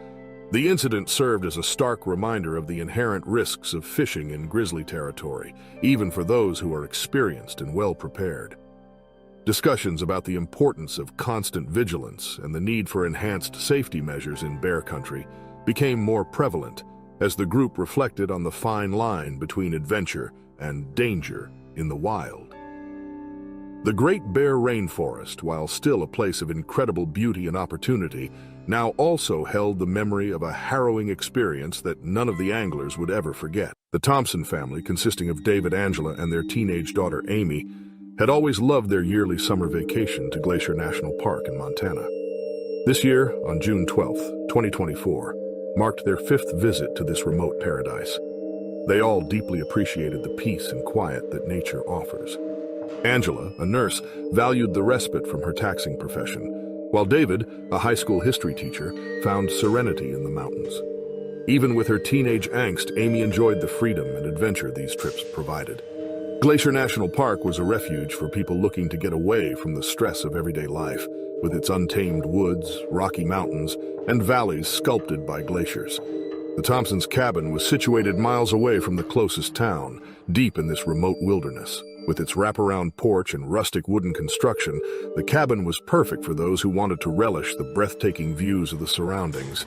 The incident served as a stark reminder of the inherent risks of fishing in grizzly territory, even for those who are experienced and well-prepared. Discussions about the importance of constant vigilance and the need for enhanced safety measures in bear country became more prevalent as the group reflected on the fine line between adventure and danger in the wild. The Great Bear Rainforest, while still a place of incredible beauty and opportunity, now also held the memory of a harrowing experience that none of the anglers would ever forget. The Thompson family, consisting of David, Angela, and their teenage daughter Amy, had always loved their yearly summer vacation to Glacier National Park in Montana. This year, on June 12, 2024, marked their 5th visit to this remote paradise. They all deeply appreciated the peace and quiet that nature offers. Angela, a nurse, valued the respite from her taxing profession, while David, a high school history teacher, found serenity in the mountains. Even with her teenage angst, Amy enjoyed the freedom and adventure these trips provided. Glacier National Park was a refuge for people looking to get away from the stress of everyday life, with its untamed woods, rocky mountains, and valleys sculpted by glaciers. The Thompsons' cabin was situated miles away from the closest town, deep in this remote wilderness. With its wraparound porch and rustic wooden construction, the cabin was perfect for those who wanted to relish the breathtaking views of the surroundings.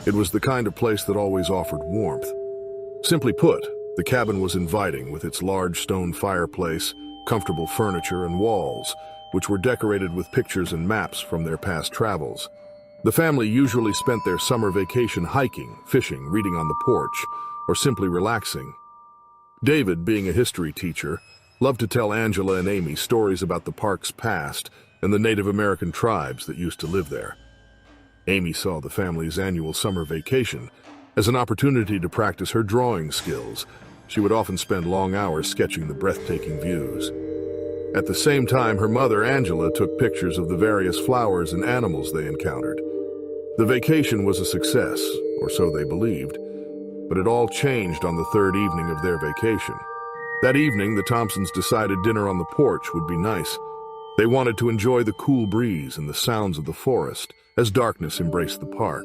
It was the kind of place that always offered warmth. Simply put, the cabin was inviting with its large stone fireplace, comfortable furniture, and walls, which were decorated with pictures and maps from their past travels. The family usually spent their summer vacation hiking, fishing, reading on the porch, or simply relaxing. David, being a history teacher, loved to tell Angela and Amy stories about the park's past and the Native American tribes that used to live there. Amy saw the family's annual summer vacation as an opportunity to practice her drawing skills. She would often spend long hours sketching the breathtaking views. At the same time, her mother, Angela, took pictures of the various flowers and animals they encountered. The vacation was a success, or so they believed, but it all changed on the 3rd evening of their vacation. That evening, the Thompsons decided dinner on the porch would be nice. They wanted to enjoy the cool breeze and the sounds of the forest as darkness embraced the park.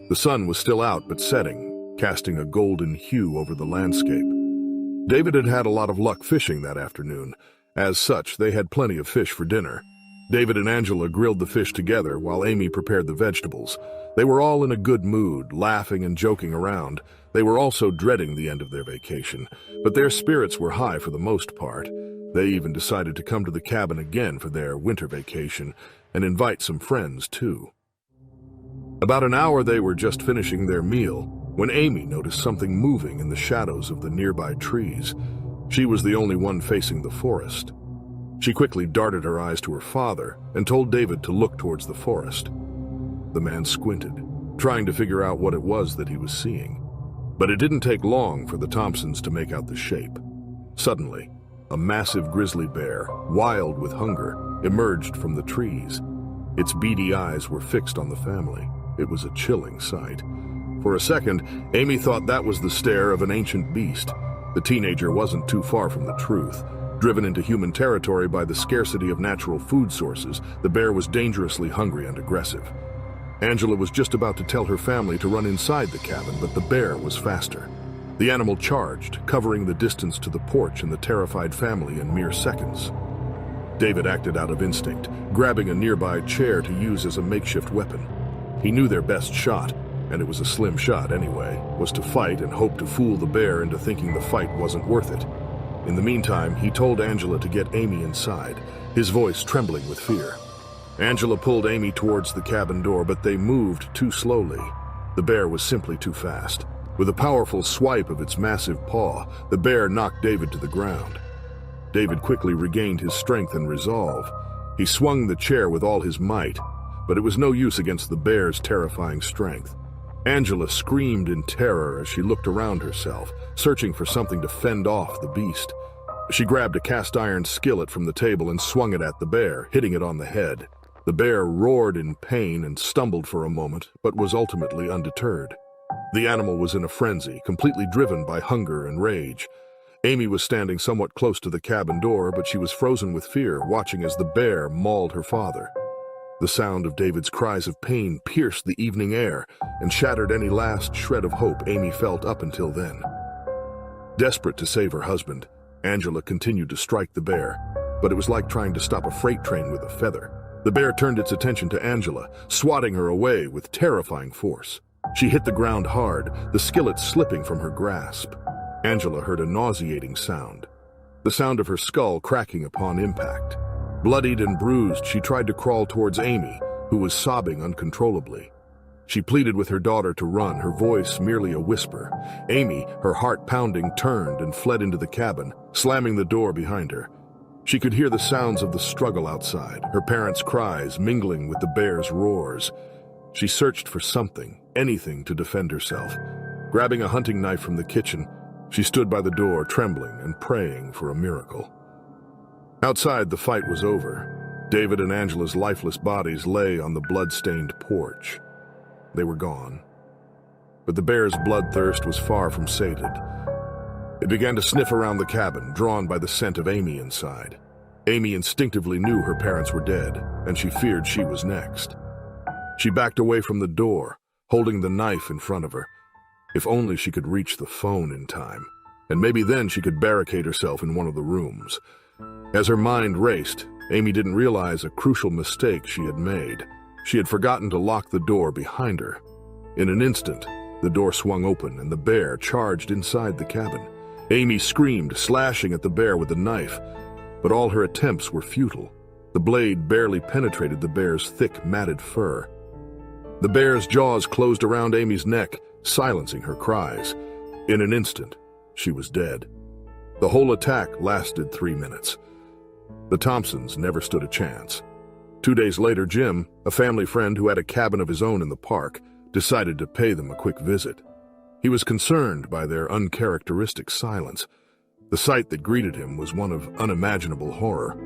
The sun was still out but setting, casting a golden hue over the landscape. David had had a lot of luck fishing that afternoon. As such, they had plenty of fish for dinner. David and Angela grilled the fish together while Amy prepared the vegetables. They were all in a good mood, laughing and joking around. They were also dreading the end of their vacation, but their spirits were high for the most part. They even decided to come to the cabin again for their winter vacation and invite some friends too. About an hour they were just finishing their meal when Amy noticed something moving in the shadows of the nearby trees. She was the only one facing the forest. She quickly darted her eyes to her father and told David to look towards the forest. The man squinted, trying to figure out what it was that he was seeing. But it didn't take long for the Thompsons to make out the shape. Suddenly, a massive grizzly bear, wild with hunger, emerged from the trees. Its beady eyes were fixed on the family. It was a chilling sight. For a second, Amy thought that was the stare of an ancient beast. The teenager wasn't too far from the truth. Driven into human territory by the scarcity of natural food sources, the bear was dangerously hungry and aggressive. Angela was just about to tell her family to run inside the cabin, but the bear was faster. The animal charged, covering the distance to the porch and the terrified family in mere seconds. David acted out of instinct, grabbing a nearby chair to use as a makeshift weapon. He knew their best shot, and it was a slim shot anyway, was to fight and hope to fool the bear into thinking the fight wasn't worth it. In the meantime, he told Angela to get Amy inside, his voice trembling with fear. Angela pulled Amy towards the cabin door, but they moved too slowly. The bear was simply too fast. With a powerful swipe of its massive paw, the bear knocked David to the ground. David quickly regained his strength and resolve. He swung the chair with all his might, but it was no use against the bear's terrifying strength. Angela screamed in terror as she looked around herself, searching for something to fend off the beast. She grabbed a cast-iron skillet from the table and swung it at the bear, hitting it on the head. The bear roared in pain and stumbled for a moment, but was ultimately undeterred. The animal was in a frenzy, completely driven by hunger and rage. Amy was standing somewhat close to the cabin door, but she was frozen with fear, watching as the bear mauled her father. The sound of David's cries of pain pierced the evening air and shattered any last shred of hope Amy felt up until then. Desperate to save her husband, Angela continued to strike the bear, but it was like trying to stop a freight train with a feather. The bear turned its attention to Angela, swatting her away with terrifying force. She hit the ground hard, the skillet slipping from her grasp. Angela heard a nauseating sound, the sound of her skull cracking upon impact. Bloodied and bruised, she tried to crawl towards Amy, who was sobbing uncontrollably. She pleaded with her daughter to run, her voice merely a whisper. Amy, her heart pounding, turned and fled into the cabin, slamming the door behind her. She could hear the sounds of the struggle outside, her parents' cries mingling with the bear's roars. She searched for something, anything to defend herself. Grabbing a hunting knife from the kitchen, she stood by the door, trembling and praying for a miracle. Outside, the fight was over. David and Angela's lifeless bodies lay on the blood-stained porch. They were gone. But the bear's bloodthirst was far from sated. It began to sniff around the cabin, drawn by the scent of Amy inside. Amy instinctively knew her parents were dead, and she feared she was next. She backed away from the door, holding the knife in front of her. If only she could reach the phone in time, and maybe then she could barricade herself in one of the rooms. As her mind raced, Amy didn't realize a crucial mistake she had made. She had forgotten to lock the door behind her. In an instant, the door swung open and the bear charged inside the cabin. Amy screamed, slashing at the bear with the knife, but all her attempts were futile. The blade barely penetrated the bear's thick, matted fur. The bear's jaws closed around Amy's neck, silencing her cries. In an instant, she was dead. The whole attack lasted 3 minutes. The Thompsons never stood a chance. 2 days later, Jim, a family friend who had a cabin of his own in the park, decided to pay them a quick visit. He was concerned by their uncharacteristic silence. The sight that greeted him was one of unimaginable horror.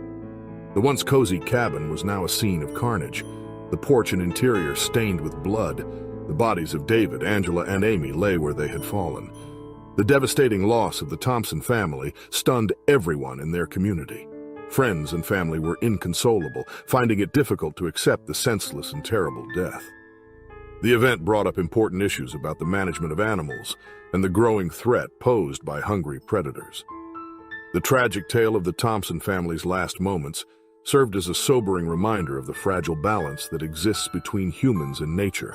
The once cozy cabin was now a scene of carnage. The porch and interior stained with blood. The bodies of David, Angela, and Amy lay where they had fallen. The devastating loss of the Thompson family stunned everyone in their community. Friends and family were inconsolable, finding it difficult to accept the senseless and terrible death. The event brought up important issues about the management of animals and the growing threat posed by hungry predators. The tragic tale of the Thompson family's last moments served as a sobering reminder of the fragile balance that exists between humans and nature,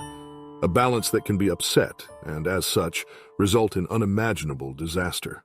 a balance that can be upset and, as such, result in unimaginable disaster.